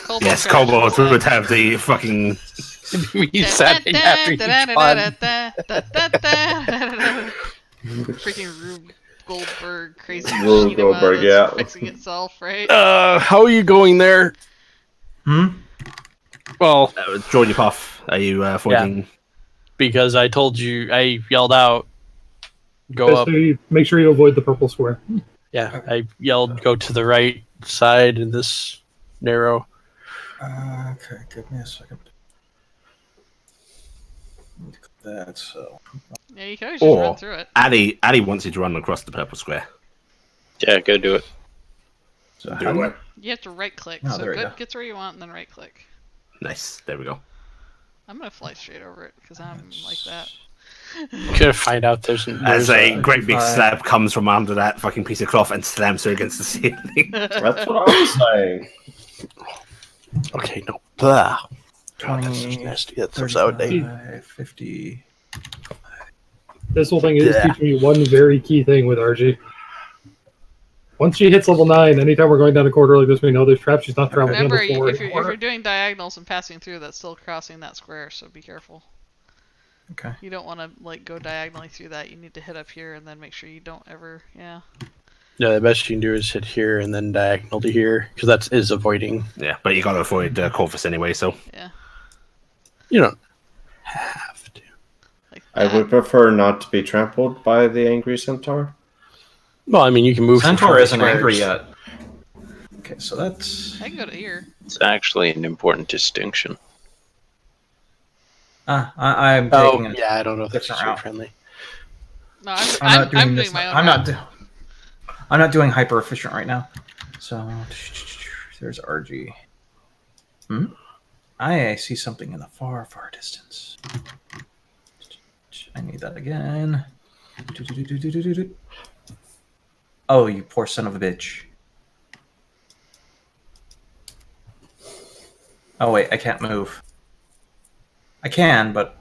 kobolds Yes, are kobolds actually would have the fucking. You said it after each one. Freaking Rube Goldberg crazy Rube machinima Goldberg, that's yeah. fixing itself, right? How are you going there? Well, Join your path. Are you avoiding? because I told you, I yelled out, go up. Basically, make sure you avoid the purple square. Yeah, I yelled, go to the right side in this narrow. okay, give me a second. That so. Yeah, you can always just run Or through it. Addy wants you to run across the purple square. Yeah, go do it. So how Do do it. you- You have to right click. Oh, so there we go go. get to where you want and then right click. Nice. There we go. I'm gonna fly straight over it because I'm like that. Gonna find out there's As a great big 55. slab comes from under that fucking piece of cloth and slams her against the ceiling. That's what I was saying. Okay, no. Blah. God, 20, that's just nasty. That's so outdated. 35, 50. This whole thing is Yeah. teaching me one very key thing with RG. Once she hits level 9, anytime we're going down a corridor like this, we know there's traps. She's not traveling Remember, level 4 if anymore. you're doing diagonals and passing through, that's still crossing that square. So be careful. Okay. You don't want to like go diagonally through that. You need to hit up here and then make sure you don't ever. Yeah. Yeah, the best you can do is hit here and then diagonal to here, because that is avoiding. Yeah, but you gotta avoid Corvus anyway, so. Yeah. You don't have to. Like I that. would prefer not to be trampled by the angry centaur. Well, I mean, you can move. through Centaur 20 isn't angry squares. yet. Okay, so that's. I can go to here. It's actually an important distinction. I'm Oh, taking it. yeah, I don't know if that's different user route. friendly. No, I'm I'm this. doing my own. I'm route. I'm not doing hyper efficient right now. So there's RG. I see something in the far distance. I need that again. Oh, you poor son of a bitch. Oh, wait, I can't move. I can, but...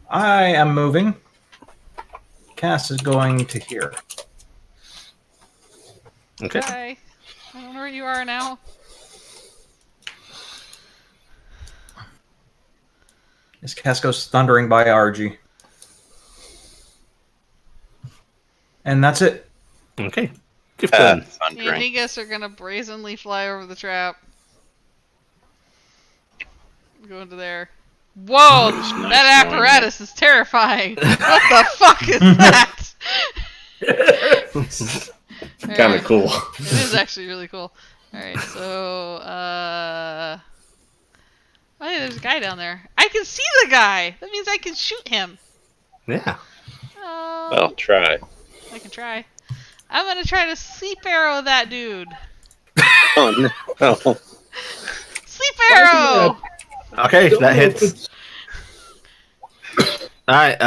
I am moving. Cass is going to here. Okay. Hi. I don't know where you are now. As Cass goes thundering by RG. And that's it. Okay. Gift turn. Me and Thundering. Negus are gonna brazenly fly over the trap. Go into there. Whoa! It's nice That knowing apparatus is terrifying! What the fuck is that? Kind Alright. of cool. It is actually really cool. Alright, so, oh, yeah, there's a guy down there. I can see the guy! That means I can shoot him. Yeah. Well, try. I can try. I'm gonna try to sleep arrow that dude. Oh no. Sleep arrow! Okay, Don't that know if hits. Alright,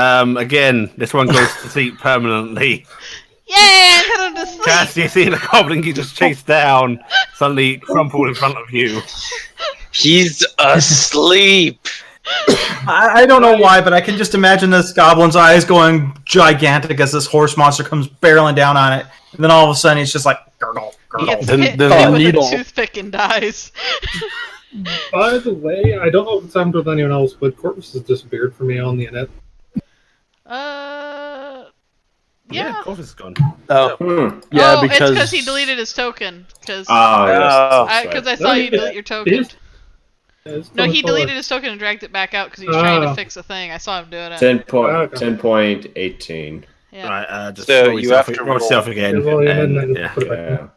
again, this one goes to sleep permanently. Yay! I put him to sleep! Cass, you see the goblin you just chased down suddenly crumple in front of you. He's asleep. I don't know why, but I can just imagine this goblin's eyes going gigantic as this horse monster comes barreling down on it. And then all of a sudden, it's just like, gurgle, He gurgle. gets Then hit the with needle. a toothpick and dies. By the way, I don't know if it's happened with anyone else, but Corpus has disappeared from me on the internet. Yeah. Of course it's gone. Oh, Hmm. yeah, oh, because it's because he deleted his token. Because Oh, yes. Oh. that's right. I saw you delete your token. No, he deleted his token and dragged it back out because he was trying to fix a thing. I saw him doing it. 10.18. Yeah. Right, just So roll you yourself, have to roll yourself roll. again. Yeah, roll it and- and then yeah. put it back in. Yeah.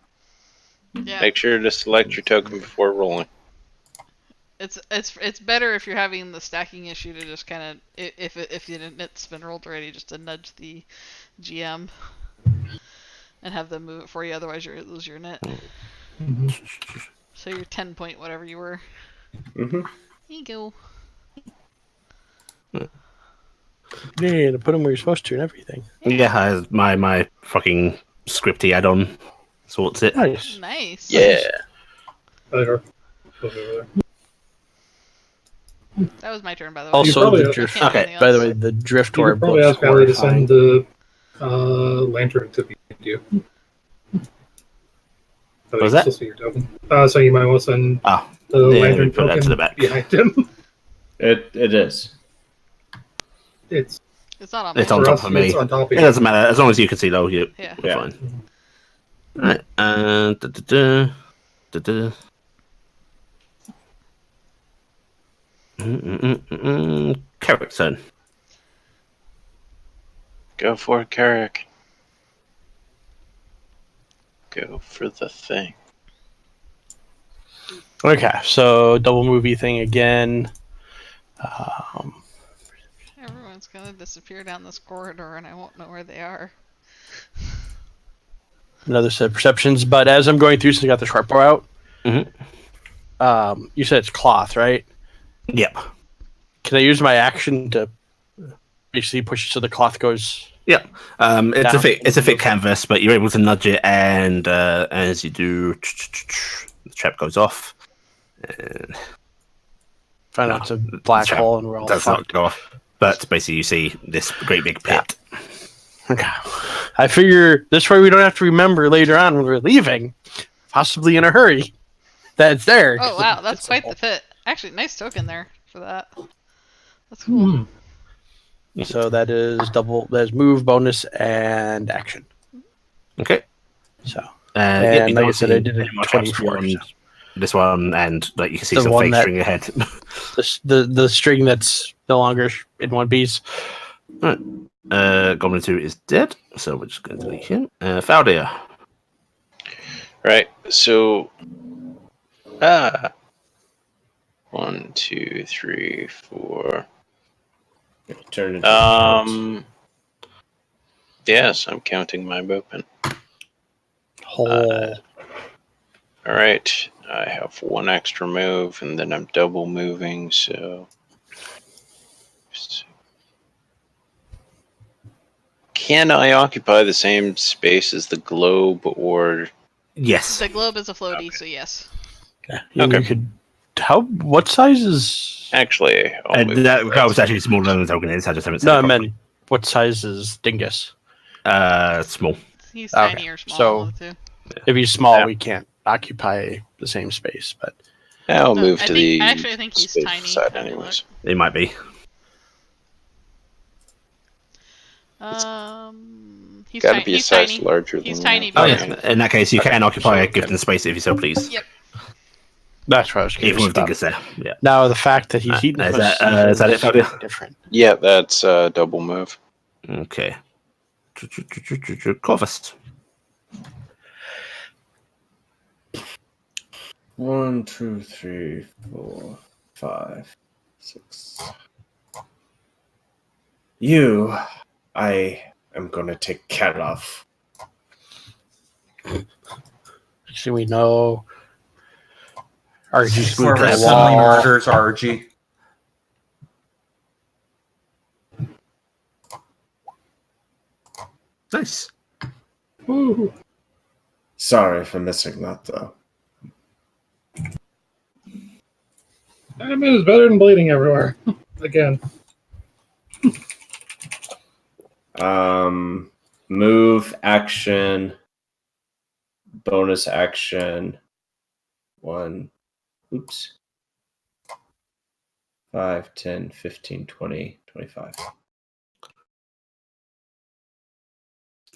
Yeah. Make sure to select your token before rolling. It's better if you're having the stacking issue to just kind of if it's been rolled already, just to nudge the GM and have them move it for you. Otherwise, you lose your net. Mhm. So you're 10 point whatever you were. Mm-hmm. Here you go. yeah, to put them where you're supposed to and everything. Yeah, my fucking scripty add-on sorts it. Nice. Nice. Yeah. Over there. That was my turn, by the way. Also, probably- the I drift. can't do Okay. anything By the else. way, the drift You orb could probably looks ask Valley to horrifying. send the lantern to you. So What was you that? can still see your token. So you might want to send Oh, the yeah, let me lantern put that token to the back. behind him. It is. It's It's not on It's my on for top us, of me. It's on top of It you. doesn't matter as long as you can see though. You're Yeah. fine. Right. Carrot turn. Go for it, Carrick. Go for the thing. Okay, so double movie thing again. Everyone's gonna disappear down this corridor, and I won't know where they are. Another set of perceptions, but as I'm going through, since I got the sharp bow out, you said it's cloth, right? Yep. Can I use my action to basically push it so the cloth goes? Yep. It's Down. a thick canvas, but you're able to nudge it, and as you do, the trap goes off. And Find No, out it's a black trap hole, and we're all does not fucked. go off. But basically, you see this great big pit. Okay. I figure this way we don't have to remember later on when we're leaving, possibly in a hurry, that it's there. Oh wow, that's quite the pit. Actually, nice token there for that. That's cool. So that is double. That is move, bonus, and action. Okay. So Yeah, you like I don't said, see I did a any more 24, traps beyond this one, and like you can see The some one fake that- string ahead. the string that's no longer in one piece. Goblin 2 is dead, so we're just going to delete him. Faldir. Right. So, 1, 2, 3, 4. Turn into Yes, I'm counting my movement. Whole. All right. I have one extra move, and then I'm double moving. So, Can I occupy the same space as the globe, or Yes. The globe is a floaty, so yes. Yeah. And Okay. you could. What size is? actually, I'll move That the guy was rest. actually smaller than the token is. I just haven't said No, it I properly. meant what size is Dingus? Small. He's Okay, tiny or small, so- of the two. If he's small, Yeah. we can't occupy the same space. But I'll move I to think, the actually, I think he's space tiny. side, Have a anyways. It might be. He's Got to tiny. be a He's size tiny. larger He's than tiny, that. Oh, because- yeah. In that case, you Okay, can occupy so a gift in space if you so please. Yep. that's what I was Even curious with about. Dingus there. Yeah. Now the fact that he's eaten is us that it, Fabio? different. Yeah, that's a double move. Okay. Corvus. 1, 2, 3, 4, 5, 6. You, I am gonna take care of. So we know RG's moved to Whoever the suddenly wall. murders RG. Nice. Woo. Sorry for missing that, though. I mean, it's better than bleeding everywhere. Again. Move, action, bonus action. 1. Oops. 5, 10, 15, 20, 25.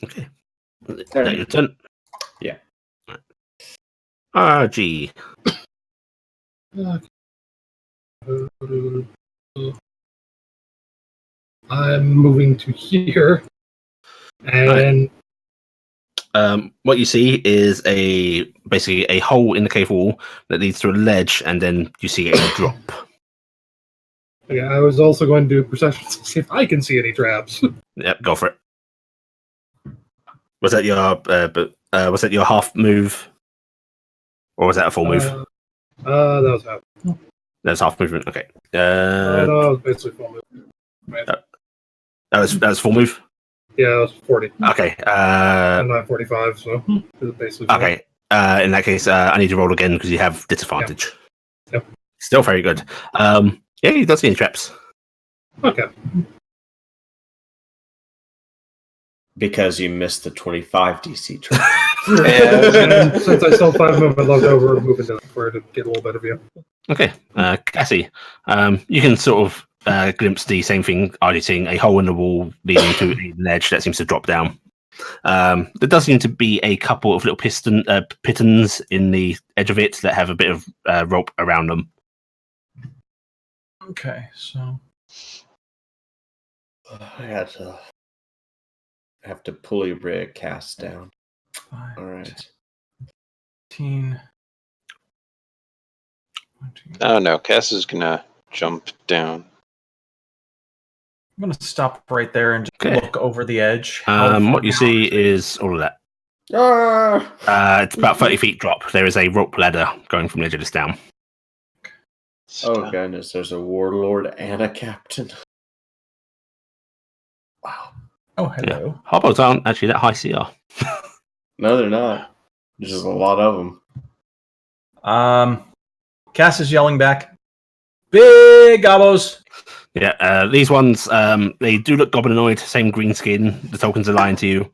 Okay. There. Your turn. Yeah. RG. I'm moving to here. And What you see is basically a hole in the cave wall that leads to a ledge, and then you see a drop. okay, I was also going to do perception to see if I can see any traps. Yep, go for it. Was that your half move, or was that a full move? That was half. That's half movement. Okay. No, it was basically full move. Right. That was full move. Yeah, it was 40. Okay. I'm not 45, so it was basically full. Okay. In that case, I need to roll again because you have disadvantage. Yep. Still very good. Yeah, you don't see any traps. Okay. Because you missed the 25 DC trap. And since I still have 5 movement left over, I'm moving to where to get a little better view. Okay. Cassie, you can sort of glimpse the same thing, either seeing a hole in the wall leading to an edge that seems to drop down. There does seem to be a couple of little pittons in the edge of it that have a bit of rope around them. Okay, so I have to pulley rig cast down. 5, All right. 10. Oh no, Cass is gonna jump down. I'm gonna stop right there and just Okay. look over the edge. How far What you down see is is all of that. Ah! It's about 30 feet drop. There is a rope ladder going from the edge of this down. Oh, goodness. There's a warlord and a captain. Wow. Oh, hello. Hobos aren't actually that high CR. No, they're not. There's just a lot of them. Cass is yelling back. Big gobos. Yeah, these ones, they do look goblinoid, same green skin. The tokens are lying to you,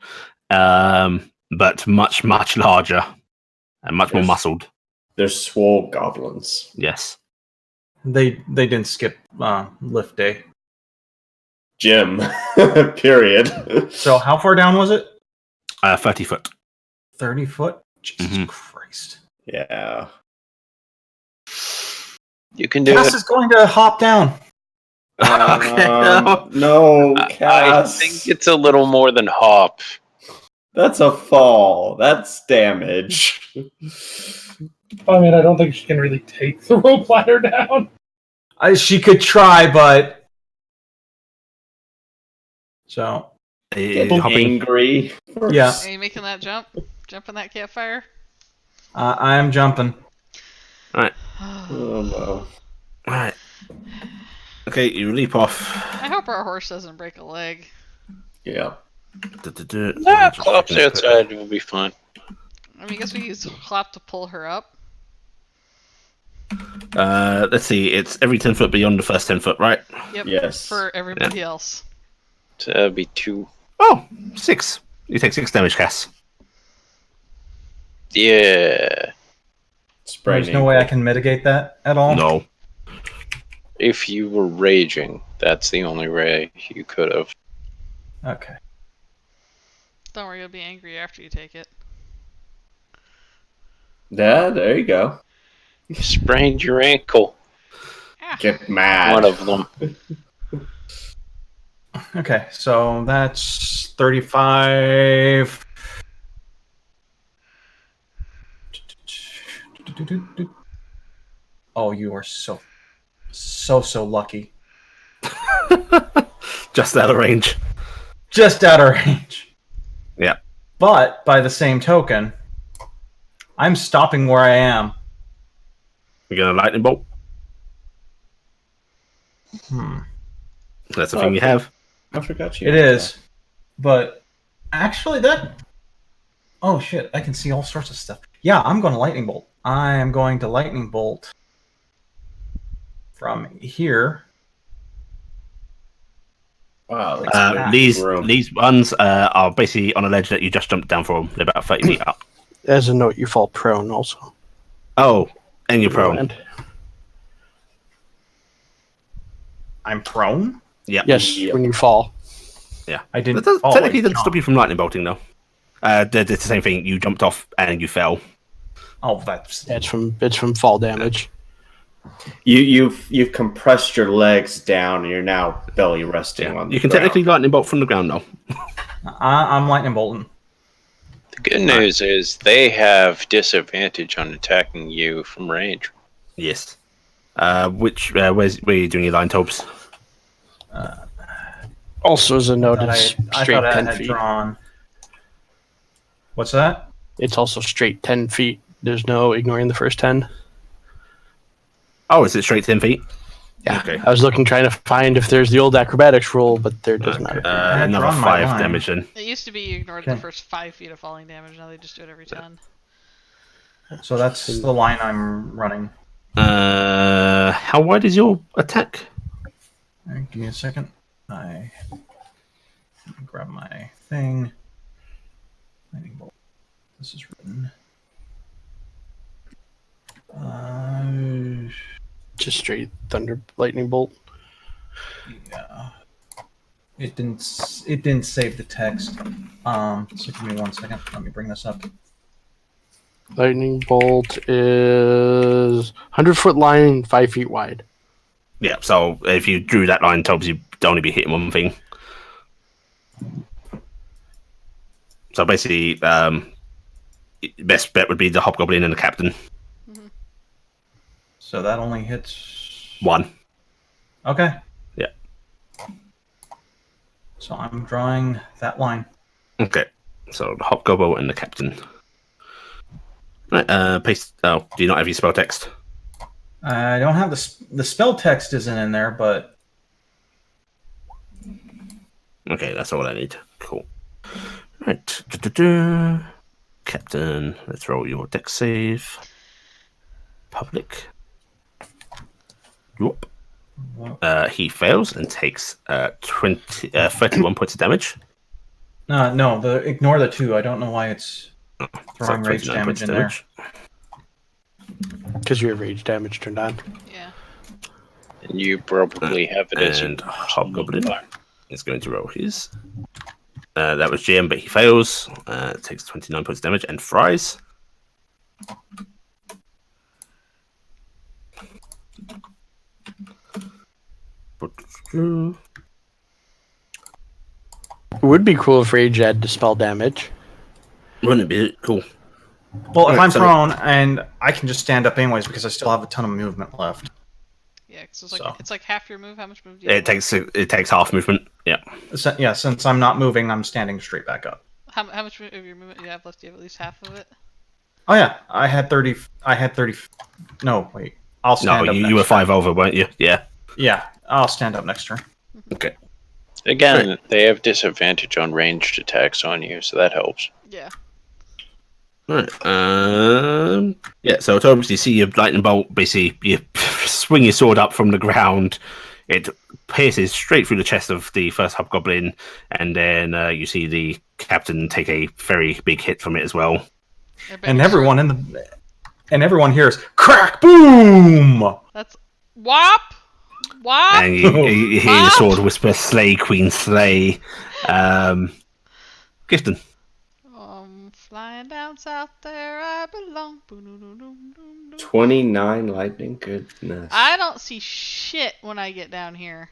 but much, much larger and much more Yes. muscled. They're swole goblins. Yes. They didn't skip lift day. Jim. Period. So how far down was it? 30 foot. 30 foot? Jesus Mhm. Christ. Yeah. You can do Cass it. is going to hop down. No, I Cass. think it's a little more than hop. That's a fall. That's damage. I mean, I don't think she can really take the rope ladder down. She could try, but... So, Get Hopping. angry. yeah. Are you making that jump? Jumping that campfire? I am jumping. Oh, no. Alright. Okay, you leap off. I hope our horse doesn't break a leg. Yeah. Nah, Clop's outside. It'll be fine. I mean, I guess we use Clop to pull her up. Let's see. It's every 10 foot beyond the first 10 foot, right? Yep. Yes. For everybody else. So that'd be 2. Oh, 6. You take 6 damage, Cass. Yeah. There's no way I can mitigate that at all. No. If you were raging, that's the only way you could have. Okay. Don't worry, you'll be angry after you take it. Yeah, there you go. You sprained your ankle. Get mad. One of them. Okay, so that's 35. Oh, you are so lucky. Just out of range. Just out of range. Yeah. But by the same token, I'm stopping where I am. You're going to lightning bolt. That's the thing you have. I forgot you. It is. But actually, that. Oh, shit. I can see all sorts of stuff. Yeah, I'm going to lightning bolt. I am going to lightning bolt from here. Wow. That's These ones are basically on a ledge that you just jumped down from. They're about 30 feet up. As a note, you fall prone also. Oh, and you're prone. And I'm prone? Yeah. yes, when you fall. Yeah. I didn't. That fall, technically I doesn't stop you from lightning bolting, though. It's the same thing. You jumped off and you fell. Oh, that's. It's from fall damage. You've compressed your legs down and you're now belly resting on the You can ground. technically lightning bolt from the ground, though. I'm lightning bolting. The good news is they have disadvantage on attacking you from range. Yes. Where are you doing your line topes? Also, as a note, I it's thought straight I 10 had feet. drawn. What's that? It's also straight 10 feet. There's no ignoring the first 10. Oh, is it straight 10 feet? Yeah. Okay. I was trying to find if there's the old acrobatics rule, but there does not. had Another drawn my 5 line. damage then. It used to be you ignored Okay. the first 5 feet of falling damage. Now they just do it every 10. So that's the line I'm running. How wide is your attack? All right, give me a second. I grab my thing. Lightning bolt. This is written. Just straight thunder lightning bolt. Yeah. It didn't save the text. So give me 1 second. Let me bring this up. Lightning bolt is 100-foot line, 5 feet wide. Yeah, so if you drew that line topes, you'd only be hitting one thing. So basically, best bet would be the hobgoblin and the captain. So that only hits 1. Okay. Yeah. So I'm drawing that line. Okay. So the hobgoblin and the captain. Right. Paste. Oh, do you not have your spell text? I don't have the spell text isn't in there, but Okay, that's all I need. Cool. Right. Captain, let's roll your dex save. Public. Whoop. He fails and takes 31 points of damage. no. Ignore the 2. I don't know why it's throwing So rage 29 damage points in of there. Because you have rage damage turned on. Yeah. And you probably have it as And hobgoblin is going to roll his. That was GM, but he fails. Takes 29 points of damage and fries. It would be cool if rage had dispel damage. Wouldn't it be cool? Well, if Alright, I'm so- prone and I can just stand up anyways because I still have a ton of movement left. Yeah, 'cause it's like So. it's like half your move. How much move do you have? It takes half movement. Yeah. So, yeah, since I'm not moving, I'm standing straight back up. How much of your movement do you have left? Do you have at least half of it? Oh yeah, I had 30. No, wait. I'll No, stand up. you next were turn. 5 over, weren't you? Yeah. Yeah, I'll stand up next turn. Okay. Again, they have disadvantage on ranged attacks on you, so that helps. Yeah. Right. Yeah. So to obviously see your lightning bolt. Basically, you swing your sword up from the ground. It pierces straight through the chest of the first hobgoblin, and then you see the captain take a very big hit from it as well. And everyone hears crack, boom. That's whop, whop. And you hear the sword whisper, "Slay, Queen, slay." Gifton. Flying down south there I belong. 29 lightning, goodness. I don't see shit when I get down here.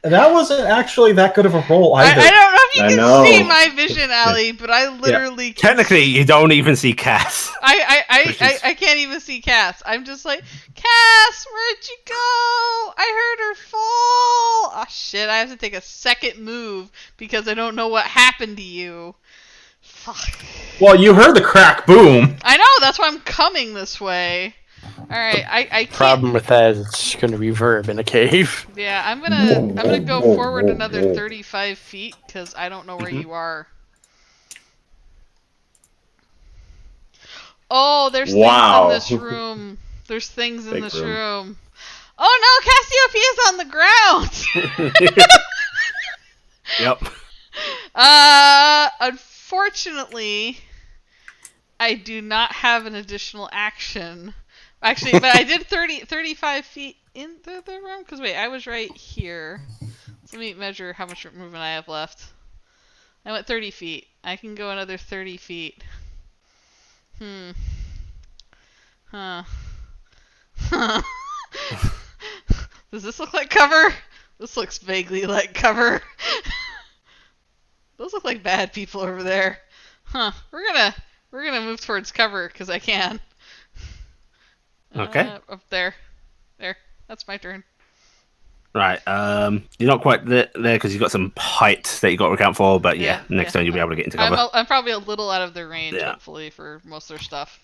That wasn't actually that good of a roll either. I don't know if you can see my vision, Allie, but I literally Technically, you don't even see Cass. I can't even see Cass. I'm just like, Cass, where'd you go? I heard her fall. Oh shit, I have to take a second move because I don't know what happened to you. Fuck. Well, you heard the crack, boom. I know, that's why I'm coming this way. Alright, I can't... Problem with that is it's going to reverb in a cave. Yeah, I'm gonna go forward another 35 feet because I don't know where you are. Oh, there's things in this room. There's things in this room. Oh no, Cassiopea's on the ground. Yep. Unfortunately, I do not have an additional action. Actually, but I did 35 feet into the room. Because wait, I was right here. Let me measure how much movement I have left. I went 30 feet. I can go another 30 feet. Huh. Does this look like cover? This looks vaguely like cover. Those look like bad people over there. Huh. We're gonna move towards cover because I can. Okay. Up there. There. That's my turn. Right. You're not quite there because you've got some height that you got to account for. But next time you'll be able to get into cover. I'm probably a little out of their range, hopefully, for most of their stuff.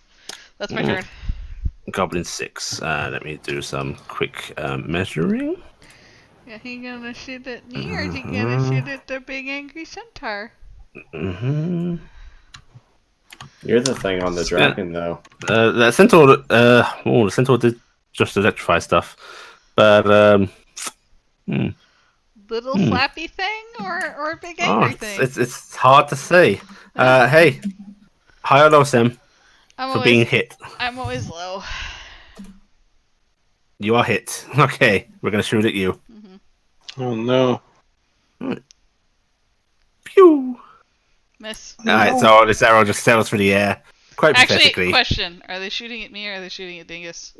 That's my turn. Goblin 6. Let me do some quick measuring. Yeah, he gonna shoot at me, or is he gonna shoot at the big angry centaur? You're the thing on the dragon, though. The centaur. The centaur did just electrify stuff, but little flappy thing or big angry thing? It's hard to say. Hey, high or low, Sam? Being hit. I'm always low. You are hit. Okay, we're gonna shoot at you. Oh no. Right. Pew. Miss. Alright, so this arrow just sails through the air. Quite pathetically. Actually, question. Are they shooting at me or are they shooting at Dingus?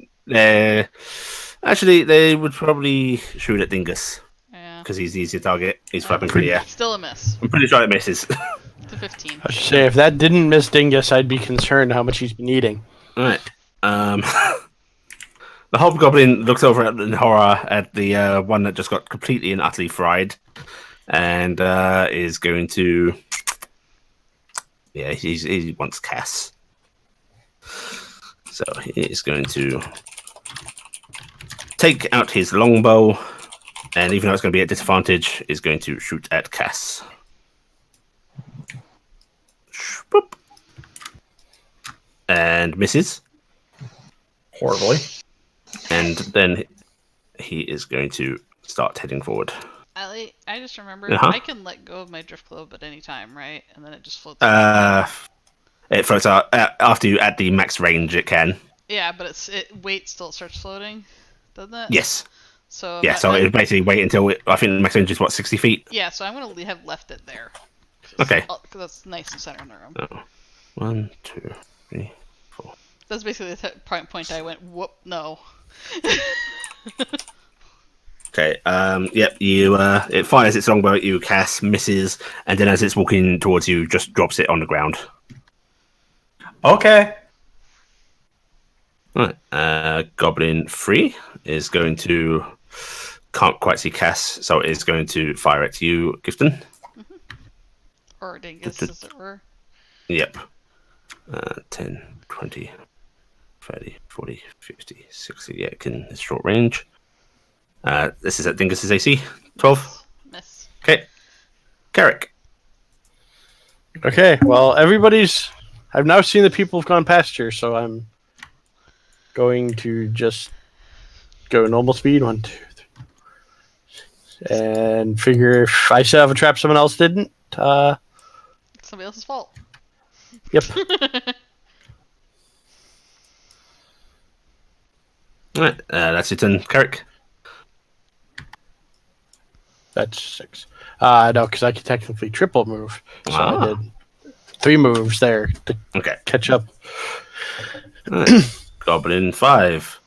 Actually, they would probably shoot at Dingus. Yeah. Because he's the easier target. He's flapping through the air. Still a miss. I'm pretty sure it misses. To 15. I should say, if that didn't miss Dingus, I'd be concerned how much he's been eating. Alright. The hobgoblin looks over in horror at the one that just got completely and utterly fried. And is going to... Yeah, he wants Cass. So he is going to take out his longbow, and even though it's going to be at disadvantage, is going to shoot at Cass. Boop. And misses. Horribly. And then he is going to start heading forward. Allie, I just remembered Uh-huh. I can let go of my drift globe at any time, right? And then it just floats. It floats out after you at the max range. It can. Yeah, but weight still starts floating, doesn't it? Yes. So yeah. So it basically wait until I think the max range is what 60 feet. Yeah. So I'm gonna have left it there. Okay. Because that's nice and center in the room. Oh. 1, 2, 3, 4. That's basically the point I went. Whoop! No. Okay. Yep. You. It fires its longbow at you. Cass misses, and then as it's walking towards you, just drops it on the ground. Okay. Right. Goblin 3 is going to can't quite see Cass, so it is going to fire at you, Gifton. Or Dingus, as it were. Yep. 10, 20, 30, 40, 50, 60. Yeah, it's short range. This is at Dingus's AC. 12. Miss. Okay. Carrick. Okay, well, I've now seen the people have gone past here, so I'm going to just go normal speed. 1, 2, 3. And figure if I still have a trap someone else didn't. Somebody else's fault. Yep. Alright, that's your turn, Carrick. That's 6. No, because I could technically triple move. So I did 3 moves there to catch up. Right. Goblin 5.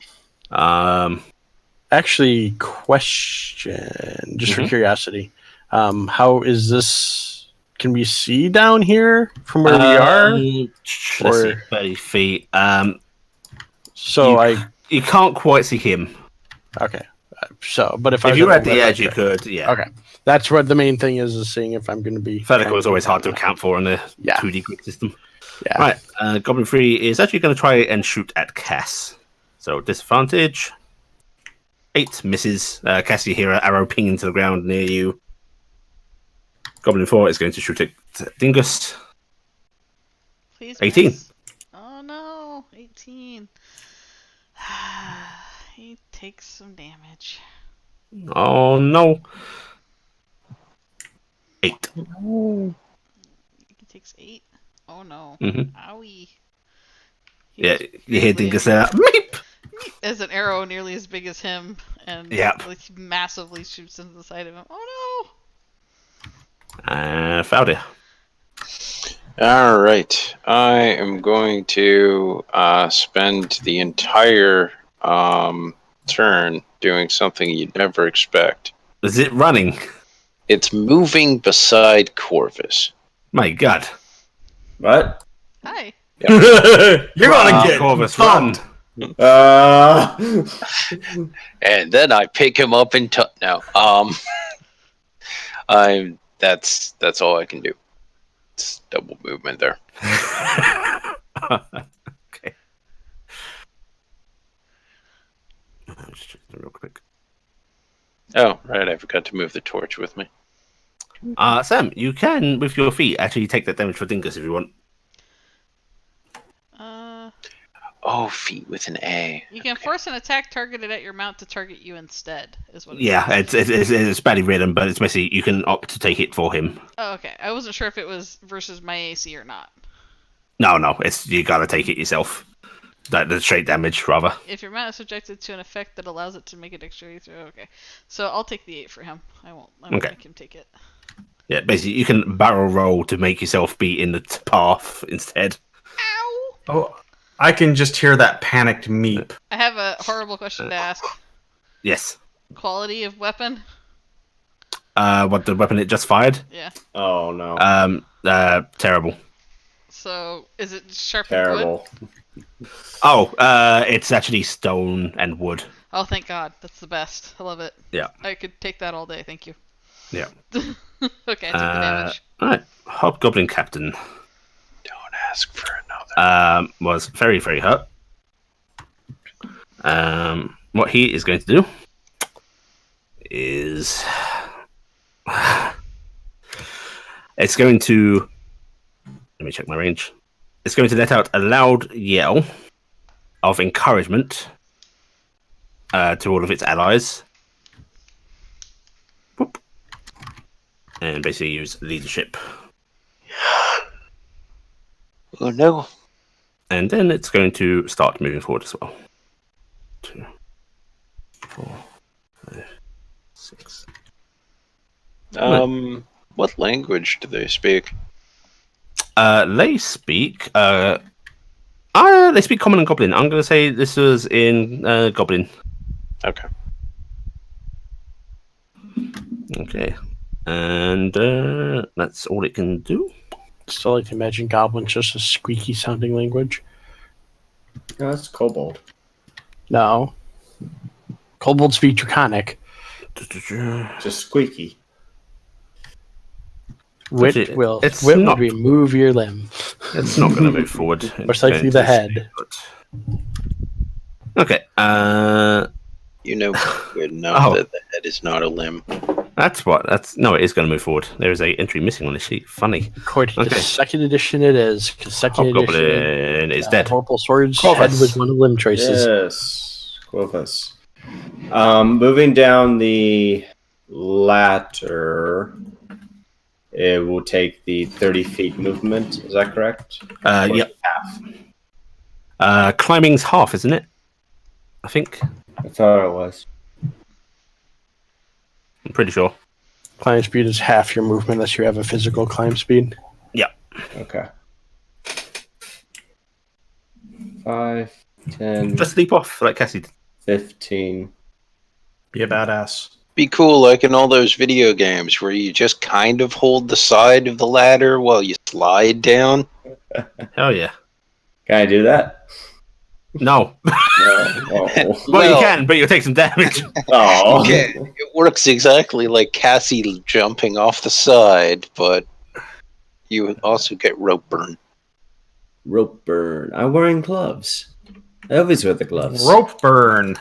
Actually, question, just for curiosity. How is this? Can we see down here from where we are? Let's see, 30 feet. So you can't quite see him. Okay. So, but if you were at the edge, you could. Yeah. Okay. That's what the main thing is seeing if I'm going to be. Vertical is always hard to account for in the 2D quick system. Yeah. Right. Goblin 3 is actually going to try and shoot at Cass. So disadvantage. 8 misses. Cass, you hear an arrow ping into the ground near you. Goblin 4 is going to shoot at Dingus. Please 18. miss. Oh no, 18. He takes some damage. Oh no. 8. He takes 8. Oh no. Owie. Yeah, you hear Dingus there. Meep! As an arrow nearly as big as him, and like massively shoots into the side of him. Oh no! Faudia. All right, I am going to spend the entire turn doing something you'd never expect. Is it running? It's moving beside Corvus. My God! What? Hi. Yep. You're gonna get Corvus run. And then I pick him up and that's all I can do. It's double movement there. Okay. Just check real quick. Oh, right, I forgot to move the torch with me. Sam, you can with your feet actually take that damage for Dingus if you want. Oh, feet with an A. You can force an attack targeted at your mount to target you instead, is what it is. It's badly written, but it's basically you can opt to take it for him. Oh, okay. I wasn't sure if it was versus my AC or not. No, it's you gotta take it yourself. The straight damage, rather. If your mount is subjected to an effect that allows it to make a dexterity throw, okay. So I'll take the 8 for him. I won't make him take it. Yeah, basically you can barrel roll to make yourself be in the path instead. Ow! Oh, I can just hear that panicked meep. I have a horrible question to ask. Yes. Quality of weapon? What, the weapon it just fired? Yeah. Oh no. Terrible. So, is it sharpened wood? Oh, it's actually stone and wood. Oh, thank God. That's the best. I love it. Yeah. I could take that all day. Thank you. Yeah. Okay, I took the damage. Alright. Hobgoblin Captain. Don't ask for another. Was very, very hurt. What he is going to do is it's going to let me check my range. It's going to let out a loud yell of encouragement to all of its allies. Whoop. And basically use leadership. Oh no. And then it's going to start moving forward as well. 2, 4, 5, 6. What language do they speak? They speak Common and Goblin. I'm going to say this was in Goblin. Okay. Okay. And that's all it can do. Still like to imagine Goblin's just a squeaky sounding language. No, that's Kobold. No. Kobolds speak Draconic. Just squeaky. Wit will remove your limb. It's not going to move forward. Most likely the head. Okay. You know good enough Oh. that the head is not a limb. No, it is going to move forward. There is a entry missing on the sheet. Funny. According Okay. to second edition, it is. Because second edition, Hobgoblin is dead. Vorpal Sword's Corvus. head was one of the limb choices. Yes, Corvus. Moving down the ladder, it will take the 30 feet movement. Is that correct? Yep. Climbing's half, isn't it? I think. I thought it was. I'm pretty sure. Climb speed is half your movement unless you have a physical climb speed. Okay. 5, 10, Just leap off like Cassie did. 15. Be a badass. Be cool, like in all those video games where you just kind of hold the side of the ladder while you slide down. Hell yeah. Can I do that? No. No. Oh. Well, you can, but you'll take some damage. Oh. Okay, it works exactly like Cassie jumping off the side, but you also get rope burn. Rope burn. I'm wearing gloves. I always wear the gloves. Rope burn.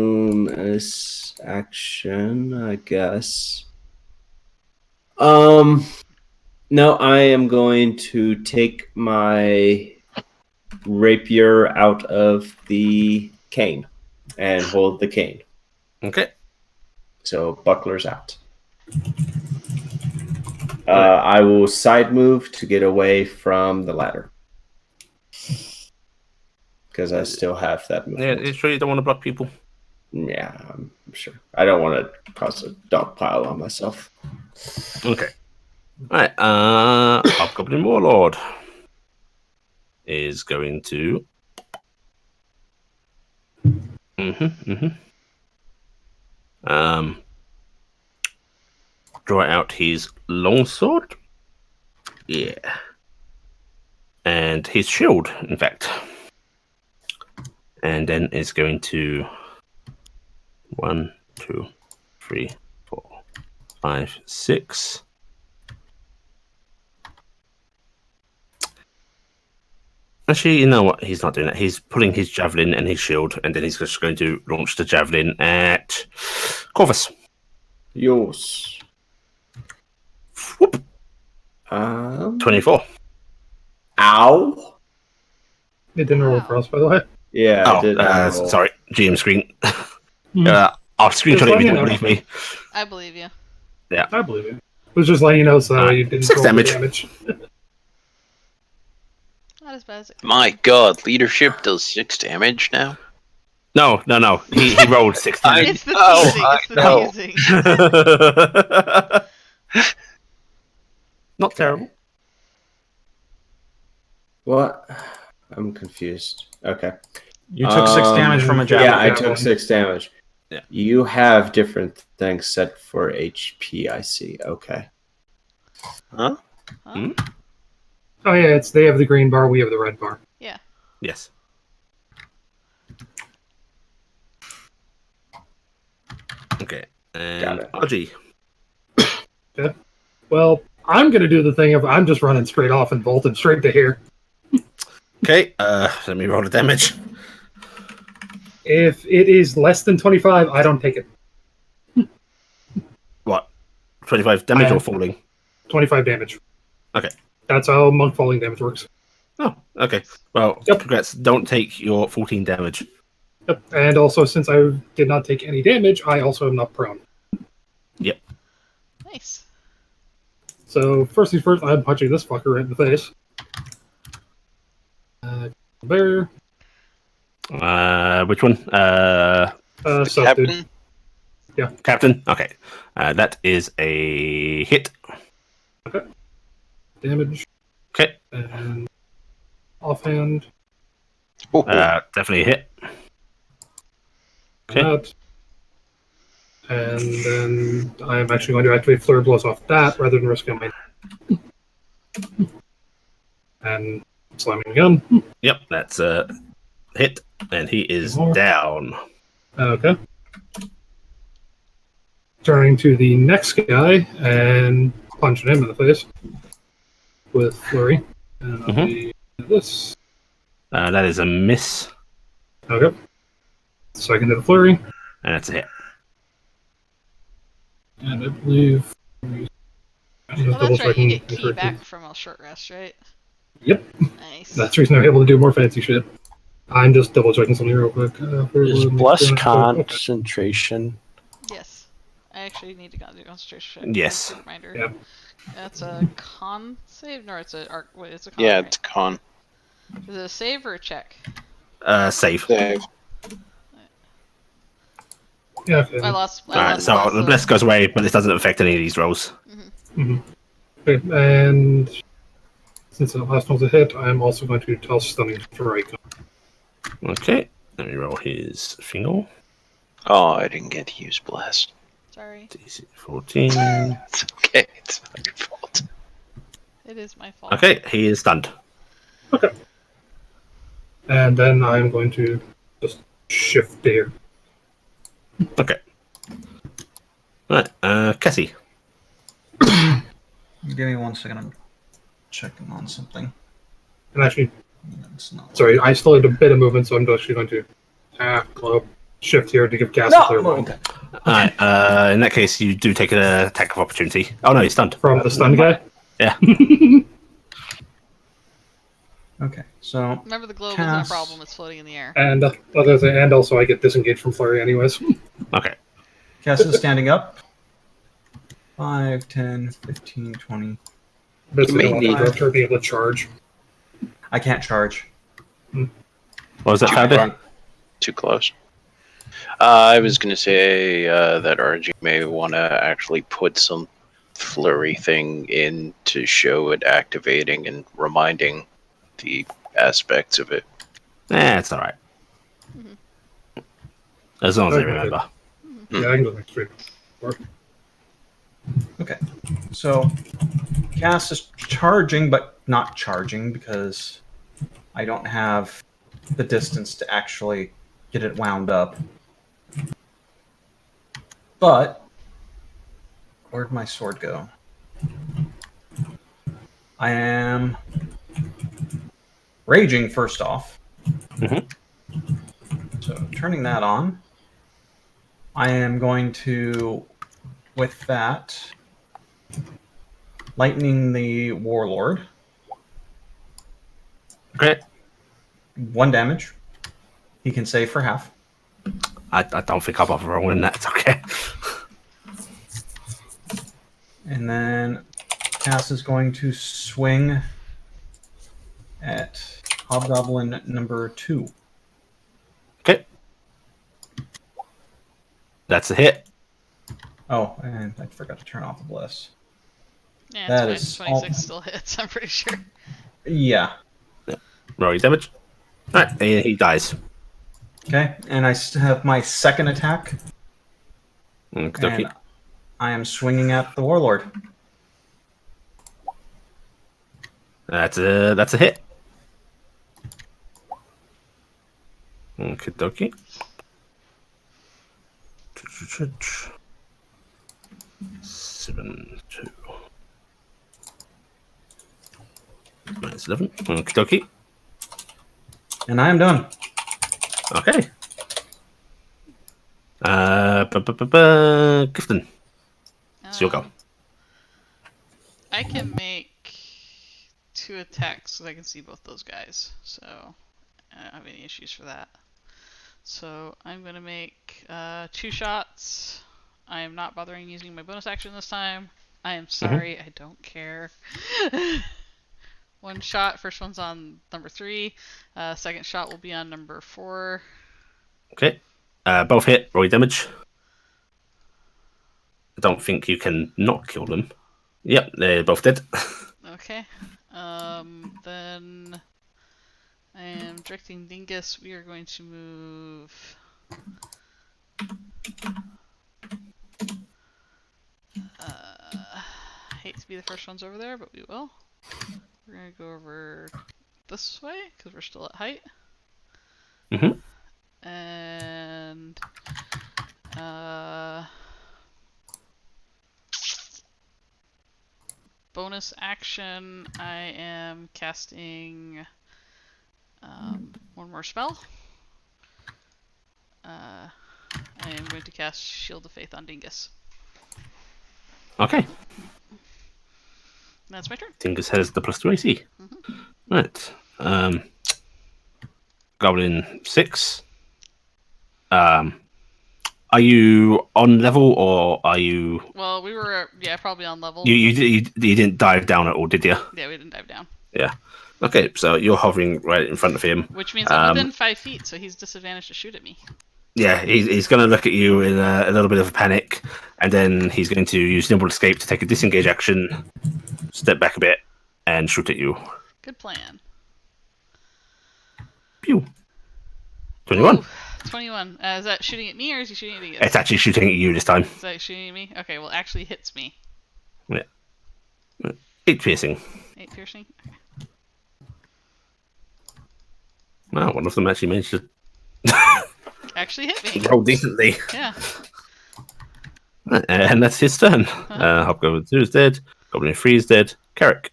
Bonus action, I guess. No, I am going to take my rapier out of the cane and hold the cane. Okay. So buckler's out. I will side move to get away from the ladder. Because I still have that Yeah, movement. are you sure you don't want to block people? Yeah, I'm sure. I don't want to cause a dog pile on myself. Okay. Alright, Hobgoblin Warlord is going to draw out his longsword. Yeah. And his shield, in fact. And then is going to 1, 2, 3, 4, 5, 6. Actually, you know what? He's not doing that. He's pulling his javelin and his shield, and then he's just going to launch the javelin at Corvus. Yours. Whoop. 24. Ow. It didn't roll for us, by the way. Yeah, I did. Sorry, GM screen. Hmm. I'll screenshot it if you don't believe me. I believe you. I believe it. I was just letting you know so that you didn't 6 roll the damage. Not as bad as it could My god, leadership does 6 damage now? No. He rolled 16. I- It's the Oh, teasing. I It's the know. teasing. Not terrible. What? I'm confused. Okay. You took 6 damage from a javelin. Yeah, I took 6 damage. Yeah. You have different things set for HP, I see. Okay. Huh? Huh? Oh yeah, they have the green bar, we have the red bar. Yes. Okay. And it. RG. Well, I'm gonna do the thing of I'm just running straight off and bolting straight to here. Okay. Let me roll the damage. If it is less than 25, I don't take it. What? 25 damage I- or falling? 25 damage. Okay. That's how monk falling damage works. Oh, okay. Well, Yep. congrats. Don't take your 14 damage. Yep. And also, since I did not take any damage, I also am not prone. Nice. So first things first, I'm punching this fucker right in the face. Barrier. Which one? Sub dude. Captain? Captain. Okay. That is a hit. Damage. Okay. And offhand. Oh, Definitely a hit. Okay. That. And then I'm actually going to activate Flurry Blows off that rather than risking my. And slamming again. Yep, that's a hit, and he is More. down. Okay. Turning to the next guy and punching him in the face with Flurry. And I'll be This. That is a miss, Okay. Second to the flurry, and that's a hit. and I believe. I'm just Oh, double that's right. You checking get key incorrectly. back from a short rest, right? Yep. Nice. That's the reason I'm able to do more fancy shit. I'm just double checking something real quick. Is Okay. bless concentration? Yes. I actually need to do concentration check. Yes. Good reminder. Yeah. That's a con save? No, it's a arc. Wait, it's a con. Yeah, right? it's con. Is it a save or a check? Save. Save. Yeah. Okay. I lost. Alright, so the bless goes away, but this doesn't affect any of these rolls. Okay, and since the last one's a hit, I'm also going to tell stunning strike. Okay, let me roll his finger. Oh, I didn't get to use bless. Sorry. DC 14. It's okay. It's not your fault. It is my fault. Okay, he is stunned. Okay. And then I'm going to just shift there. Okay. Right, Cassie. Give me 1 second. I'm checking on something. And actually, It's not. sorry, I still have a bit of movement, so I'm actually going to club shift here to give Cass a clear line. Okay. Alright, in that case, you do take an attack of opportunity. Oh no, he's stunned. From the stun guy? Yeah. Okay. So Remember, the globe Cass. isn't a problem. It's floating in the air. And and also I get disengaged from flurry anyways. Okay. Cass is standing up. 5, 10, 15, 20. Basically, may I want need- to to be able to charge. I can't charge. What was that, Too Founder? close. Too close. I was going to say that RG may want to actually put some flurry thing in to show it activating and reminding the aspects of it. It's alright. As long as I Okay. remember. Yeah, I can go next week. Or- Okay. So Cass is charging, but not charging because I don't have the distance to actually get it wound up. But where'd my sword go? I am raging first off. Mhm. So turning that on, I am going to, with that, lightning the warlord. Okay. 1 damage. He can save for half. I don't think I'll bother rolling that. It's okay. And then Cass is going to swing at Hobgoblin number 2. Okay. That's a hit. Oh, and I forgot to turn off the bless. Yeah, That 20, is 26 all- still hits. I'm pretty sure. Yeah. Roll your damage. Alright, he dies. Okay, and I still have my second attack, Okay. and I am swinging at the warlord. That's a hit. Okay, dokie. 7, 2. Minus 11. Okay, dokie. And I am done. Okay. Gifton. It's your go. I can make 2 attacks so I can see both those guys. So I don't have any issues for that. So I'm gonna make 2 shots. I am not bothering using my bonus action this time. I am sorry, I don't care. 1 shot. First one's on number 3. Second shot will be on number 4. Okay. Both hit. Roll your damage. I don't think you can not kill them. Yep, they're both dead. Okay. Then I am directing Dingus. We are going to move. Hate to be the first ones over there, but we will. We're gonna go over this way because we're still at height. Mhm. And bonus action, I am casting One more spell. I am going to cast Shield of Faith on Dingus. Okay. That's my turn. Dingus has the +2 AC. Mhm. Right. Goblin 6. Are you on level or are you? Well, we were probably on level. You didn't dive down at all, did you? Yeah, we didn't dive down. Yeah. Okay, so you're hovering right in front of him. Which means I'm within 5 feet, so he's disadvantaged to shoot at me. Yeah, he's going to look at you in a little bit of a panic, and then he's going to use Nimble Escape to take a disengage action, step back a bit, and shoot at you. Good plan. Pew. 21. Ooh, 21. Is that shooting at me or is he shooting at Dingus? It's actually shooting at you this time. Is that shooting at me? Okay, well, actually hits me. Yeah. 8 piercing. 8 piercing? Okay. Wow, one of them actually managed to Actually hit me. roll decently. Yeah. And that's his turn. Hobgoblin 2 is dead. Goblin 3 is dead. Carrick.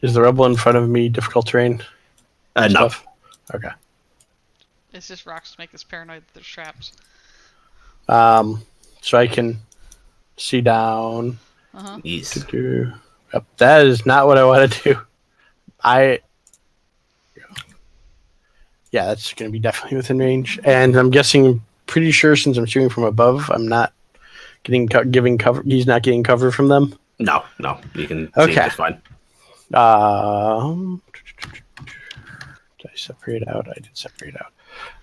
Is the rebel in front of me difficult terrain? No. Stuff? Okay. It's just rocks to make us paranoid that there's traps. So I can see down. Uh-huh. Yes. Yep, that is not what I want to do. Yeah, that's going to be definitely within range. And I'm guessing, pretty sure since I'm shooting from above, I'm not giving cover. He's not getting cover from them. No. You can see Okay. just fine. Did I separate out? I did separate out.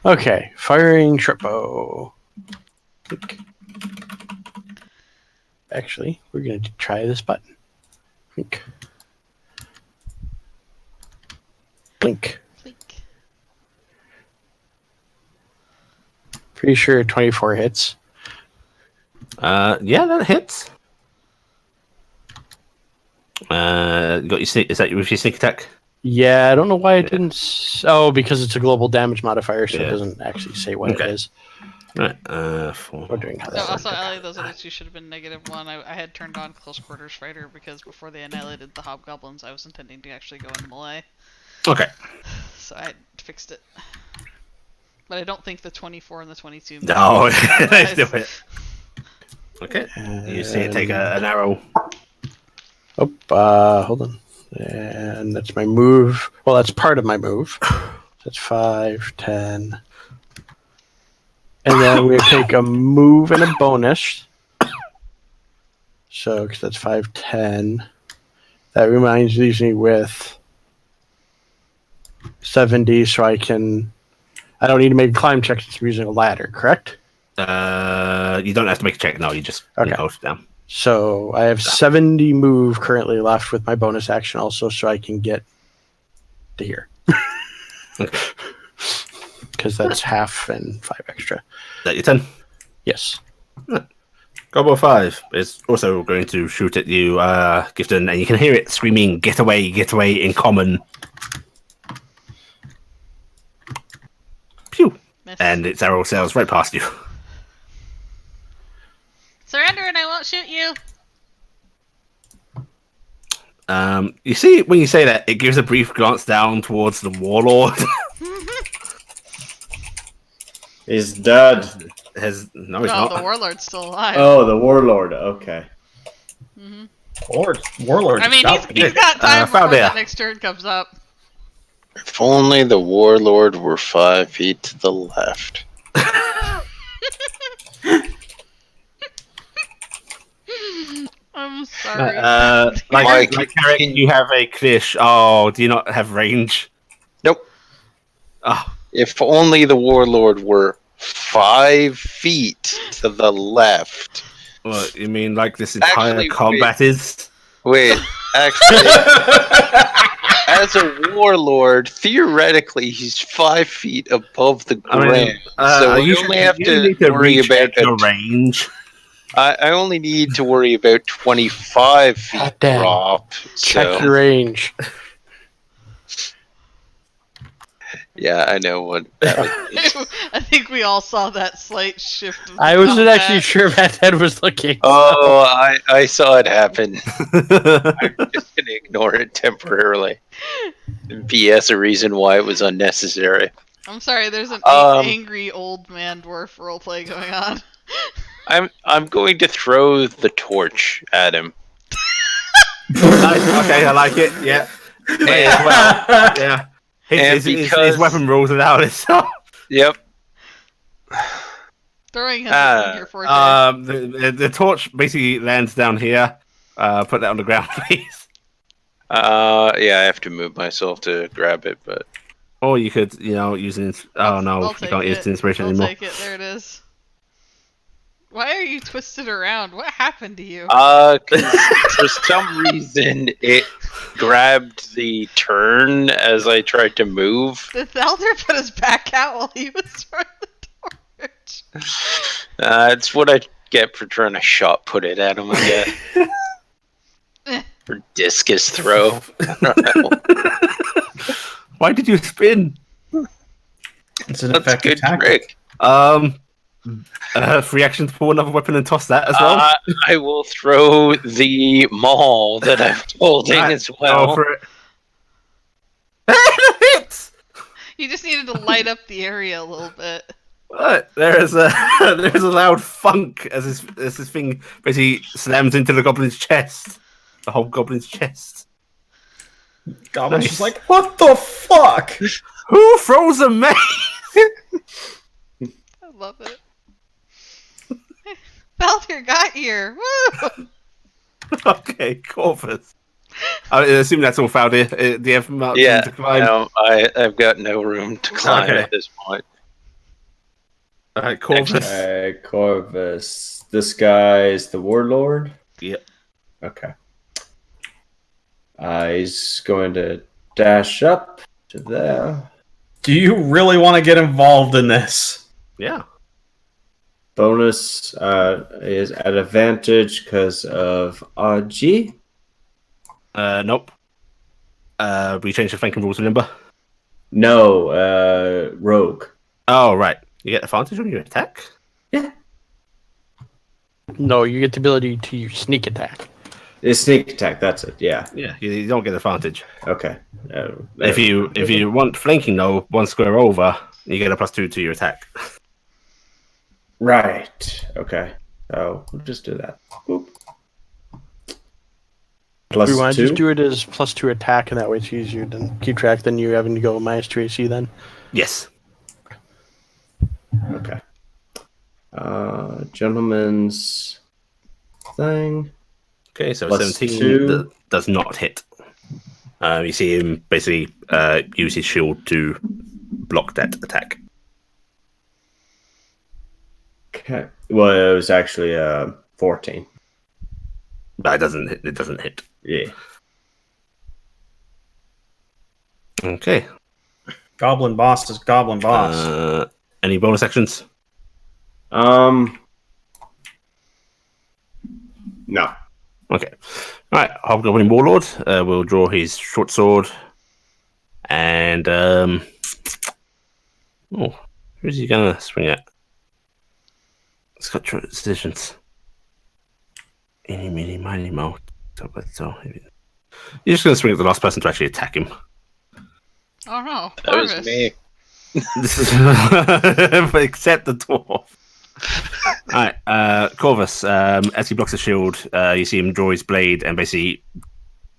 Okay, firing Trippo. Click. Actually, we're going to try this button. Blink. Blink. Blink. Pretty sure 24 hits. Yeah, that hits. You got your sneak, is that with your sneak attack? Yeah, I don't know why it didn't. Because it's a global damage modifier, so Yeah. it doesn't actually say what Okay. it is. Right. 4. Wondering how No, that also, worked. Ellie, those other two should have been -1. I had turned on Close Quarters Fighter because before they annihilated the hobgoblins, I was intending to actually go into melee. Okay. So I fixed it. But I don't think the 24 and the 22. No, let's do it. Okay. You see it take an arrow. Hold on. And that's my move. Well, that's part of my move. That's 5, 10. And then we take a move and a bonus. So, because that's 5, 10. That leaves me with 70, so I don't need to make a climb check since I'm using a ladder, correct? You don't have to make a check. No, you just hold it down. So I have 70 move currently left with my bonus action also, so I can get to here. Because that's half and 5 extra. Is that your turn? Yes. Goblin 5 is also going to shoot at you, Gifton, and you can hear it screaming, get away, in common. Pew! Miss. And its arrow sails right past you. Surrender and I won't shoot you. You see, when you say that, it gives a brief glance down towards the warlord. He's dead. No, he's No, not. the warlord's still alive. Oh, the warlord. Okay. Warlord. I mean, stop. he's got time before Faldia. that next turn comes up. If only the warlord were 5 feet to the left. I'm sorry. Like Mike, Carrick, you have a clear. Oh, do you not have range? Nope. Oh, If only the warlord were 5 feet to the left. well, you mean like this entire Actually, combat is? Wait, actually, as a warlord, theoretically, he's 5 feet above the ground. So we only have to worry about your range. I only need to worry about 25 feet God damn. drop. Check So your range. Yeah, I know what that would be. I think we all saw that slight shift. Of the I wasn't actually combat. sure Matt Head was looking. Oh, I saw it happen. I'm just gonna ignore it temporarily. PS a reason why it was unnecessary. I'm sorry. There's an Um, angry old man dwarf roleplay going on. I'm going to throw the torch at him. Nice. Okay, I like it. Yeah. May as well. Yeah. And His weapon rules without it. So. Yep. Throwing has been your forte. The torch basically lands down here. Put that on the ground, please. Yeah, I have to move myself to grab it, but Or you could, use an. Oh no, I'll you take can't use it. the inspiration I'll anymore. take it. There it is. Why are you twisted around? What happened to you? 'cause for some reason it grabbed the turn as I tried to move. Did Thalder put his back out while he was throwing the torch? It's what I get for trying to shot put it at him, I guess. Or discus throw. I don't know. Why did you spin? It's an That's a effective good tactic. trick. Free action to pull another weapon and toss that as well. I will throw the maul that I'm holding Right, as well. Go for it. Hits! You just needed to light up the area a little bit. What? There's a loud funk as this thing basically slams into the goblin's chest. The whole goblin's chest. Goblin's Nice. just like, what the fuck? Who throws a mace? I love it. Thalder got here. Woo! Okay, Corvus. I assume that's all found here. Do you have mountain Yeah, to climb? no, I've got no room to climb Okay. at this point. Alright, Corvus. Okay, Corvus. This guy is the warlord? Yep. Okay. He's going to dash up to there. Do you really want to get involved in this? Yeah. Bonus is at advantage because of RG. Nope. We changed the flanking rules, remember? No, rogue. Oh, right. You get advantage on your attack? No, you get the ability to use sneak attack. It's sneak attack, that's it, yeah. Yeah, you don't get advantage. Okay. If you want flanking, though, one square over, you get a +2 to your attack. Right. Okay. So we'll just do that. Boop. We want to +2. just do it as +2 attack, and that way it's easier to keep track than you having to go -2 AC then. Yes. Okay. Gentleman's thing. Okay, so +2. 17 does not hit. You see him basically use his shield to block that attack. Okay. Well, it was actually 14. But it doesn't hit. Yeah. Okay. Goblin boss is goblin boss. Any bonus actions? No. Okay. Alright, Hobgoblin Warlord will draw his short sword. And who's he gonna swing at? It's got decisions. Eeny, meeny, miny, mo. So you're just gonna swing at the last person to actually attack him. Oh no. That was Corvus. me. Except the dwarf. Alright, Corvus, as he blocks the shield, you see him draw his blade and basically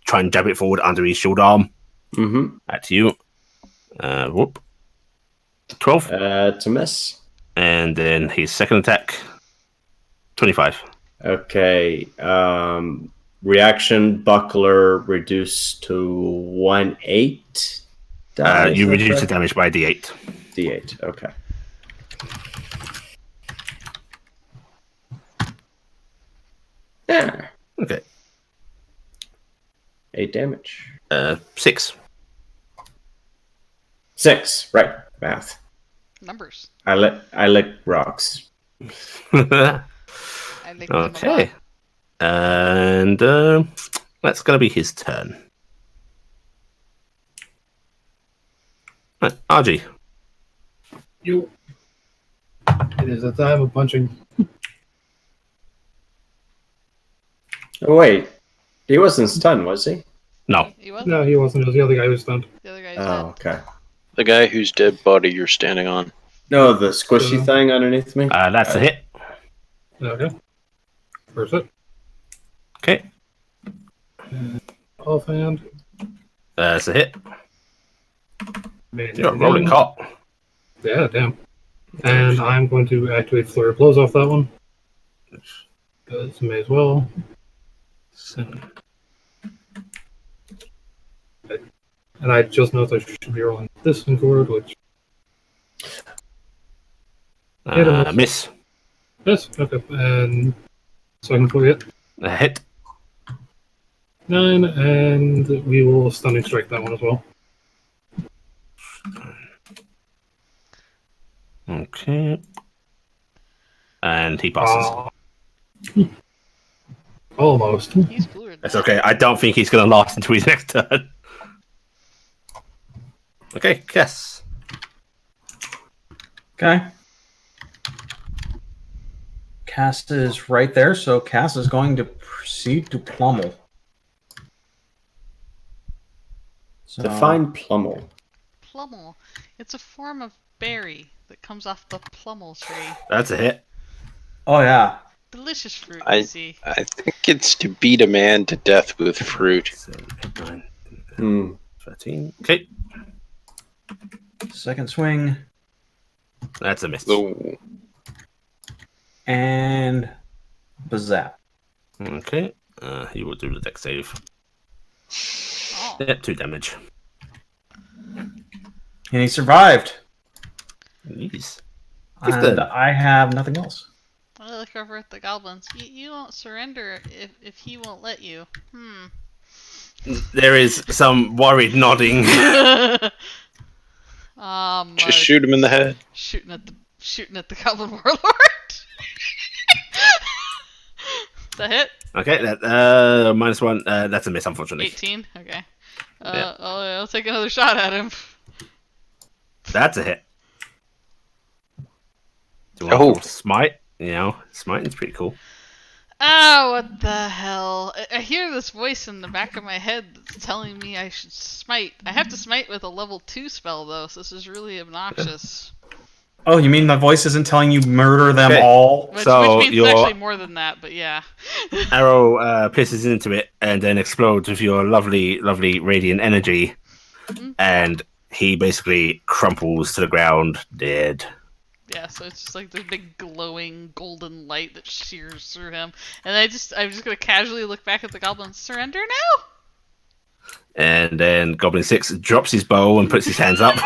try and jab it forward under his shield arm. Mm-hmm. Back to you. Whoop. 12. To miss. And then his second attack, 25. Okay. Reaction buckler reduced to 1/8. You reduce the damage by D8. D8. Okay. Yeah. Okay. 8 damage. 6. 6. Right. Math. Numbers. I like rocks. I like them a Okay. lot. And that's going to be his turn. Right, RG. You. It is a time of punching. Oh, wait. He wasn't stunned, was he? No. He wasn't. No, he wasn't. It was the other guy who was stunned. The other guy's Oh, dead. okay. The guy whose dead body you're standing on. No, the squishy So- thing underneath me. That's a hit. Okay. First hit. Okay. Offhand. That's a hit. Man, You're a rolling cop. Yeah, damn. And I'm going to activate Flurry of Blows off that one. Because may as well. And I just noticed I should be rolling this in chord, which. Miss. Yes, okay. And second floor hit. A hit. 9, and we will stunning strike that one as well. Okay. And he passes. Almost. He's fluid. That's now. okay. I don't think he's going to last until his next turn. Okay, Cass. Okay. Cass is right there, so Cass is going to proceed to Plummel. So, Define plummel. Plummel. It's a form of berry that comes off the plummel tree. That's a hit. Oh yeah. Delicious fruit, I- you see. I think it's to beat a man to death with fruit. 7, 8, 9, Hmm. 13. Okay, Second swing that's a miss. So, and Bazap. Okay, he will do the deck save. Oh. Yeah, 2 damage. And he survived. Jeez. And Gifted. I have nothing else. I look over at the goblins. You won't surrender if he won't let you. There is some worried nodding. just shoot him in the head. shooting at the goblin warlord. Is that hit? Okay, that -1. That's a miss, unfortunately. 18. Okay. Yeah. I'll take another shot at him. That's a hit. Do you want Oh. to smite? You know, smiting's pretty cool. Oh, what the hell! I hear this voice in the back of my head that's telling me I should smite. I have to smite with a level 2 spell though, so this is really obnoxious. Oh, you mean my voice isn't telling you murder them Okay. all? Which So means your- it's actually more than that, but yeah. Arrow pierces into it and then explodes with your lovely, lovely radiant energy. Mhm. And he basically crumples to the ground, dead. Yeah, so it's just like this big glowing golden light that shears through him. And I'm just gonna casually look back at the goblin. Surrender now? And then Goblin 6 drops his bow and puts his hands up.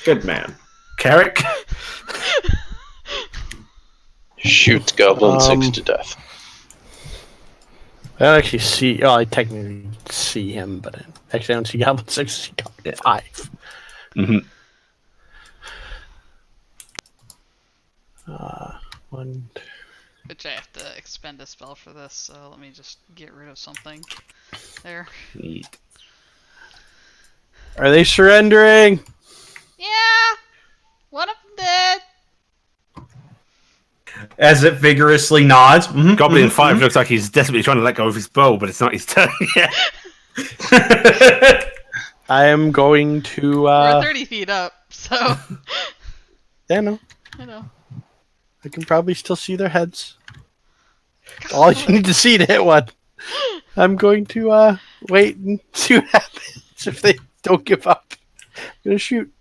Good man. Carrick? Shoot Goblin 6 Um, to death. I don't actually see. Oh, I technically see him, but actually I don't see Goblin 6. I see Goblin Yeah. 5. Mm-hmm. One. Which I have to expend a spell for this, so let me just get rid of something. There. Are they surrendering? Yeah! One of them did! As it vigorously nods. Mhm, Goblin mhm, 5 looks like he's desperately trying to let go of his bow, but it's not his turn yet. mhm. I am going to. We're 30 feet up, so. Yeah, no. I know. I can probably still see their heads. All you need to see to hit one. I'm going to wait and see what happens if they don't give up. I'm gonna shoot.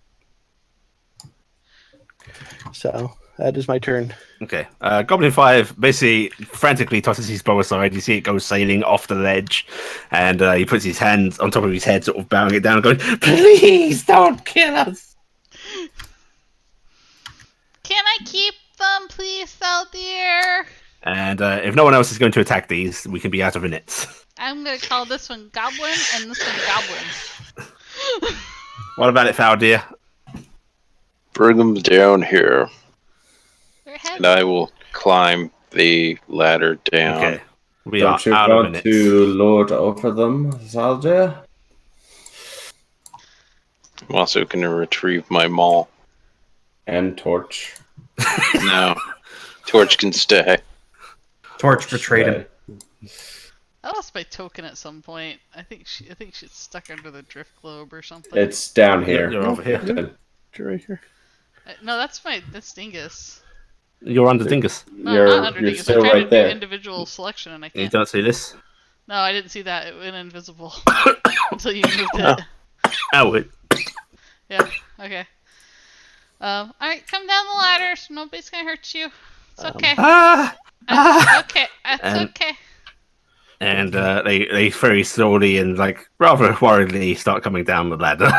So that is my turn. Okay. Goblin 5 basically frantically tosses his bow aside. You see it go sailing off the ledge. And he puts his hands on top of his head, sort of bowing it down, going, "Please don't kill us." Can I keep them, please, Saldir? And if no one else is going to attack these, we can be out of minutes. I'm gonna call this one Goblin and this one Goblin. What about it, Faldir? Bring them down here, They're heavy. and I will climb the ladder down. Okay. We Don't you are out of want minutes. to lord over them, Zaldir? I'm also going to retrieve my maul. And torch. No. Torch can stay. Torch betrayed him. I lost my token at some point. I think she's stuck under the drift globe or something. It's down here. You're over here. You're right here. No, that's Dingus. You're under Dingus. No, You're, not under you're Dingus. still I'm trying right to there. do individual selection and I You can't. don't see this? No, I didn't see that. It went invisible until you moved it. Oh, it. Yeah. Okay. All right, come down the ladder. So nobody's gonna hurt you. It's okay. It's okay. It's okay. And they very slowly and like rather worriedly start coming down the ladder.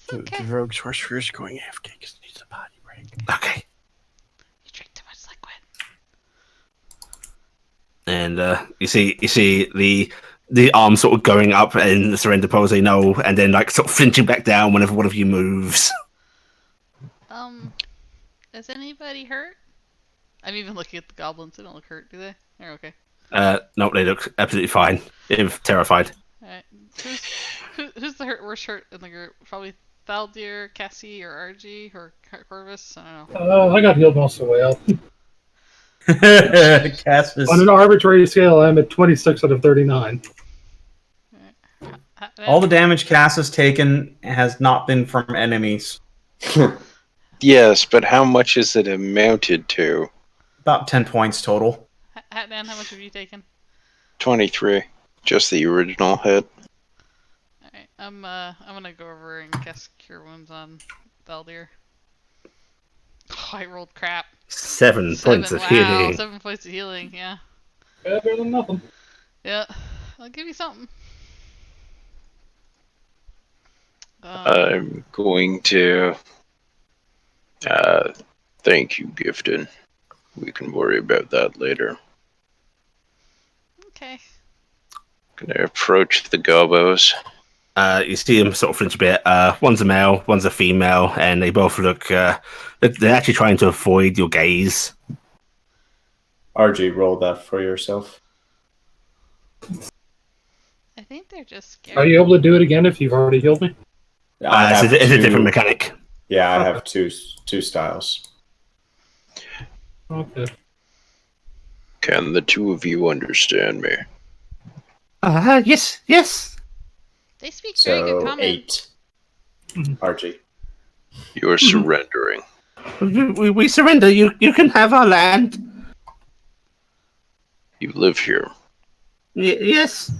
The rogue sorcerer is going AFK because he needs a body break. Okay. You drink too much liquid. And you see the arm sort of going up in the surrender pose, they know, and then like sort of flinching back down whenever one of you moves. Is anybody hurt? I'm even looking at the goblins. They don't look hurt, do they? They're okay. No, they look absolutely fine. They're terrified. Alright. Who's the worst hurt in the group? Probably Thaldir, Cassie, or RG, or Corvus? I don't know. I got healed most of the way up. Cass is On an arbitrary scale, I'm at 26 out of 39. all the damage Cass has taken has not been from enemies. Yes, but how much is it amounted to? About 10 points total. Hatman, how much have you taken? 23. Just the original hit. Alright, I'm gonna go over and cast Cure Wounds on Thaldir. Oh, I rolled crap. 7 points of wow, healing. 7 points of healing, yeah. Better than nothing. Yeah, I'll give you something. I'm going to... thank you, Gifted. We can worry about that later. Okay. Gonna approach the gobos. You see them sort of flinch a bit. One's a male, one's a female, and they both look. They're actually trying to avoid your gaze. RG, roll that for yourself. I think they're just scared. Are you able to do it again if you've already healed me? It's a different mechanic. Yeah, I have two styles. Okay. Can the two of you understand me? Yes. They speak very good So common. 8. RG. You're surrendering. We surrender. You can have our land. You live here. Yes.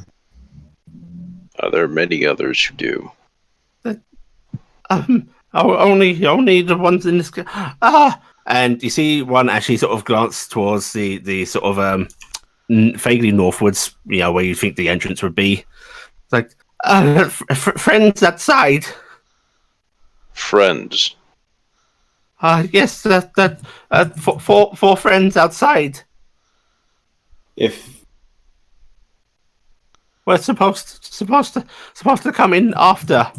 There are many others who do. Only the ones in this. And you see one actually sort of glance towards the sort of vaguely northwards, where you think the entrance would be. It's like friends outside. Friends. Yes, four friends outside. If We're supposed to come in after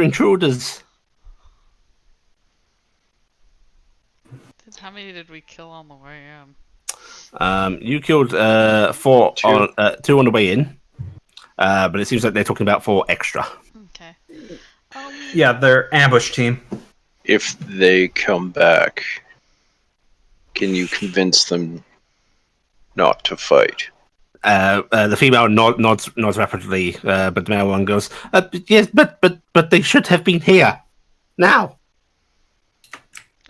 intruders. How many did we kill on the way in? You killed 4 Two. on 2 on the way in, but it seems like they're talking about 4 extra. Okay. Yeah, they're ambush team. If they come back, can you convince them not to fight? The female nods rapidly, but the male one goes, "Yes, but they should have been here now."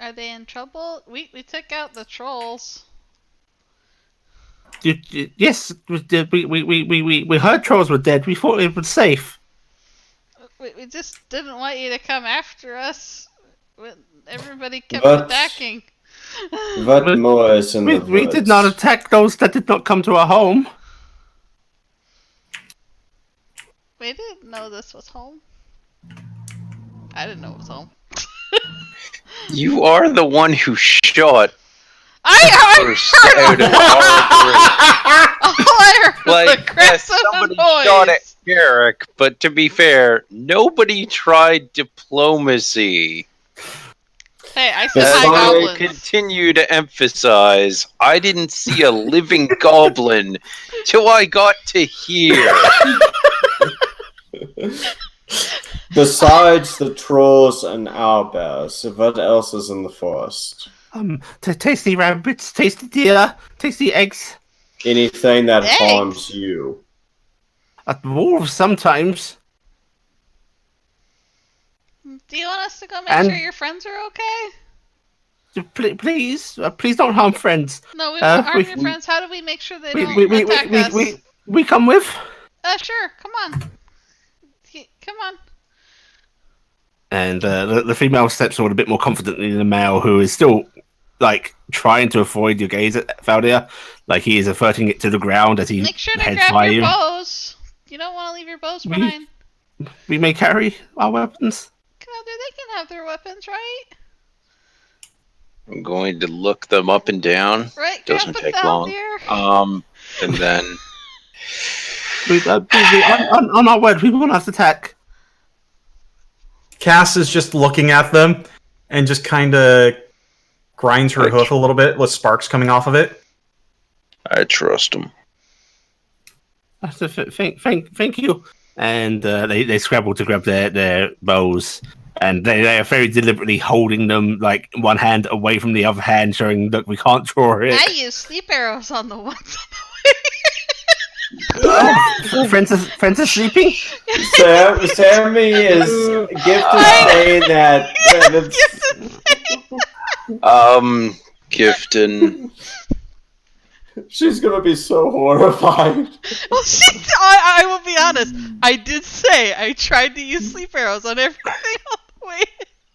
Are they in trouble? We took out the trolls. Yes, we heard trolls were dead. We thought it was safe. We just didn't want you to come after us. Everybody kept But- attacking. what more is in the We woods? did not attack those that did not come to our home. We didn't know this was home. I didn't know it was home. You are the one who shot I first heard out of our group. all I heard was Like, the cracks yes, of somebody the noise. shot at Eric, but to be fair, nobody tried diplomacy. Hey, I said That's hi, fine. I goblins. continue to emphasize, I didn't see a living goblin till I got to here. Besides the trolls and owlbears, what else is in the forest? Tasty rabbits, tasty deer, tasty eggs. Anything that Eggs? harms you. Wolves sometimes. Do you want us to go make And- sure your friends are okay? Please don't harm friends. No, we won't harm we- your friends. How do we make sure they We don't attack us? we come with. Sure. Come on. Come on. And the female steps forward a bit more confidently than the male, who is still like trying to avoid your gaze at Valdia. Like he is averting it to the ground as he Make sure to heads grab by your you. bows. You don't want to leave your bows behind. We may carry our weapons. Commander, they can have their weapons, right? I'm going to look them up and down. Right, Doesn't Grandpa take long. Valdir? And then On our word, we will not attack. Cass is just looking at them and just kind of grinds her hoof a little bit with sparks coming off of it. I trust them. Thank you. And they scrabble to grab their bows, and they are very deliberately holding them like one hand away from the other hand, showing look we can't draw it. I use sleep arrows on the ones Friends are sleeping. Sammy is gifted saying that it's, Gifton. she's gonna be so horrified. Well, I will be honest. I did say I tried to use sleep arrows on everything on the way.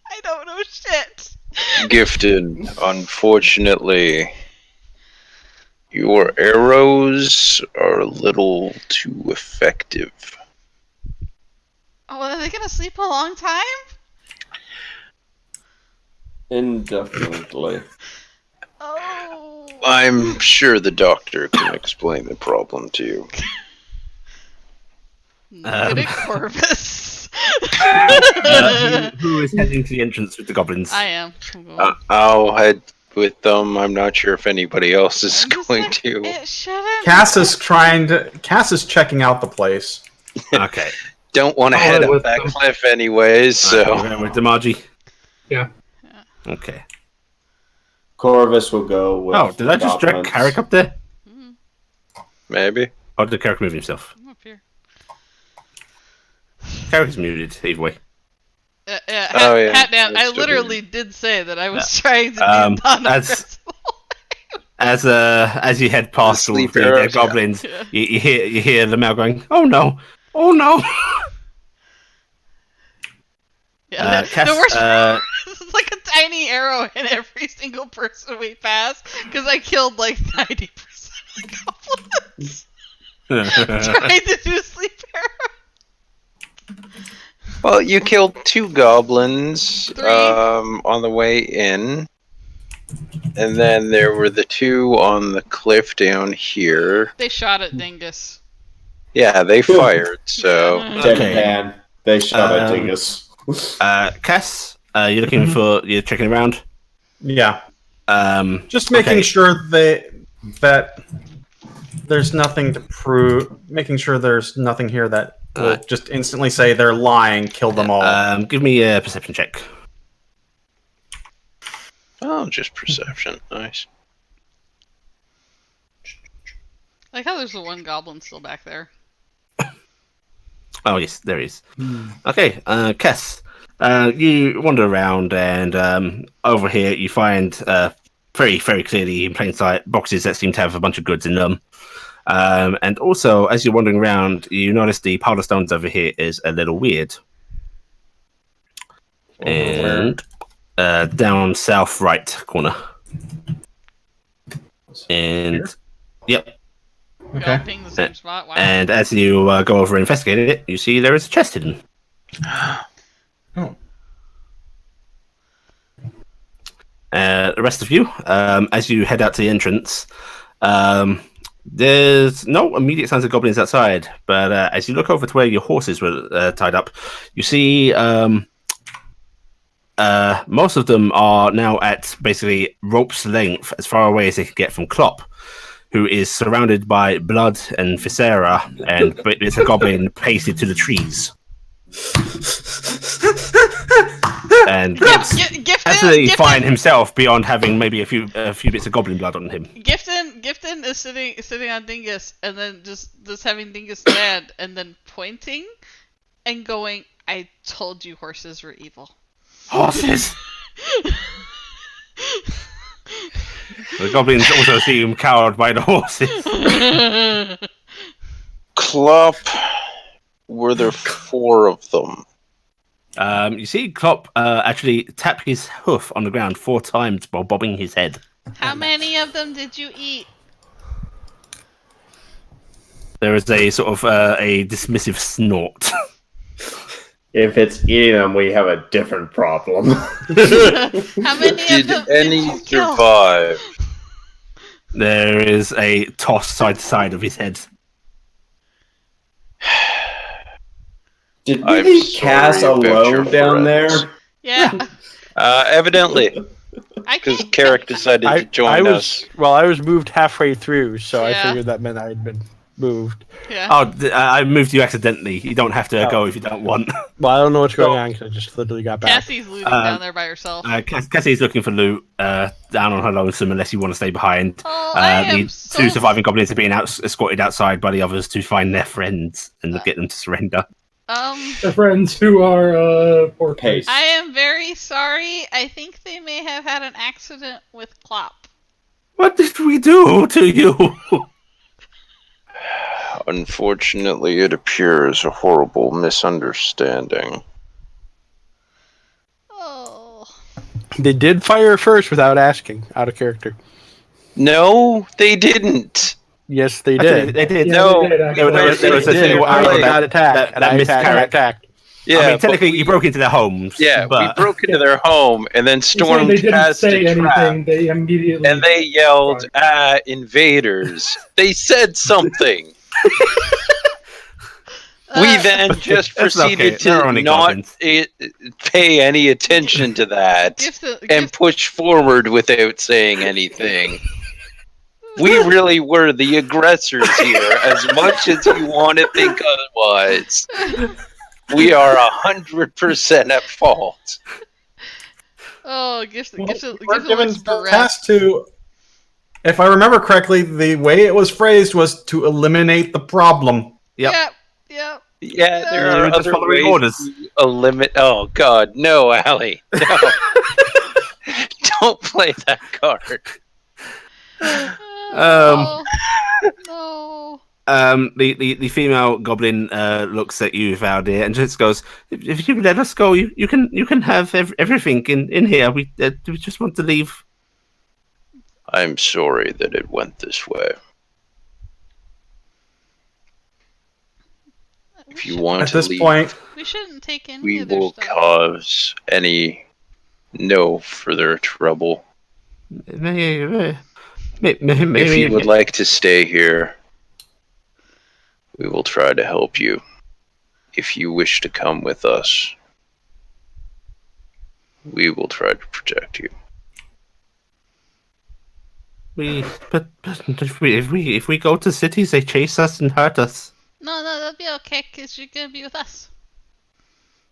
I don't know shit. Gifton, unfortunately, your arrows are a little too effective. Oh, are they gonna sleep a long time? Indefinitely. Oh. I'm sure the doctor can explain the problem to you. Look at Corvus. Who is heading to the entrance with the goblins? I am. I'm going. I'll head with them. I'm not sure if anybody else is I'm just going like, to. It shouldn't. Cass is checking out the place. Okay. Don't want to I'll head head up with that them. cliff anyways, We're so. going with Demaji. Yeah. Okay. Corvus will go with. Oh, did I just drag goblins. Carrick up there? Maybe. Or did Carrick move himself? I'm up here. Carrick is muted, either way. Oh, yeah. Hat down. I That's literally did say that I was trying to be as- non-aggressive. As you head past all sleep the arrows, goblins, yeah. you hear the male going, "Oh no, oh no!" Yeah, Cass, the worst it's like a tiny arrow in every single person we pass because I killed like 90% of the goblins trying to do sleep arrow. Well, you killed 2 goblins 3. on the way in. And then there were the 2 on the cliff down here. They shot at Dingus. Yeah, they fired, so. Okay. Deadpan. They shot at Dingus. Cass, you're looking for, you're checking around. Yeah, just okay. making sure that there's nothing to prove. Making sure there's nothing here that will just instantly say they're lying. Kill them all. Give me a perception check. Oh, just perception. Nice. I like how there's the one goblin still back there. Oh yes, there he is. Okay, Cass, you wander around, and over here you find very, very clearly in plain sight boxes that seem to have a bunch of goods in them. And also, as you're wandering around, you notice the pile of stones over here is a little weird. And down south right corner. And yep. We Okay. all ping the same spot. Wow. And as you go over and investigate it, you see there is a chest hidden. Oh. The rest of you, as you head out to the entrance, there's no immediate signs of goblins outside. But as you look over to where your horses were tied up, you see most of them are now at basically rope's length, as far away as they can get from Klopp, who is surrounded by blood and viscera, and it's a goblin pasted to the trees. And it's Gifton, absolutely Gifton, fine himself beyond having maybe a few bits of goblin blood on him. Gifton is sitting on Dingus and then just having Dingus stand and then pointing and going, "I told you horses were evil." Horses! The goblins also seem cowed by the horses. Klopp, were there 4 of them? You see Klopp actually tap his hoof on the ground 4 times while bobbing his head. How many of them did you eat? There is a sort of a dismissive snort. If it's eating them, we have a different problem. How many Did of them any did you kill? survive? There is a toss side to side of his head. Did I'm we leave Cass sorry about your alone down there? friends. Yeah. Evidently, I because can't. Carrick decided to join us. I was moved halfway through, so I Yeah. figured that meant I had been moved. Yeah. Oh, I moved you accidentally. You don't have to Oh. go if you don't want. Well, I don't know what's going on because I just literally got back. Cassie's looting down there by herself. Cassie's looking for loot down on her lonesome unless you want to stay behind. Oh, I The am 2 surviving goblins are being escorted outside by the others to find their friends and get them to surrender. Their friends who are poor Pace. I am very sorry. I think they may have had an accident with Klopp. What did we do to you? Unfortunately, it appears a horrible misunderstanding. Oh. They did fire first without asking, out of character. No, they didn't. Yes, they Actually, did. they did. Yeah, No, they did, actually. There was a They thing did. where I that- got attacked, that and I missed attacked. Carrick. Yeah, I mean, technically, but you broke into their homes. yeah, but we broke into their home and then He's saying stormed they didn't past say a trap. anything. They immediately And they yelled, invaders. They said something. We then just That's proceeded okay. They're to only not goblins. pay any attention to that and push forward without saying anything. We really were the aggressors here, as much as you want to think otherwise. We are 100% at fault. Oh, Gibson We're given looks the bereft. task to, if I remember correctly, the way it was phrased was to eliminate the problem. Yep. Yep. Yeah, there You're are just other following ways orders. to eliminate. Oh God, no, Allie, no! Don't play that card. No. The female goblin looks at you, Valdir, and just goes, "If you let us go, you can have everything in here. We just want to leave." I'm sorry that it went this way. If you want At to this leave, point, We shouldn't take any we of their will stuff. cause no further trouble. Maybe If you would like to stay here, we will try to help you. If you wish to come with us, we will try to protect you. But if we go to cities, they chase us and hurt us. No, that'll be okay, because you're going to be with us.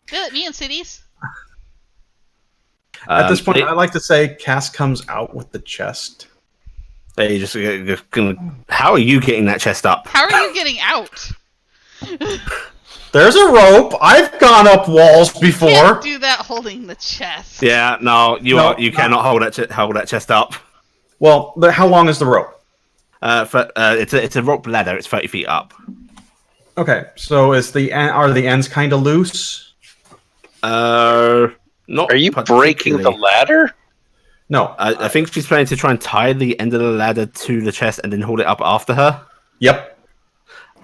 Good, me and cities. at this point, they, I like to say Cass comes out with the chest. they just gonna. How are you getting that chest up? How are you getting out? There's a rope. I've gone up walls before. Can't do that holding the chest. Yeah, no, you No, cannot hold that chest up. Well, how long is the rope? It's a rope ladder. It's 30 feet up. Okay, so are the ends kind of loose? Not. Are you breaking the particularly. ladder? No. I think she's planning to try and tie the end of the ladder to the chest and then hold it up after her. Yep.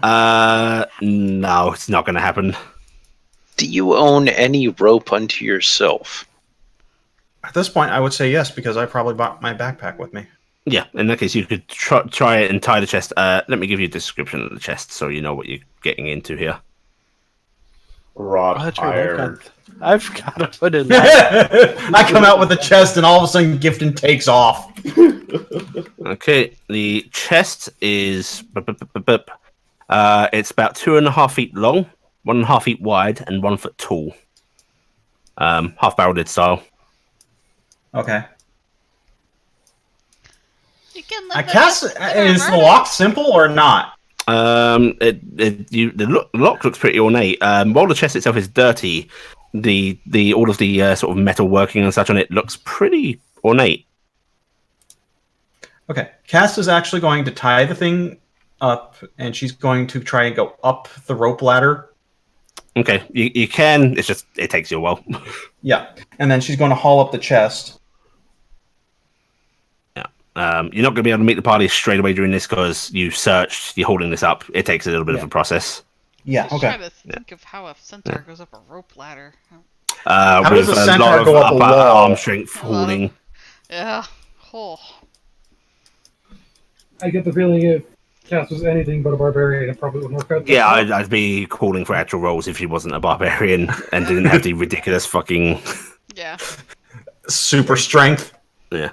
No, it's not going to happen. Do you own any rope unto yourself? At this point, I would say yes because I probably brought my backpack with me. Yeah, in that case, you could try it and tie the chest. Let me give you a description of the chest so you know what you're getting into here. Wrought Oh, that's right. iron. I've got to put in that. I come out with the chest, and all of a sudden, Gifton takes off. Okay, the chest is it's about 2.5 feet long 1.5 feet wide and 1 foot tall. Half-barreled style. Okay. You can I live cast. in a Is the murder. lock simple or not? The lock looks pretty ornate. While the chest itself is dirty, the all of the sort of metal working and such on it looks pretty ornate. Okay. Cass is actually going to tie the thing up, and she's going to try and go up the rope ladder. Okay, you can. It's just it takes you a while. Yeah, and then she's going to haul up the chest. You're not going to be able to meet the party straight away during this because you searched. You're holding this up. It takes a little bit of a process. Yeah. Just Okay. try to think of how a centaur goes up a rope ladder. How does with a a centaur lot of go up a upper wall? arm strength hauling. Yeah. Oh. I get the feeling if Cass was anything but a barbarian, it probably wouldn't work out. Yeah, I'd be calling for actual rolls if she wasn't a barbarian and didn't have the ridiculous fucking Yeah. Super strength. yeah.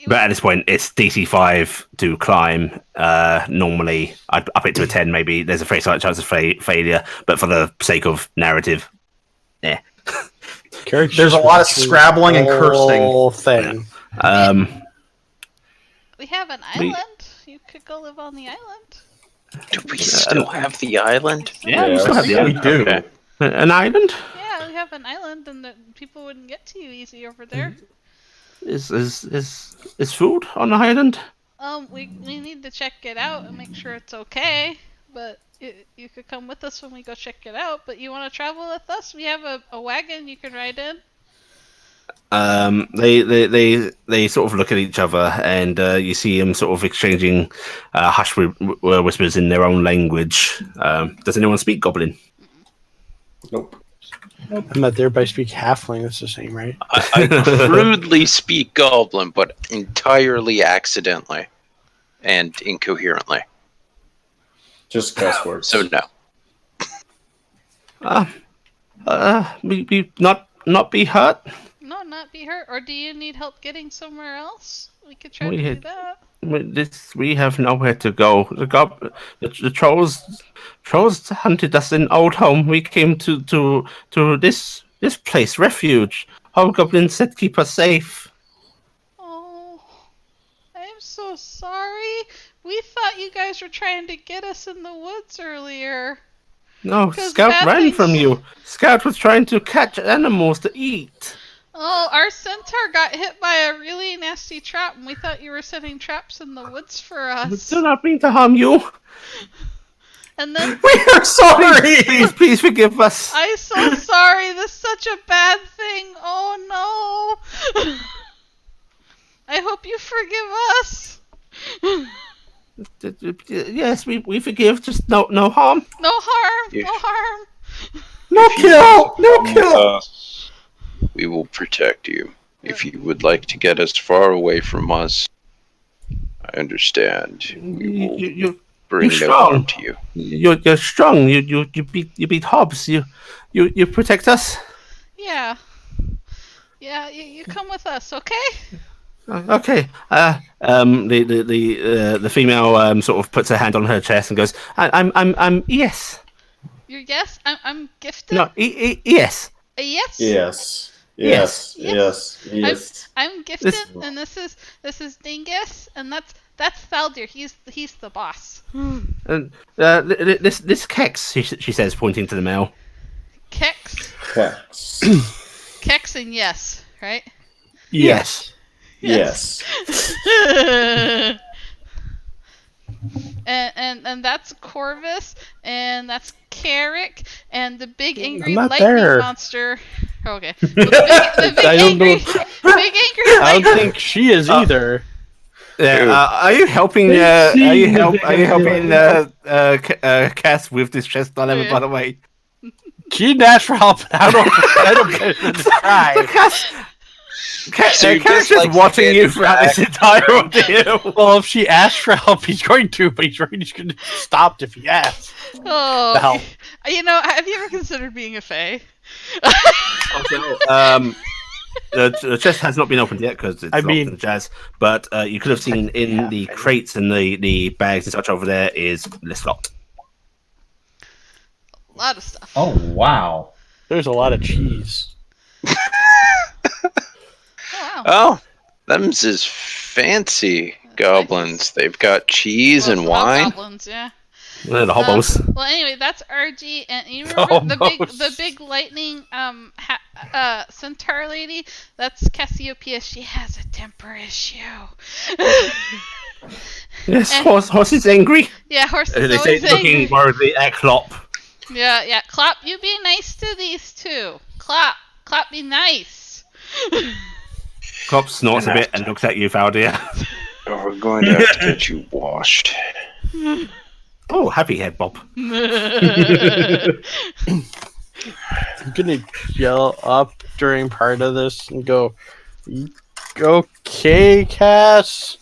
But at this point, it's DC 5 to climb. Normally, I'd up it to a 10. Maybe there's a very slight chance of failure, but for the sake of narrative, yeah. There's a lot of scrabbling and cursing. Whole thing. We have an island. You could go live on the island. Do we still have the island? Yeah, we still have the we island. do. Okay. An island. Yeah, we have an island, and the people wouldn't get to you easy over there. Is food on the island? We need to check it out and make sure it's okay. But you could come with us when we go check it out. But you want to travel with us? We have a wagon you can ride in. They sort of look at each other, and you see them sort of exchanging hushed whispers in their own language. Does anyone speak Goblin? Nope. I'm not there, but I speak halfling. That's the same, right? I crudely speak Goblin, but entirely accidentally and incoherently. Just cuss words. So no. We not be hurt. No, not be hurt. Or do you need help getting somewhere else? We could try We to do had- that. We have nowhere to go. The trolls hunted us in Old Home. We came to this place, refuge. Hobgoblin said keep us safe. Oh, I'm so sorry. We thought you guys were trying to get us in the woods earlier. No, 'Cause Scout bad ran things- from you. Scout was trying to catch animals to eat. Oh, our centaur got hit by a really nasty trap, and we thought you were setting traps in the woods for We us. do not mean to harm you. And then We are sorry. Please forgive us. I'm so sorry. This is such a bad thing. Oh no. I hope you forgive us. Yes, we forgive. Just no harm. No harm. If- No harm. No kill. No kill. We will protect you. If you would like to get as far away from us, I understand. We will You bring you're no harm strong. to you. you're strong. You beat Hobbs. You protect us. Yeah. Yeah. You come with us, okay? Okay. The female sort of puts her hand on her chest and goes, I'm yes. You're yes. I'm gifted. No, yes. A yes. Yes. Yes. Yes. Yes. Yes. I'm gifted, This- and this is Dingus, and that's Thaldir. He's the boss. And this Kex, she says, pointing to the male. Kex. Facts. Kex and yes, right? Yes. Yes. and that's Corvus, and that's Carrick, and the big angry not lightning there. monster. Okay. Well, the big I don't angry, know. big angry I lightning. don't think she is either. Are you helping? Are you helping Cass with this chest dilemma? Yeah. By the way, She didn't ask for help. I don't try. Cass So you Cass just, just like, watching stand you throughout this back. entire ordeal. Well, if she asked for help, he's going to, but he's going to stop if he asks. Oh, The hell? You know, have you ever considered being a fae? Also, the chest has not been opened yet because it's I locked mean- in the jazz. But you could have seen in the crates and the bags and such over there is list locked. A lot of stuff. Oh wow. There's a lot of cheese. Oh, wow. Oh, them's is fancy goblins. They've got cheese Well, and wine. hobgoblins, yeah. The hobos. Well, anyway, that's RG, and you remember Almost. the big lightning centaur lady? That's Cassiopeia. She has a temper issue. Yes, And- horse is angry. Yeah, horse is They say always angry. looking worthy at Klopp. Yeah. Clop, you be nice to these two. Clop, be nice. Klopp snorts a bit and looks at you, Valdir. Oh, we're going to have to get you washed. Oh, happy head, Bob. I'm gonna yell up during part of this and go, "Okay, Cass."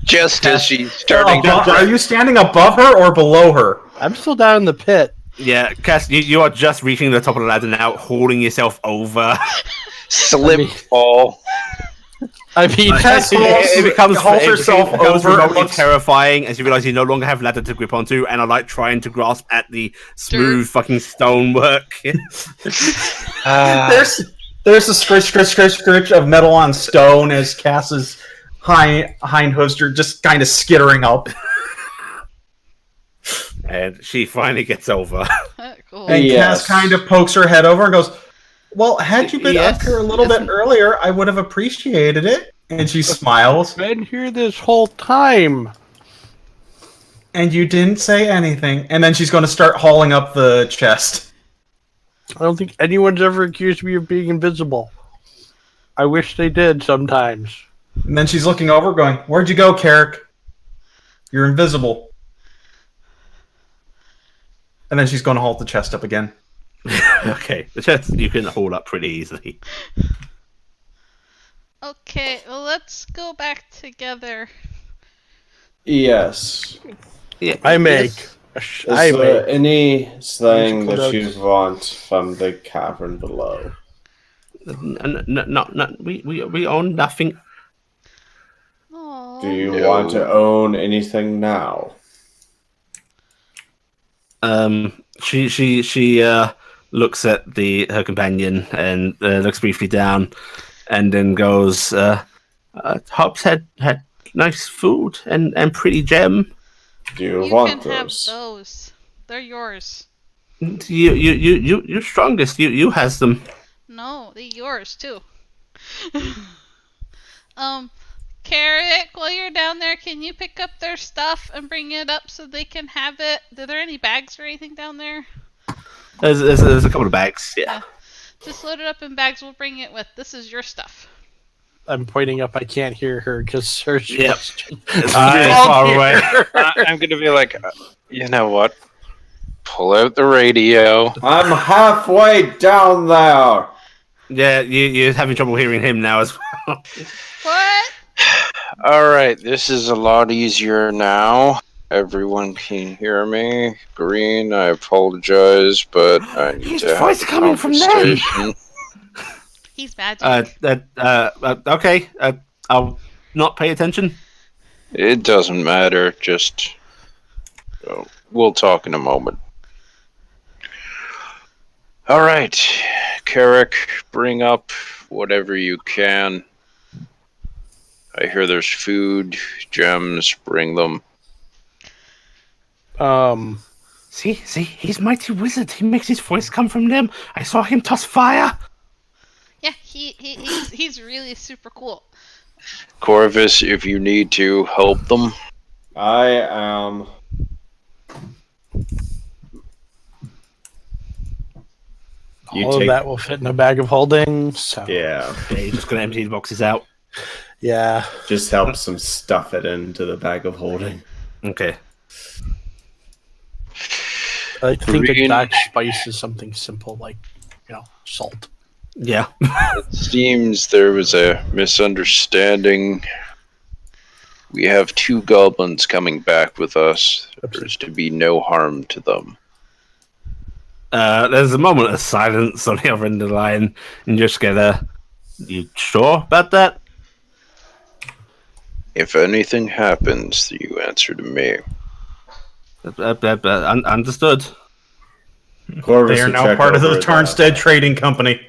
Just as she's starting Are you standing above her or below her? I'm still down in the pit. Yeah, Cass, you are just reaching the top of the ladder now, holding yourself over. slip fall. I mean, Cass It becomes herself over. remotely Looks, terrifying as you realize you no longer have ladder to grip onto and are like trying to grasp at the smooth fucking stonework. there's a scritch of metal on stone as Cass's hind hooves are just kind of skittering up. And she finally gets over. Cool. And Yes. Cass kind of pokes her head over and goes, "Well, had you been Yes, up here a little bit earlier, I would have appreciated it." And she smiles. been here this whole time. And you didn't say anything. And then she's going to start hauling up the chest. I don't think anyone's ever accused me of being invisible. I wish they did sometimes. And then she's looking over, going, "Where'd you go, Carrick? You're invisible." And then she's going to haul the chest up again. Okay, the chest you can haul up pretty easily. Okay, well, let's go back together. Yes. Yeah, I make. Is I there make. anything Musical that you notes. want from the cavern below? No, we own nothing. Aww. Do you No. want to own anything now? She looks at her companion and looks briefly down, and then goes, "Hobbs had nice food and pretty gem. Do you, You want can have those? those. They're yours. You're strongest. You has them." No, they're yours too. Carrot, while you're down there, can you pick up their stuff and bring it up so they can have it? Are there any bags or anything down there? There's a couple of bags. Yeah. Just load it up in bags. We'll bring it with. This is your stuff. I'm pointing up. I can't hear her because her. Yep. It's I- really far away. I'm going to be like, you know what? Pull out the radio. I'm halfway down there. Yeah, you're having trouble hearing him now as well. What? All right, this is a lot easier now. Everyone can hear me. Green, I apologize, but I need His to voice have a coming from them. conversation. He's magic. Okay. I'll not pay attention. It doesn't matter. Just we'll talk in a moment. All right, Carrick, bring up whatever you can. I hear there's food, gems. Bring them. See, he's mighty wizard. He makes his voice come from them. I saw him toss fire. Yeah, he's really super cool. Corvus, if you need to help them. I am. You All of take. that will fit in a bag of holding. So Yeah. Yeah, you're just gonna empty the boxes out. yeah. Just help some stuff it into the bag of holding. Okay. I like to think that Green. Doc spice is something simple like, salt. Yeah. It seems there was a misunderstanding. We have 2 goblins coming back with us. There's to be no harm to them. There's a moment of silence on the other end of the line, and you're just gonna. You sure about that? If anything happens, you answer to me. Understood. Corvus They are will now check part of the over Tarnstead Trading Company.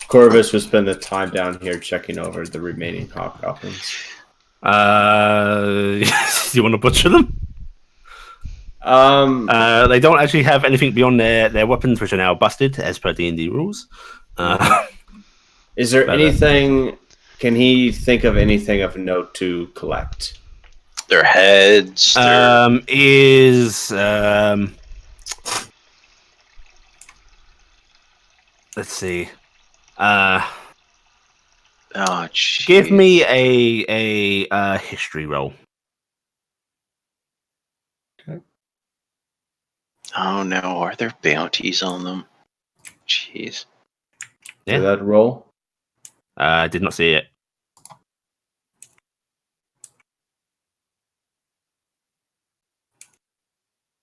Corvus will spend the time down here checking over the remaining hobgoblins. You want to butcher them? They don't actually have anything beyond their weapons, which are now busted as per D&D rules. Is there but, anything? Can he think of anything of note to collect? Their heads. Their... let's see. Oh, jeez. Give me a history roll. Oh no, are there bounties on them? Jeez. Yeah. Did that roll? I did not see it.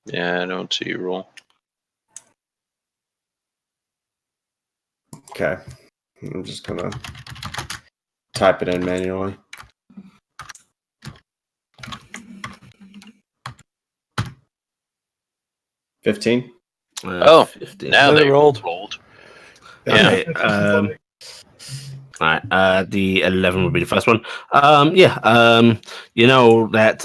Yeah, I don't see you roll. Okay. I'm just gonna type it in manually. $15. 15. Now They they rolled. rolled. Okay. All right. The 11 would be the first one. You know that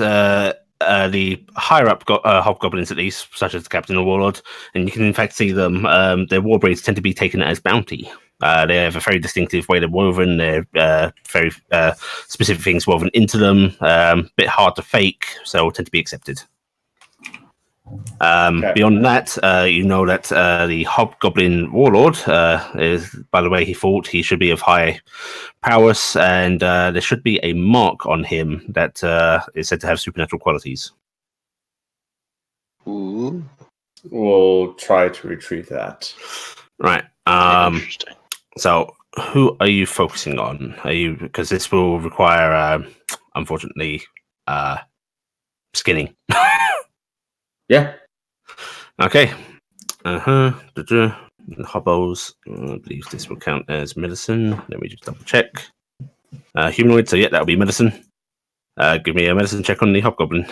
the higher up hobgoblins, at least, such as the captain or warlord, and you can in fact see them. Their war braids tend to be taken as bounty. They have a very distinctive way they're woven. They're very specific things woven into them. Bit hard to fake, so tend to be accepted. Okay. Beyond that, you know that the Hobgoblin Warlord is, by the way he fought, he should be of high prowess, and there should be a mark on him that is said to have supernatural qualities. Ooh. We'll try to retrieve that. Right. Interesting. So, who are you focusing on? Are you, because this will require, unfortunately, skinning. Yeah. Okay. The hobos. I believe this will count as medicine. Let me just double check. Humanoid. So yeah, that'll be medicine. Give me a medicine check on the hobgoblin.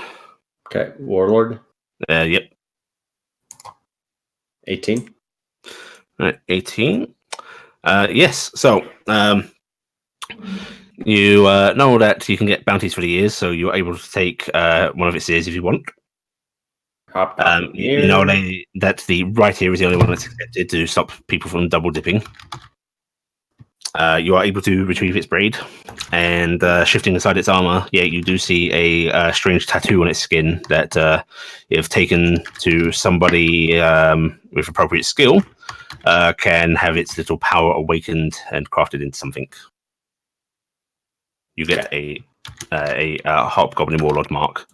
Okay. Warlord. Yep. 18. Right. 18. Yes. So you know that you can get bounties for the ears, so you're able to take one of its ears if you want. Hobgoblin You know that the right ear is the only one that's accepted to stop people from double dipping. You are able to retrieve its braid, and shifting aside its armor, yeah, you do see a strange tattoo on its skin that, if taken to somebody with appropriate skill, can have its little power awakened and crafted into something. You get a Hobgoblin Warlord mark.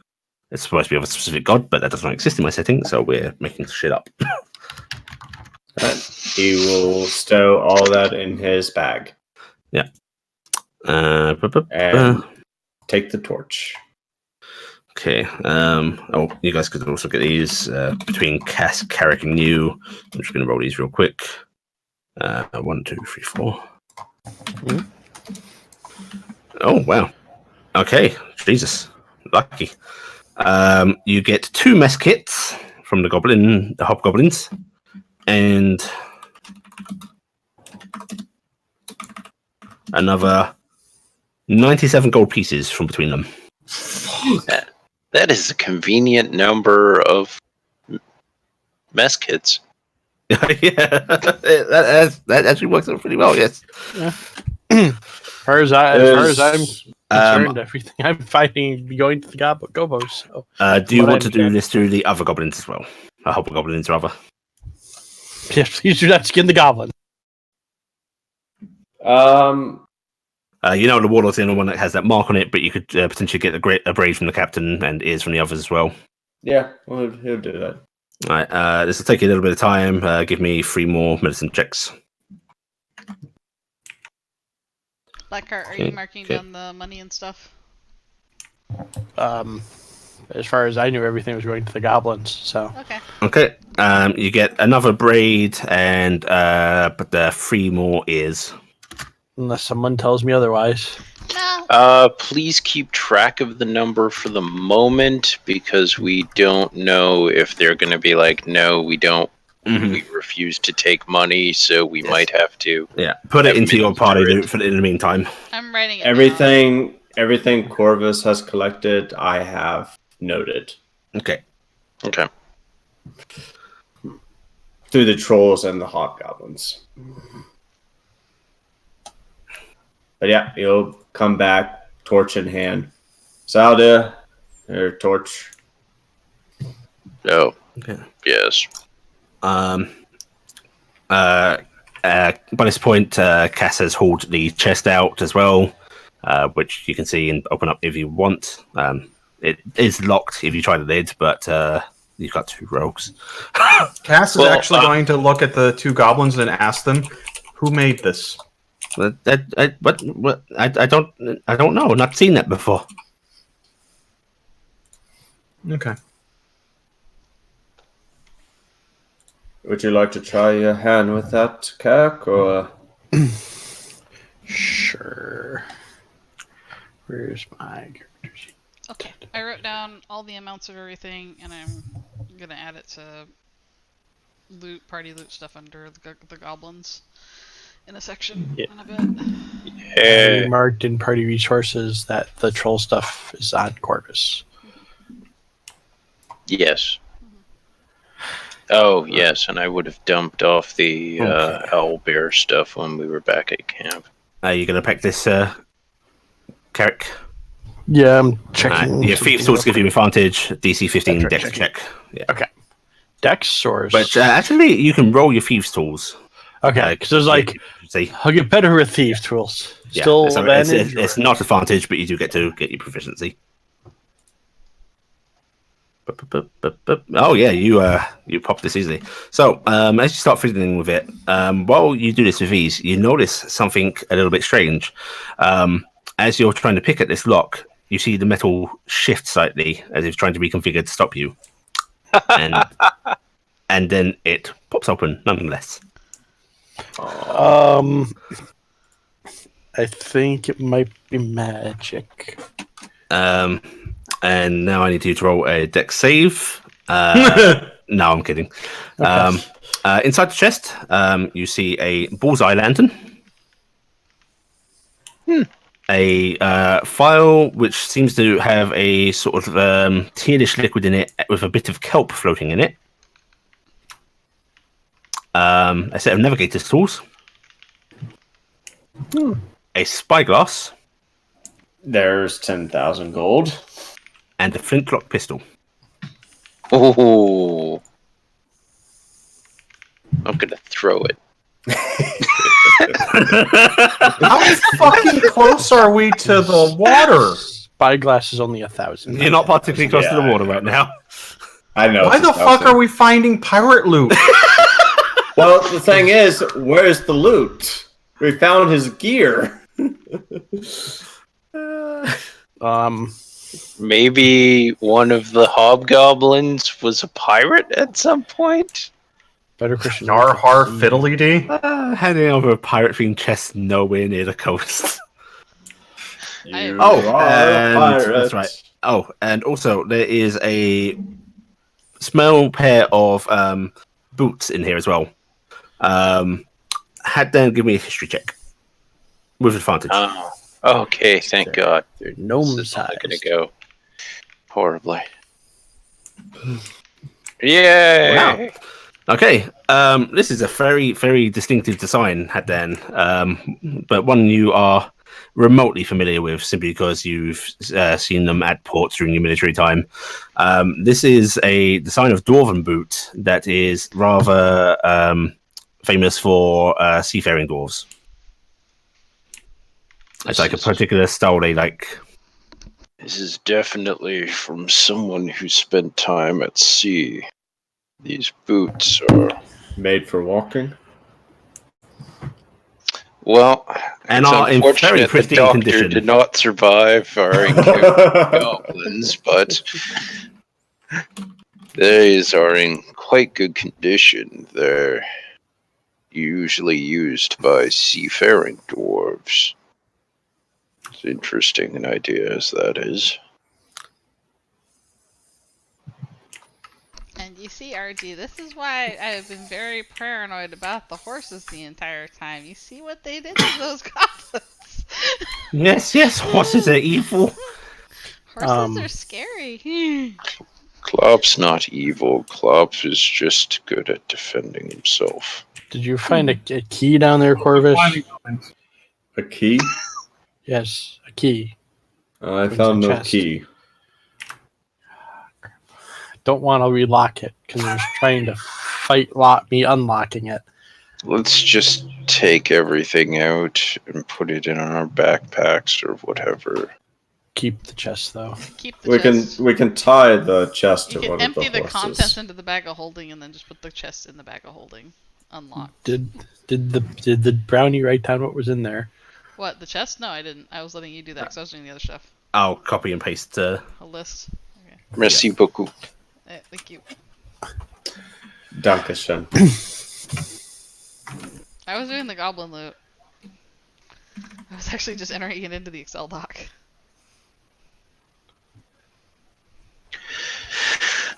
It's supposed to be of a specific god, but that does not exist in my setting, so we're making shit up. Right. He will stow all that in his bag. Yeah. And take the torch. Okay. You guys could also get these between Cass, Carrick, and you. I'm just going to roll these real quick. 1, 2, 3, 4. Mm-hmm. Oh wow. Okay. Jesus. Lucky. You get 2 mess kits from the hobgoblins, and another 97 gold pieces from between them. That is a convenient number of mess kits. Yeah, that actually works out pretty well. Yes. As far as I'm concerned, Um, everything I'm fighting going to the gobos. So. Do you What want to do understand. this through the other goblins as well? Hobgoblins, rather. Yes, please do not skin the goblin. You know, the warlord's the only one that has that mark on it, but you could potentially get a braid from the captain and ears from the others as well. Yeah, he'll do that. All right. This will take you a little bit of time. Give me 3 more medicine checks. Blackheart, are you marking down the money and stuff? As far as I knew, everything was going to the goblins. So Okay. Okay. You get another braid and but 3 more ears. Unless someone tells me otherwise. Nah. Please keep track of the number for the moment because we don't know if they're going to be like, no, we don't. Mhm. We refuse to take money, so we Yes. might have to. Yeah, put it into your party Administer it. loot for in the meantime. I'm writing it down. Everything Corvus has collected, I have noted Okay. Okay. through the trolls and the hobgoblins. But yeah, you'll come back, torch in hand. Salda, your torch. Oh, Okay. yes. By this point, Cass has hauled the chest out as well, which you can see and open up if you want. It is locked if you try the lid, but you've got 2 rogues. Cass is Well, actually going to look at the 2 goblins and ask them, "Who made this?" What? I don't know. Not seen that before. Okay. Would you like to try your hand with that, Kak, or Sure. Where's my character sheet? Okay, I wrote down all the amounts of everything, and I'm gonna add it to party loot stuff under the goblins in a section Yeah. in a bit. I Eh, marked in party resources that the troll stuff is on Corvus. yes. Oh, yes, and I would have dumped off the Okay. owlbear stuff when we were back at camp. Are you going to pack this, Carrick? Yeah, I'm checking. Your Thieves something tools give real you advantage. DC 15 That's right, dex checking. check. Yeah. quick. Dex source. But actually, you can roll your Thieves tools. okay, because there's like, See, I'll get better with thief tools. yeah, Still so advantage. it's not advantage, but you do get to get your proficiency. Oh yeah, you pop this easily. So as you start fiddling with it, while you do this with ease, you notice something a little bit strange. As you're trying to pick at this lock, you see the metal shift slightly as if trying to reconfigure to stop you, and then it pops open nonetheless. I think it might be magic. And now I need you to roll a dex save. No, I'm kidding. Okay. Inside the chest, you see a bullseye lantern. A file which seems to have a sort of tealish liquid in it with a bit of kelp floating in it. A set of navigator's tools. A spyglass. there's 10,000 gold? And a flintlock pistol. Oh, I'm gonna throw it. How fucking close are we to the water? Spyglass is only 1,000. You're not particularly close to the Yeah, water I know. right now. I know. Why it's the fuck 1,000. are we finding pirate loot? Well, the thing is, where's the loot? We found his gear. Maybe one of the hobgoblins was a pirate at some point? Better Christian. Yar har fiddly dee. Handing over a pirate-themed chest nowhere near the coast. You Oh, are a and pirate. that's right. Oh, and also there is a small pair of boots in here as well. Had them give me a history check with advantage. Oh, okay, thank God. They're gnome This is not size. gonna go horribly. Yay! Wow. Okay, this is a very, very distinctive design, Haddan, but one you are remotely familiar with simply because you've seen them at ports during your military time. This is a design of dwarven boot that is rather famous for seafaring dwarves. It's like a particular style they like. This is definitely from someone who spent time at sea. These boots are Made for walking. well. And it's are in very unfortunate the pristine doctor condition. did not survive our encounter with goblins, but these are in quite good condition. They're usually used by seafaring dwarves. dwarves. As interesting an idea as that is. And you see, RG, this is why I have been very paranoid about the horses the entire time. You see what they did to those goblins? Yes, horses are evil. Horses are scary. Klopp's not evil. Klopp is just good at defending himself. Did you find a key down there, Corvus? Finding goblins. A key? Yes, a key. I It's found a no chest. key. Don't want to relock it because it was trying to fight me unlocking it. Let's just take everything out and put it in our backpacks or whatever. Keep the chest though. Keep the chest. We can tie the chest You to can one of empty the the contents horses. into the bag of holding and then just put the chest in the bag of holding. Unlocked. Did the brownie write down what was in there? What, the chest? No, I didn't. I was letting you do that because I was doing the other stuff. I'll copy and paste. A list. Okay. Merci beaucoup. Thank you. Dankeschön. I was doing the goblin loot. I was actually just entering it into the Excel doc.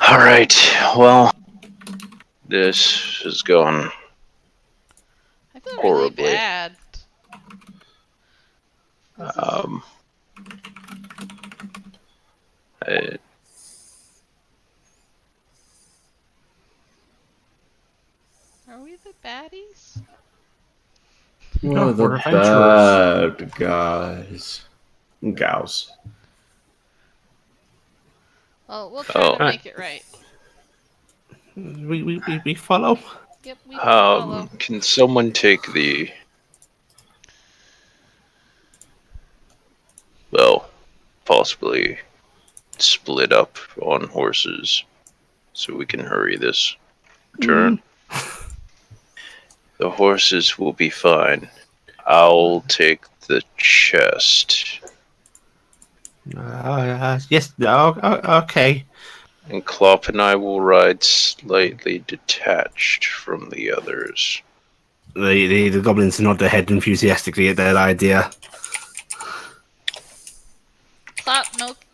Alright, well, this has gone. I feel really Horribly. bad. Are we the baddies? We're the we're adventurers. bad guys. Gals. Well, we'll try to Oh. make it right. we follow. Yep, we can follow. Can someone take the... Well, possibly split up on horses so we can hurry this return. The horses will be fine. I'll take the chest. Yes. Okay. And Klopp and I will ride slightly detached from the others. The goblins nod their head enthusiastically at that idea. Plop,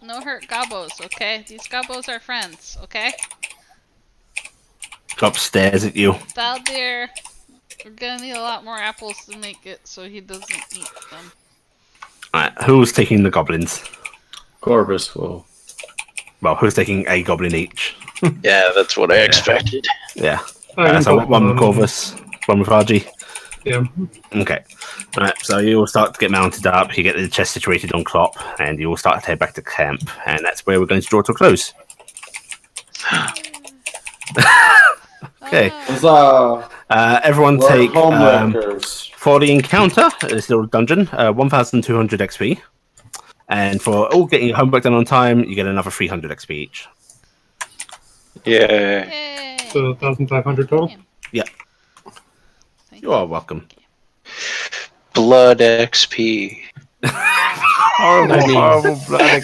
no hurt gobbos, okay? These gobbos are friends, okay? Klopp stares at you. Baldir, we're gonna need a lot more apples to make it so he doesn't eat them. Alright, who's taking the goblins? Corvus will. Well, who's taking a goblin each? Yeah, that's what I expected. Yeah. I can So put one with on- Corvus, one with Raji. Yeah. Okay. Alright, so you all start to get mounted up, you get the chest situated on Klopp, and you all start to head back to camp, and that's where we're going to draw to a close. Okay. Oh, Everyone We're take homewreckers. for the encounter, this little dungeon, 1,200 XP. And for all getting your homework done on time, you get another 300 XP each. Yeah. Yay! So 1,500 total. Yeah. Thank You are welcome. Blood XP. Horrible, I mean- horrible blood